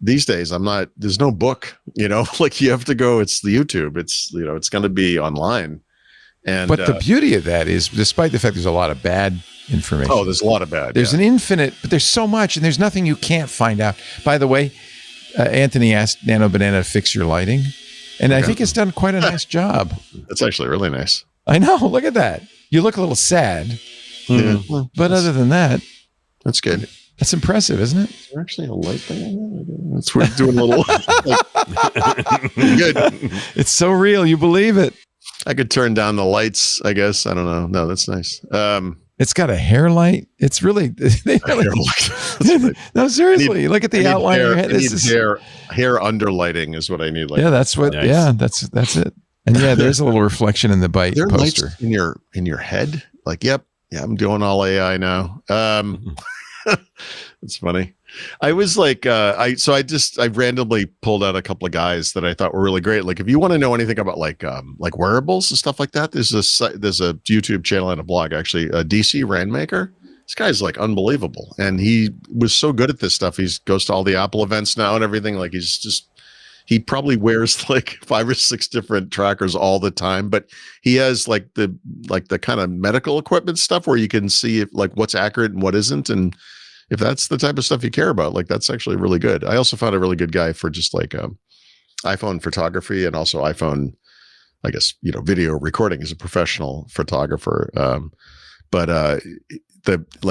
these days there's no book, you know, like you have to go. It's the YouTube. It's, you know, it's going to be online. But the beauty of that is, despite the fact there's a lot of bad information. Oh, there's a lot of bad. There's an infinite, but there's so much, and there's nothing you can't find out. By the way, Anthony asked Nano Banana to fix your lighting, and I think it's done quite a nice job. That's actually really nice. I know. Look at that. You look a little sad, but other than that, that's good. That's impressive, isn't it? Is there actually a light thing? That's we're doing a little. Good. It's so real. You believe it. I could turn down the lights, I guess. I don't know. No, that's nice. It's got a hair light. It's really, no, seriously. Look at the outline of your head. Hair underlighting is what I need. Like, yeah, that's what. Nice. Yeah, that's it. And yeah, there's a little reflection in the bite there poster. Lights in your head. Like, yep, yeah, I'm doing all AI now. It's funny. I was like, I randomly pulled out a couple of guys that I thought were really great. Like, if you want to know anything about like wearables and stuff like that, there's a YouTube channel and a blog, actually, DC Rainmaker. This guy's like unbelievable, and he was so good at this stuff. He goes to all the Apple events now and everything. Like, he probably wears like 5 or 6 different trackers all the time, but he has like the kind of medical equipment stuff where you can see if, like, what's accurate and what isn't, and if that's the type of stuff you care about, like, that's actually really good. I also found a really good guy for just like iPhone photography and also iPhone, I guess, you know, video recording as a professional photographer.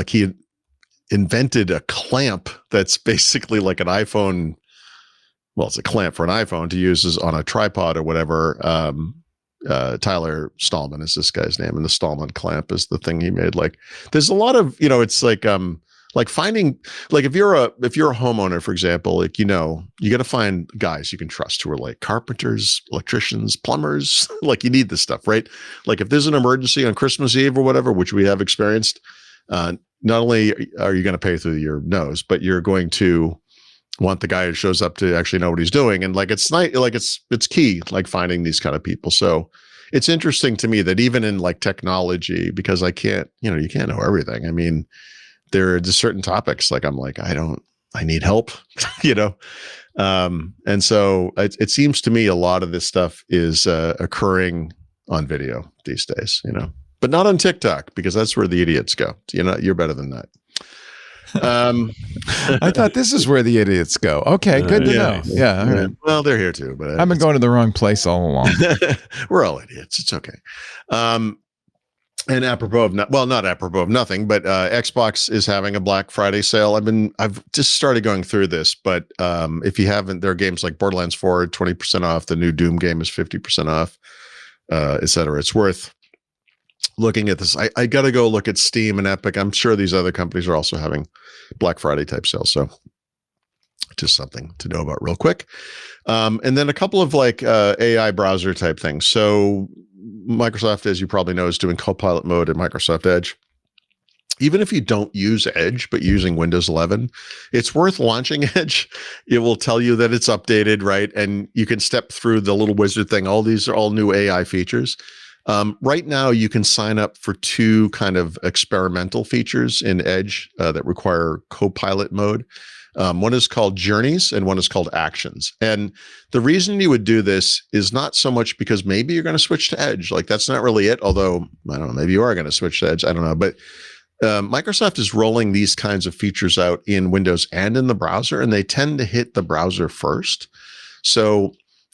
He invented a clamp that's basically like an iPhone. Well, it's a clamp for an iPhone to use on a tripod or whatever. Tyler Stallman is this guy's name, and the Stallman clamp is the thing he made. Like, there's a lot of, you know, it's like finding, like, if you're a homeowner, for example, like, you know, you got to find guys you can trust who are like carpenters, electricians, plumbers. Like, you need this stuff, right? Like, if there's an emergency on Christmas Eve or whatever, which we have experienced, not only are you going to pay through your nose, but you're going to want the guy who shows up to actually know what he's doing. And like, it's nice, like it's key, like finding these kind of people. So it's interesting to me that even in like technology, because you can't know everything. I mean, there are just certain topics, like, I'm like, I need help, you know? And so it seems to me a lot of this stuff is occurring on video these days, you know, but not on TikTok, because that's where the idiots go. You know, you're better than that. I thought this is where the idiots go. Okay, good to know. Yeah, all right. Well, they're here too, but I've been going to the wrong place all along. We're all idiots. It's okay. And apropos of not apropos of nothing, but Xbox is having a Black Friday sale. I've just started going through this, but if you haven't, there are games like Borderlands 4, 20% off. The new Doom game is 50% off, etc. It's worth looking at this. I got to go look at Steam and Epic. I'm sure these other companies are also having Black Friday type sales. So just something to know about real quick. And then a couple of like AI browser type things. So Microsoft, as you probably know, is doing Copilot mode at Microsoft Edge. Even if you don't use Edge, but using Windows 11, it's worth launching Edge. It will tell you that it's updated, right? And you can step through the little wizard thing. All these are all new AI features. Right now, you can sign up for 2 kind of experimental features in Edge that require Copilot mode. One is called Journeys and one is called Actions. And the reason you would do this is not so much because maybe you're going to switch to Edge. Like, that's not really it. Although, I don't know, maybe you are going to switch to Edge. I don't know. But Microsoft is rolling these kinds of features out in Windows and in the browser, and they tend to hit the browser first. So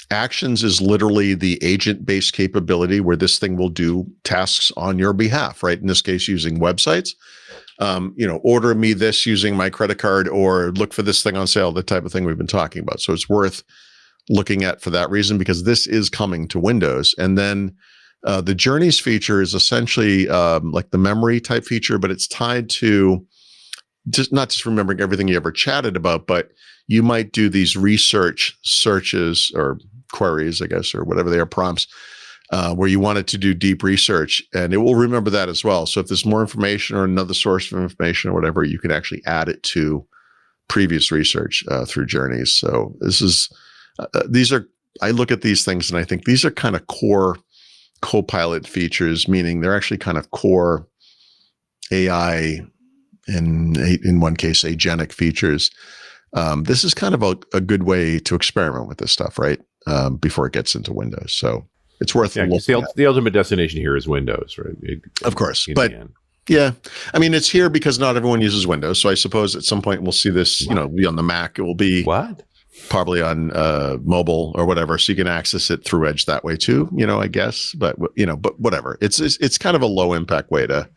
Actions is literally the agent-based capability where this thing will do tasks on your behalf, right? In this case, using websites. Order me this using my credit card, or look for this thing on sale, the type of thing we've been talking about. So it's worth looking at for that reason, because this is coming to Windows. And then the Journeys feature is essentially like the memory type feature, but it's tied to not just remembering everything you ever chatted about, but you might do these research searches or queries, I guess, or whatever they are, prompts, where you want it to do deep research, and it will remember that as well. So if there's more information or another source of information or whatever, you can actually add it to previous research through Journeys. So this is, I look at these things and I think these are kind of core Copilot features, meaning they're actually kind of core AI, in one case, agentic features. This is kind of a good way to experiment with this stuff, right? Before it gets into Windows. So it's worth looking at. The ultimate destination here is Windows, right? Of course. But yeah, I mean, it's here because not everyone uses Windows. So I suppose at some point we'll see this, be on the Mac. It will be probably on mobile or whatever. So you can access it through Edge that way too, I guess. But, but whatever. It's kind of a low impact way to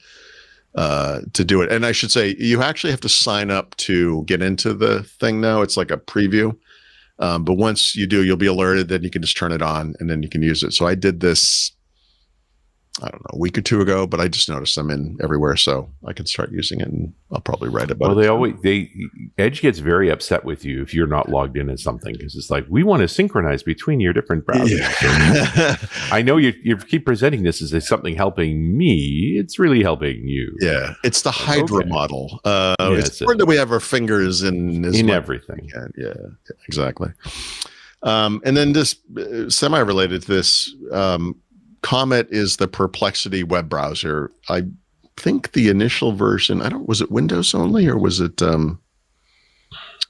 do it. And I should say, you actually have to sign up to get into the thing now. It's like a preview. But once you do, you'll be alerted. Then you can just turn it on and then you can use it. So I did this, I don't know, a week or two ago, but I just noticed I'm in everywhere. So I can start using it, and I'll probably write about it. Well, Edge gets very upset with you if you're not logged in as something, because it's like, we want to synchronize between your different browsers. Yeah. I know you keep presenting this as something helping me. It's really helping you. Yeah. It's the Hydra model. It's important that we have our fingers in everything. Yeah, exactly. And then just semi-related to this, Comet is the Perplexity web browser. I think the initial version, was it Windows only, or was it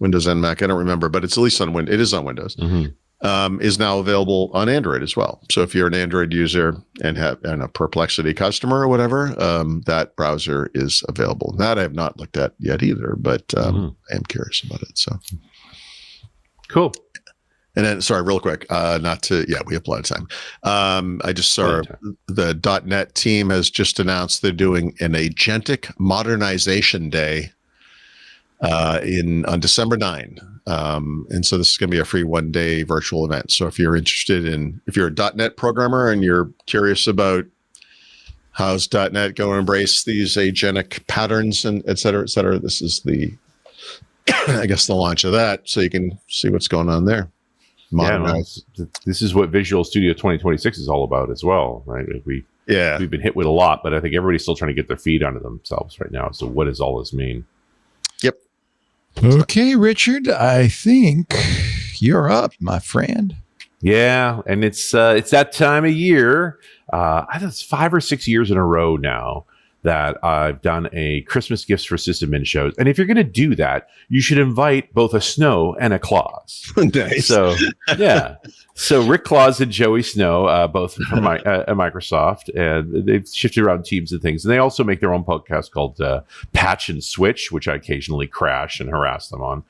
Windows and Mac? I don't remember, but it's at least on Windows. It is on Windows. Mm-hmm. Is now available on Android as well. So if you're an Android user and a Perplexity customer or whatever, that browser is available. That I have not looked at yet either, but I am curious about it. So cool. And then, sorry, real quick, we have a lot of time. I just saw the .NET team has just announced they're doing an Agentic Modernization Day on December 9. And so this is going to be a free one-day virtual event. So if you're interested if you're a .NET programmer and you're curious about how's .NET going to embrace these agentic patterns and et cetera, this is the launch of that. So you can see what's going on there. This is what Visual Studio 2026 is all about as well, right? We've been hit with a lot, but I think everybody's still trying to get their feet under themselves right now. So what does all this mean? Yep. Okay, Richard, I think you're up, my friend. Yeah, and it's that time of year. I think it's 5 or 6 years in a row now that I've done a Christmas Gifts for Sysadmin shows. And if you're going to do that, you should invite both a Snow and a Claus. Nice. So, yeah. So Rick Claus and Joey Snow, both from Microsoft, and they've shifted around teams and things. And they also make their own podcast called Patch and Switch, which I occasionally crash and harass them on.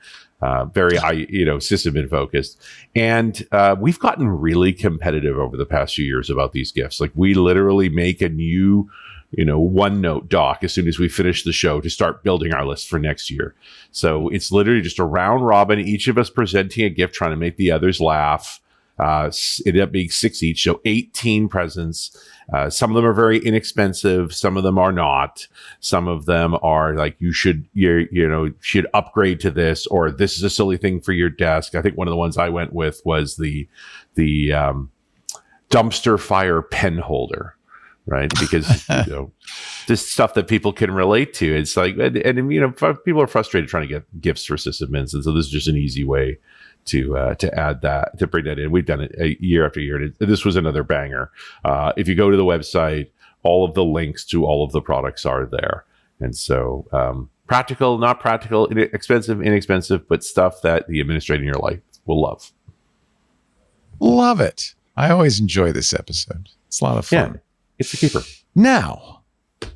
Very, sysadmin focused. And we've gotten really competitive over the past few years about these gifts. Like, we literally make a new OneNote doc as soon as we finish the show to start building our list for next year. So it's literally just a round robin, each of us presenting a gift, trying to make the others laugh. It ended up being 6 each, so 18 presents. Some of them are very inexpensive. Some of them are not. Some of them are like, you should upgrade to this, or this is a silly thing for your desk. I think one of the ones I went with was the dumpster fire pen holder. Right, because this stuff that people can relate to. It's like, and people are frustrated trying to get gifts for sysadmins, and so this is just an easy way to add that, to bring that in. We've done it year after year. And this was another banger. If you go to the website, all of the links to all of the products are there, and so practical, not practical, expensive, inexpensive, but stuff that the administrator in your life will love. Love it. I always enjoy this episode. It's a lot of fun. Yeah. It's a keeper. Now,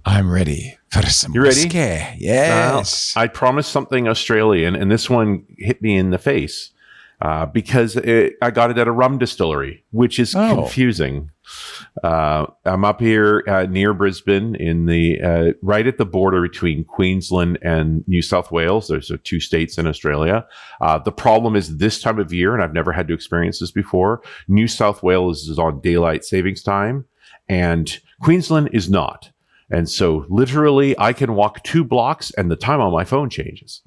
I'm ready for some whiskey. Yes. I promised something Australian, and this one hit me in the face. because I got it at a rum distillery, which is confusing. I'm up here near Brisbane in the right at the border between Queensland and New South Wales. There's 2 states in Australia. The problem is this time of year, and I've never had to experience this before, New South Wales is on daylight savings time and Queensland is not. And so literally I can walk 2 blocks and the time on my phone changes.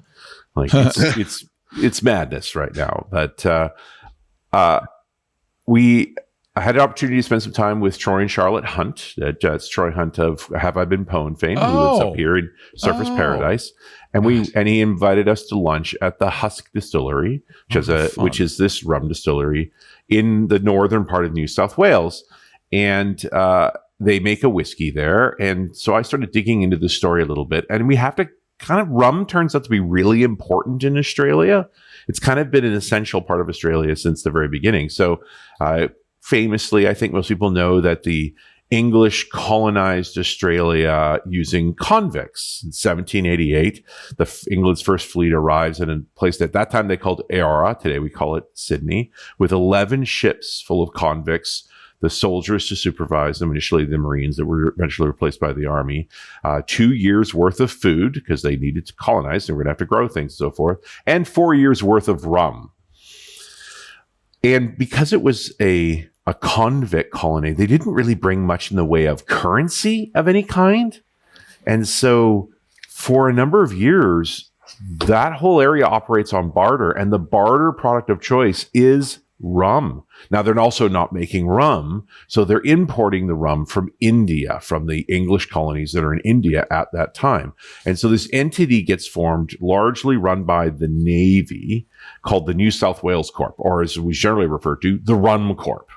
Like it's madness right now. But I had an opportunity to spend some time with Troy and Charlotte Hunt. That's Troy Hunt of Have I Been Pwned fame, who lives up here in Surfers Paradise. And he invited us to lunch at the Husk Distillery, which is this rum distillery in the northern part of New South Wales. And they make a whiskey there. And so I started digging into the story a little bit. And we have to rum turns out to be really important in Australia. It's kind of been an essential part of Australia since the very beginning. So famously, I think most people know that the English colonized Australia using convicts. In 1788, England's first fleet arrives in a place at that time they called Eora. Today we call it Sydney, with 11 ships full of convicts, the soldiers to supervise them, initially the Marines that were eventually replaced by the Army, 2 years worth of food because they needed to colonize, they were going to have to grow things and so forth, and 4 years worth of rum. And because it was a convict colony, they didn't really bring much in the way of currency of any kind. And so for a number of years, that whole area operates on barter, and the barter product of choice is rum. Now, they're also not making rum, so they're importing the rum from India, from the English colonies that are in India at that time. And so this entity gets formed, largely run by the Navy, called the New South Wales Corp, or as we generally refer to, the Rum Corp.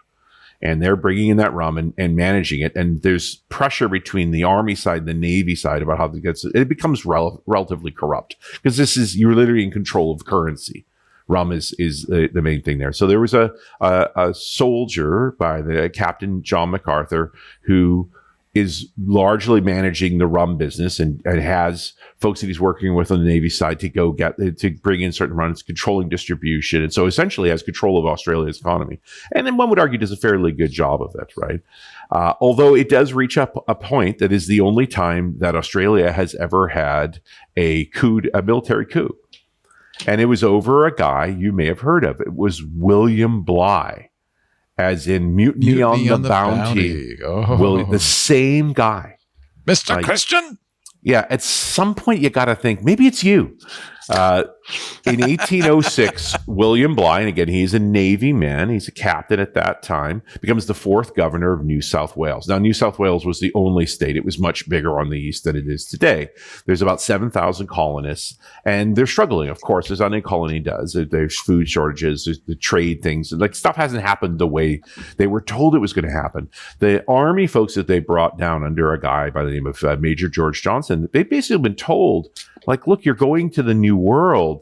And they're bringing in that rum and managing it. And there's pressure between the Army side and the Navy side about how it becomes relatively corrupt, because you're literally in control of currency. Rum is the main thing there. So there was a soldier by the Captain John MacArthur who is largely managing the rum business and has folks that he's working with on the Navy side to bring in certain runs, controlling distribution. And so essentially has control of Australia's economy. And then one would argue does a fairly good job of it, right? Although it does reach up a point that is the only time that Australia has ever had a military coup. And it was over a guy you may have heard of. It was William Bligh, as in Mutiny on the Bounty. The same guy. Mr. Christian? Yeah, at some point you got to think, maybe it's you. In 1806, William Bligh, and again, he's a Navy man, he's a captain at that time, becomes the 4th governor of New South Wales. Now, New South Wales was the only state. It was much bigger on the east than it is today. There's about 7,000 colonists, and they're struggling, of course, as any colony does. There's food shortages, there's the trade things, like stuff hasn't happened the way they were told it was going to happen. The Army folks that they brought down under a guy by the name of Major George Johnson, they've basically been told, like, look, you're going to the New World.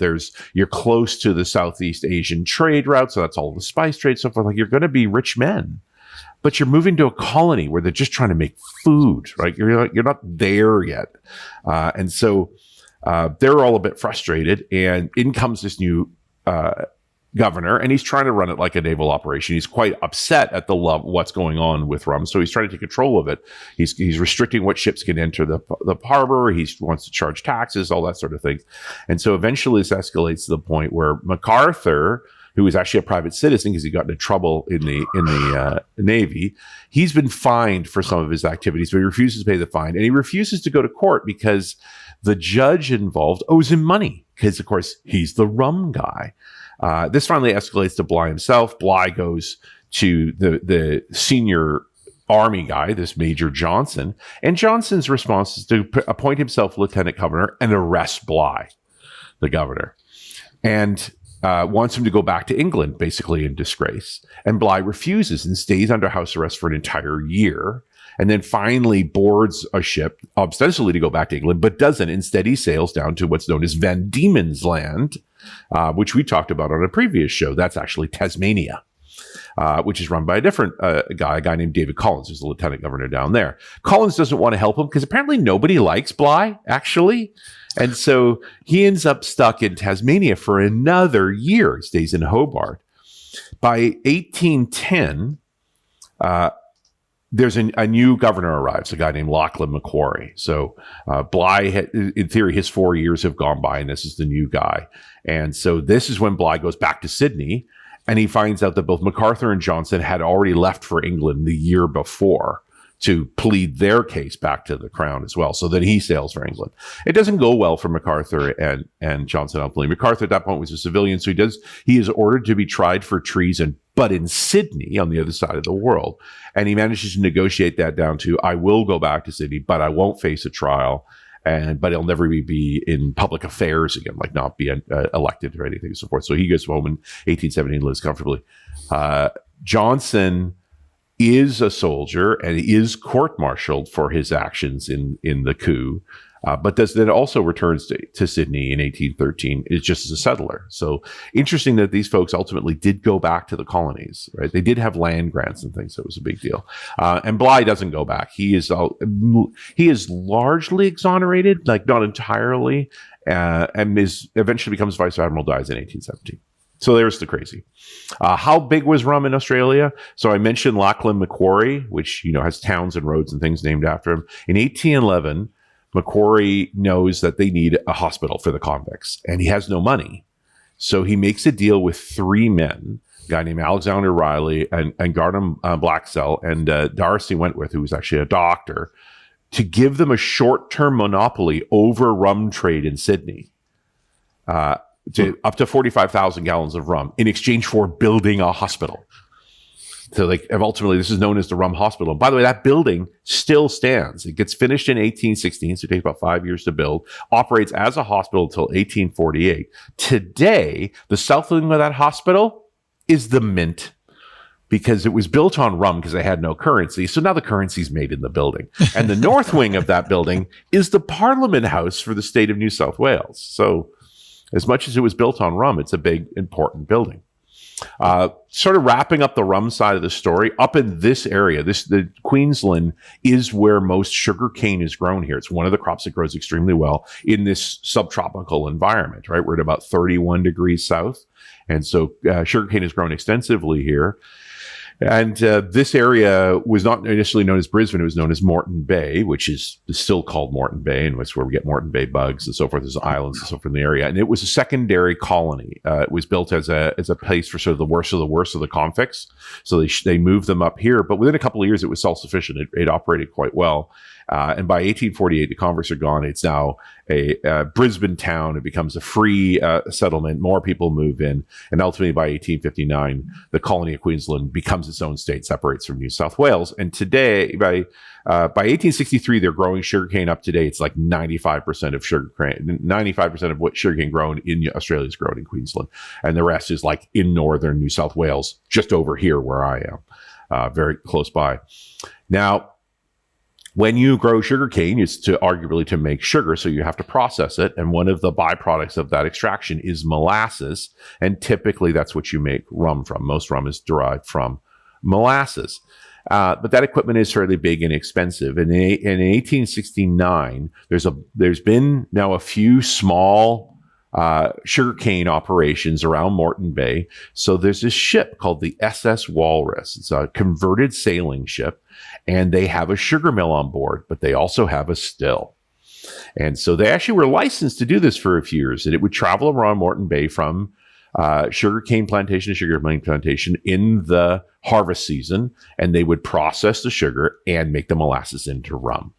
You're close to the Southeast Asian trade route, so that's all the spice trade, so forth. Like, you're going to be rich men, but you're moving to a colony where they're just trying to make food, right? You're not there yet, and so they're all a bit frustrated. And in comes this new governor, and he's trying to run it like a naval operation. He's quite upset at what's going on with rum, so he's trying to take control of it. He's restricting what ships can enter the harbor. He wants to charge taxes, all that sort of thing. And so eventually this escalates to the point where MacArthur, who is actually a private citizen because he got into trouble in the Navy, he's been fined for some of his activities, but he refuses to pay the fine, and he refuses to go to court because the judge involved owes him money, because of course he's the rum guy. This finally escalates to Bligh himself. Bligh goes to the senior Army guy, this Major Johnson, and Johnson's response is to appoint himself lieutenant governor and arrest Bligh, the governor, and wants him to go back to England, basically in disgrace. And Bligh refuses and stays under house arrest for an entire year, and then finally boards a ship ostensibly to go back to England, but doesn't. Instead, he sails down to what's known as Van Diemen's Land, which we talked about on a previous show. That's actually Tasmania. which is run by a different guy, a guy named David Collins, who's the lieutenant governor down there. Collins doesn't want to help him because apparently nobody likes Bligh, actually. And so he ends up stuck in Tasmania for another year. He stays in Hobart. By 1810, there's a new governor arrives, a guy named Lachlan Macquarie. So Bligh, in theory, his 4 years have gone by, and this is the new guy. And so this is when Bligh goes back to Sydney, and he finds out that both MacArthur and Johnson had already left for England the year before to plead their case back to the Crown as well. So then he sails for England. It doesn't go well for MacArthur and Johnson ultimately. MacArthur at that point was a civilian, so he is ordered to be tried for treason, but in Sydney on the other side of the world. And he manages to negotiate that down to, I will go back to Sydney, but I won't face a trial. But he'll never be in public affairs again, like not be elected or anything and so forth. So he goes home in 1870 and lives comfortably. Johnson is a soldier and is court-martialed for his actions in the coup, but then also returns to Sydney in 1813 is just as a settler. So interesting that these folks ultimately did go back to the colonies, right? They did have land grants and things, so it was a big deal. And Bligh doesn't go back. He is largely exonerated, like not entirely, and eventually becomes vice admiral, dies in 1817. So there's the crazy. How big was rum in Australia? So I mentioned Lachlan Macquarie, which has towns and roads and things named after him. In 1811, Macquarie knows that they need a hospital for the convicts, and he has no money. So he makes a deal with three men, a guy named Alexander Riley and Gardner Blaxell and Darcy Wentworth, who was actually a doctor, to give them a short-term monopoly over rum trade in Sydney. To up to 45,000 gallons of rum in exchange for building a hospital. So ultimately, this is known as the Rum Hospital. And by the way, that building still stands. It gets finished in 1816, so it takes about 5 years to build, operates as a hospital until 1848. Today, the south wing of that hospital is the Mint, because it was built on rum because they had no currency. So now the currency's made in the building. And the north wing of that building is the Parliament House for the state of New South Wales. So as much as it was built on rum, it's a big, important building. Sort of wrapping up the rum side of the story, up in this area, the Queensland is where most sugar cane is grown here. It's one of the crops that grows extremely well in this subtropical environment, right? We're at about 31 degrees south. And so sugar cane is grown extensively here. And this area was not initially known as Brisbane. It was known as Moreton Bay, which is still called Moreton Bay, and it's where we get Moreton Bay bugs and so forth. There's islands and so forth in the area. And it was a secondary colony. It was built as a place for sort of the worst of the convicts. So they moved them up here. But within a couple of years, it was self-sufficient. It operated quite well. And by 1848, the convicts are gone. It's now a Brisbane town. It becomes a free settlement. More people move in. And ultimately, by 1859, the colony of Queensland becomes its own state, separates from New South Wales. And today, by 1863, they're growing sugarcane. Up today, it's like 95% of sugarcane. 95% of what sugarcane grown in Australia is grown in Queensland. And the rest is like in northern New South Wales, just over here where I am, very close by. Now, when you grow sugarcane, it's arguably to make sugar, so you have to process it. And one of the byproducts of that extraction is molasses. And typically that's what you make rum from. Most rum is derived from molasses. But that equipment is fairly big and expensive. And in 1869, there's been now a few small sugarcane operations around Moreton Bay. So there's this ship called the SS Walrus. It's a converted sailing ship, and they have a sugar mill on board, but they also have a still. And so they actually were licensed to do this for a few years, and it would travel around Moreton Bay from sugarcane plantation to sugarcane plantation in the harvest season, and they would process the sugar and make the molasses into rum.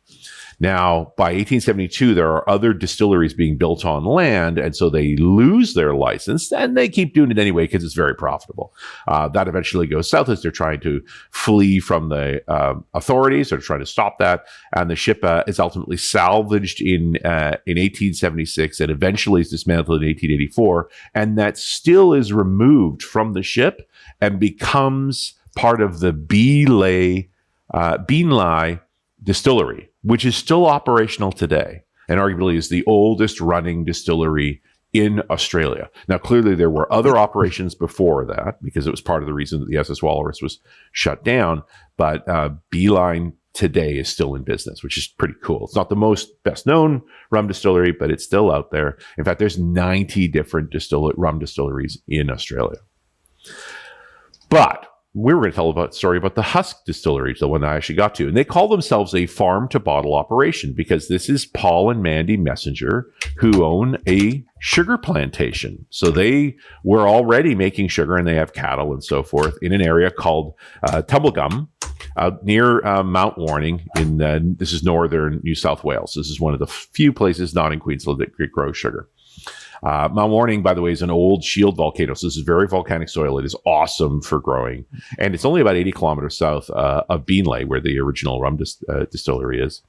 Now, by 1872, there are other distilleries being built on land, and so they lose their license, and they keep doing it anyway because it's very profitable. That eventually goes south as they're trying to flee from the authorities. They're trying to stop that, and the ship is ultimately salvaged in 1876 and eventually is dismantled in 1884, and that still is removed from the ship and becomes part of the Beenleigh distillery, which is still operational today and arguably is the oldest running distillery in Australia. Now, clearly there were other operations before that, because it was part of the reason that the SS Walrus was shut down. But Beeline today is still in business, which is pretty cool. It's not the best known rum distillery, but it's still out there. In fact, there's 90 different rum distilleries in Australia. But we were going to tell a story about the Husk Distillery, the one I actually got to. And they call themselves a farm-to-bottle operation, because this is Paul and Mandy Messenger, who own a sugar plantation. So they were already making sugar, and they have cattle and so forth in an area called Tumblegum, near Mount Warning. This is northern New South Wales. This is one of the few places not in Queensland that grow sugar. Mount Warning, by the way, is an old shield volcano. So this is very volcanic soil. It is awesome for growing. And it's only about 80 kilometers south of Beenleigh, where the original rum distillery is.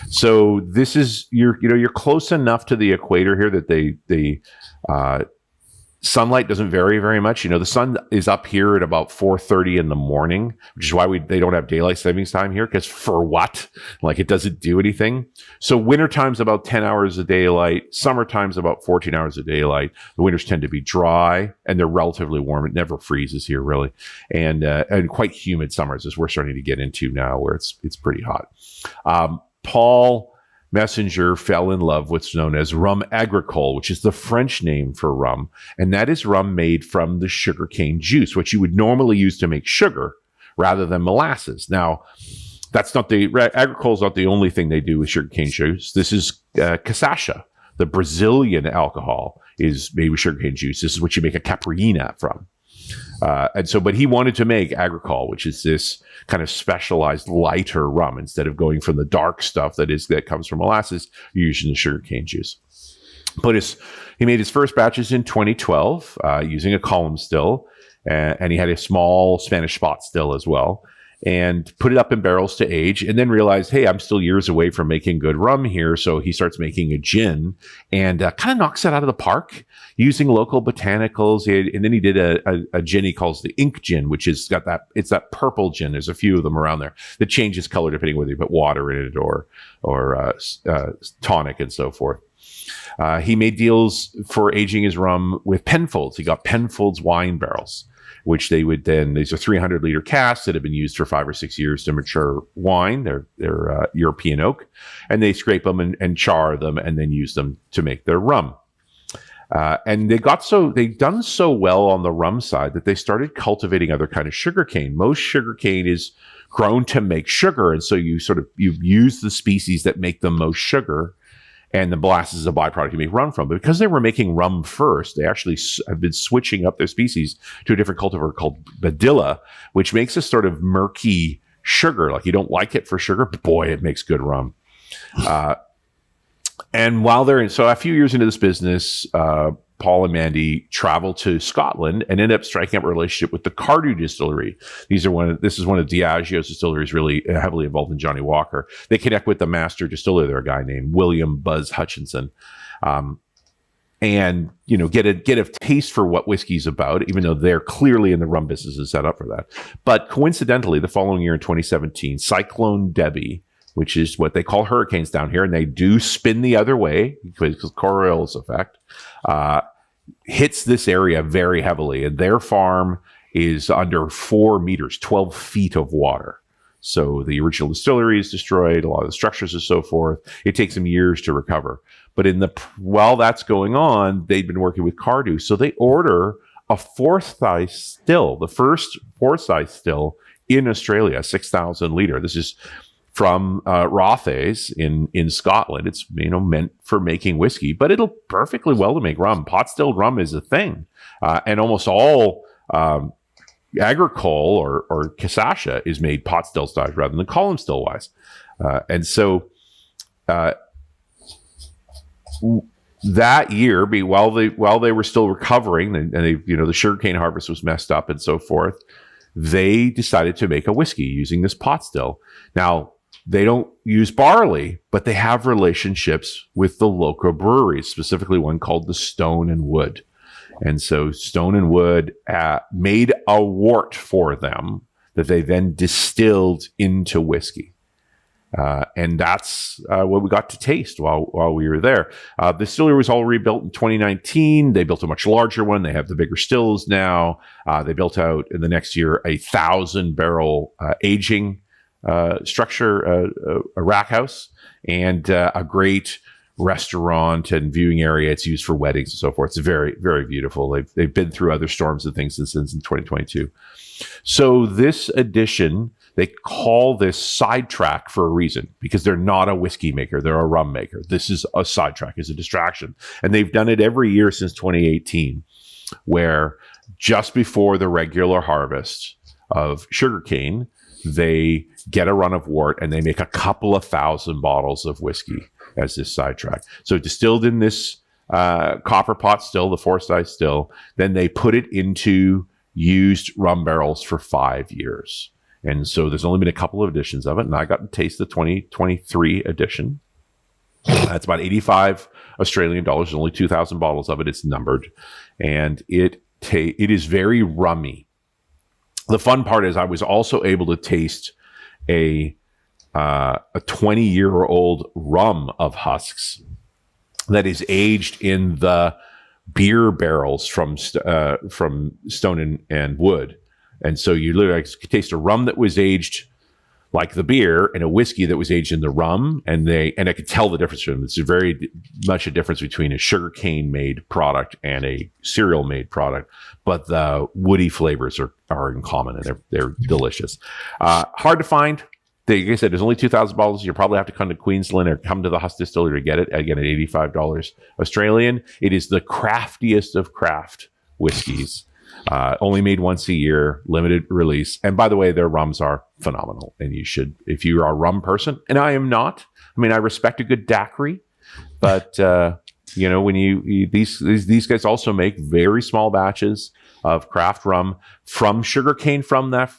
So this is, you're close enough to the equator here that the sunlight doesn't vary very much. The sun is up here at about 4:30 in the morning, which is why they don't have daylight savings time here, because for what? Like, it doesn't do anything. So wintertime's about 10 hours of daylight. Summertime's about 14 hours of daylight. The winters tend to be dry, and they're relatively warm. It never freezes here, really. And quite humid summers, as we're starting to get into now, where it's pretty hot. Paul Messenger fell in love with what's known as rum agricole, which is the French name for rum. And that is rum made from the sugarcane juice, which you would normally use to make sugar rather than molasses. Now, agricole is not the only thing they do with sugarcane juice. This is cachaça, the Brazilian alcohol, is made with sugarcane juice. This is what you make a caipirinha from. But he wanted to make agricole, which is this kind of specialized lighter rum. Instead of going from the dark stuff that comes from molasses, you're using the sugarcane juice. He made his first batches in 2012 using a column still, and he had a small Spanish spot still as well, and put it up in barrels to age, and then realized, hey, I'm still years away from making good rum here. So he starts making a gin, and kind of knocks it out of the park using local botanicals. And then he did a gin he calls the ink gin, which is it's that purple gin. There's a few of them around there that changes color depending whether you put water in it or tonic and so forth. He made deals for aging his rum with Penfolds. He got Penfolds wine barrels, which these are 300 liter casks that have been used for 5 or 6 years to mature wine. They're European oak, and they scrape them and char them and then use them to make their rum. And they've done so well on the rum side that they started cultivating other kind of sugarcane. Most sugarcane is grown to make sugar. And so you use the species that make the most sugar, and the molasses is a byproduct you make rum from. But because they were making rum first, they actually have been switching up their species to a different cultivar called Badilla, which makes a sort of murky sugar. Like, you don't like it for sugar, but boy, it makes good rum. And so a few years into this business, Paul and Mandy travel to Scotland and end up striking up a relationship with the Cardew Distillery. This is one of Diageo's distilleries, really heavily involved in Johnny Walker. They connect with the master distiller there, a guy named William Buzz Hutchinson, and get a taste for what whiskey's about, even though they're clearly in the rum business and set up for that. But coincidentally, the following year in 2017, Cyclone Debbie, which is what they call hurricanes down here, and they do spin the other way because of Coriolis effect, hits this area very heavily, and their farm is under 4 meters, 12 feet of water. So the original distillery is destroyed, a lot of the structures and so forth. It takes them years to recover. But while that's going on, they've been working with Cardew. So they order a Forsyth still, the first Forsyth still in Australia, 6,000 liter. This is from Rothes in Scotland. It's meant for making whiskey, but it'll perfectly well to make rum. Pot stilled rum is a thing, and almost all agricole or cachaça is made pot still style rather than column still wise. And so that year, while they were still recovering, and the sugarcane harvest was messed up and so forth, they decided to make a whiskey using this pot still. Now, they don't use barley, but they have relationships with the local breweries, specifically one called the Stone and Wood. And so Stone and Wood made a wort for them that they then distilled into whiskey. And that's what we got to taste while we were there. The distillery was all rebuilt in 2019. They built a much larger one. They have the bigger stills now. They built out in the next year 1,000-barrel aging structure, a rack house, and a great restaurant and viewing area. It's used for weddings and so forth. It's very, very beautiful. They've been through other storms and things since in 2022. So this edition, they call this sidetrack for a reason, because they're not a whiskey maker. They're a rum maker. This is a sidetrack, is a distraction. And they've done it every year since 2018, where just before the regular harvest of sugarcane, they get a run of wort and they make a couple of 1,000 bottles of whiskey as this sidetrack. So distilled in this copper pot still, the Forsyth still, then they put it into used rum barrels for 5 years. And so there's only been a couple of editions of it, and I got to taste the 2023 edition. That's about 85 Australian dollars. There's only 2,000 bottles of it. It's numbered, and it is very rummy. The fun part is I was also able to taste a 20-year-old rum of husks that is aged in the beer barrels from Stone and Wood. And so you literally taste a rum that was aged like the beer and a whiskey that was aged in the rum. And I could tell the difference between them. It's very much a difference between a sugarcane made product and a cereal made product, but the woody flavors are in common, and they're delicious. Hard to find. Like I said, there's only 2,000 bottles. You'll probably have to come to Queensland or come to the Huss Distillery to get it. Again, at $85 Australian. It is the craftiest of craft whiskeys. Only made once a year, limited release. And by the way, their rums are phenomenal. And you should, if you are a rum person, and I am not. I mean, I respect a good daiquiri, but when these guys also make very small batches of craft rum from sugarcane from that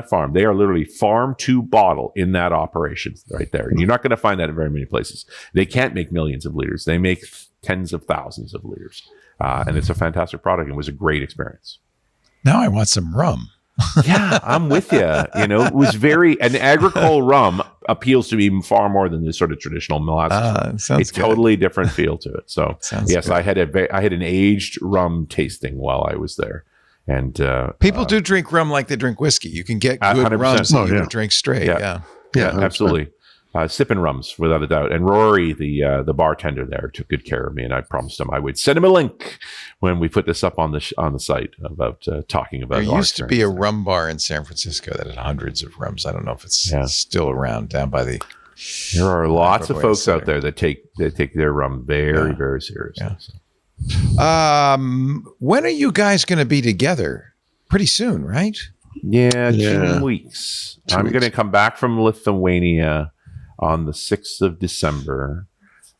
farm. They are literally farm to bottle in that operation right there. And you're not going to find that in very many places. They can't make millions of liters. They make tens of thousands of liters. And it's a fantastic product. It was a great experience. Now I want some rum. Yeah, I'm with you. It was an agricole rum appeals to me far more than the sort of traditional molasses. It's good. Totally different feel to it. So yes, good. I had an aged rum tasting while I was there. And people do drink rum like they drink whiskey. You can get good 100%. Rums that you drink straight. Yeah, absolutely. Sipping rums without a doubt. And Rory, the bartender there, took good care of me, and I promised him I would send him a link when we put this up on the site about talking about. There used to be a rum bar in San Francisco that had hundreds of rums. I don't know if it's still around down by the. There are lots of folks out there that take their rum very, very seriously. Yeah. So. When are you guys going to be together? Pretty soon, right? Yeah. 2 weeks. I'm going to come back from Lithuania on the 6th of December,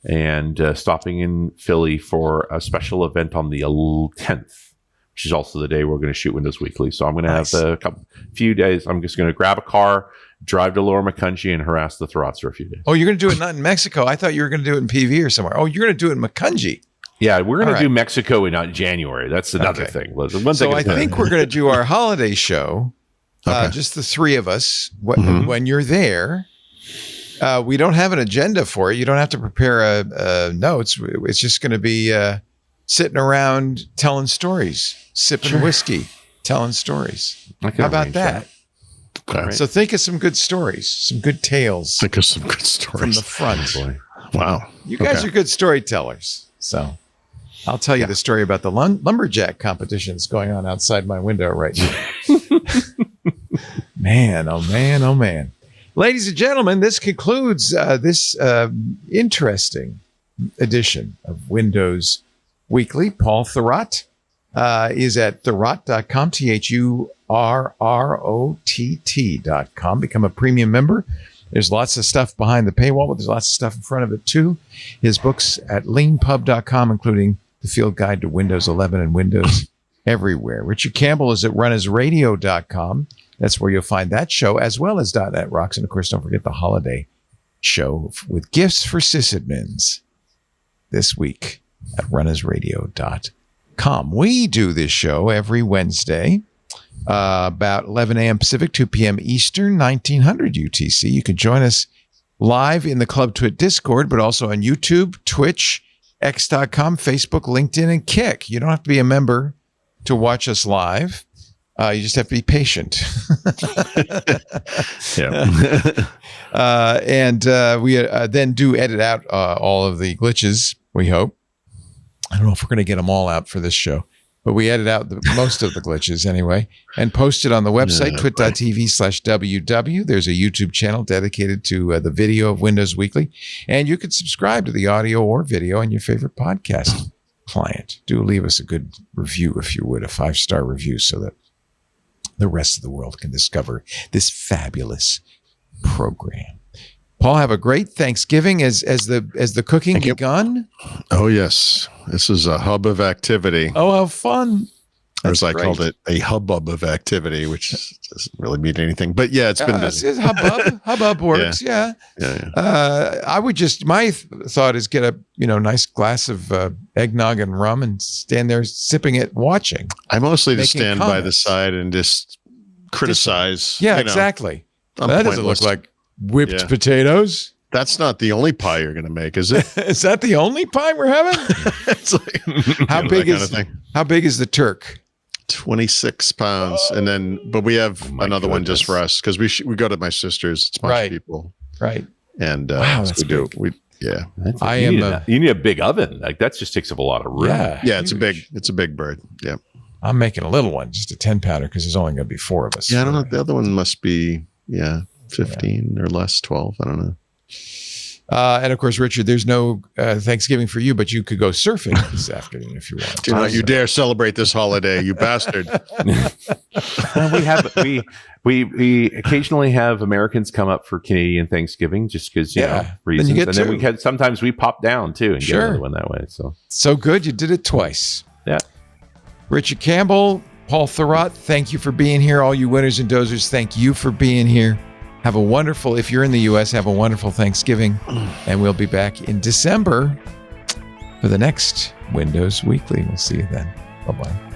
and stopping in Philly for a special event on the 10th, which is also the day we're going to shoot Windows Weekly. So I'm going to have a few days. I'm just going to grab a car, drive to Lower Macungie, and harass the Throats for a few days. Oh, you're going to do it not in Mexico? I thought you were going to do it in PV or somewhere. Oh, you're going to do it in Macungie. Yeah, we're going to do Mexico in January. That's another thing. So I think we're going to do our holiday show, just the three of us, when you're there. We don't have an agenda for it. You don't have to prepare notes. It's just going to be sitting around telling stories, sipping whiskey, telling stories. How about that? Okay. So think of some good stories, some good tales. Think of some good stories from the front. Boy. Wow. You guys are good storytellers. So I'll tell you the story about the lumberjack competitions going on outside my window right now. Man, oh man, oh man. Ladies and gentlemen, this concludes this interesting edition of Windows Weekly. Paul Thurrott is at thurrott.com, THURROTT.com. Become a premium member. There's lots of stuff behind the paywall, but there's lots of stuff in front of it too. His books at leanpub.com, including The Field Guide to Windows 11 and Windows Everywhere. Richard Campbell is at runnersradio.com. That's where you'll find that show, as well as .NET Rocks. And, of course, don't forget the holiday show with gifts for sysadmins this week at runnersradio.com. We do this show every Wednesday, about 11 a.m. Pacific, 2 p.m. Eastern, 1900 UTC. You can join us live in the Club Twit Discord, but also on YouTube, Twitch, X.com, Facebook, LinkedIn, and Kick. You don't have to be a member to watch us live. You just have to be patient. And we then do edit out all of the glitches, we hope. I don't know if we're going to get them all out for this show, but we edit out most of the glitches anyway and post it on the website, twit.tv/WW. There's a YouTube channel dedicated to the video of Windows Weekly. And you can subscribe to the audio or video on your favorite podcast client. Do leave us a good review, if you would, a 5-star review, so that the rest of the world can discover this fabulous program. Paul, have a great Thanksgiving as the cooking begun. Oh, yes. This is a hub of activity. Oh, how fun. Or as I called it, a hubbub of activity, which doesn't really mean anything. But yeah, it's been busy. Hubbub. Hubbub works, yeah. I would just, my thought is get a nice glass of eggnog and rum and stand there sipping it, watching. I mostly just stand by the side and just criticize. Yeah, exactly. That doesn't look like whipped potatoes. That's not the only pie you're going to make, is it? Is that the only pie we're having? It's like, how big is the turk? 26 pounds. And then, but we have another one just for us because we go to my sister's. It's a bunch of people. Right. And wow, that's big. You need a big oven. Like that just takes up a lot of room. Yeah, it's a big bird. Yeah. I'm making a little one, just a 10-pounder, because there's only going to be 4 of us. Yeah, I don't know. The other one must be 15 or less, 12. I don't know. And of course, Richard, there's no Thanksgiving for you, but you could go surfing this afternoon if you want. Do not you dare celebrate this holiday, you bastard! We occasionally have Americans come up for Canadian Thanksgiving just because reasons, and then sometimes we pop down too and get another one that way. So good, you did it twice. Yeah. Richard Campbell, Paul Thurrott, thank you for being here. All you winners and dozers, thank you for being here. Have a wonderful, if you're in the U.S., have a wonderful Thanksgiving. And we'll be back in December for the next Windows Weekly. We'll see you then. Bye-bye.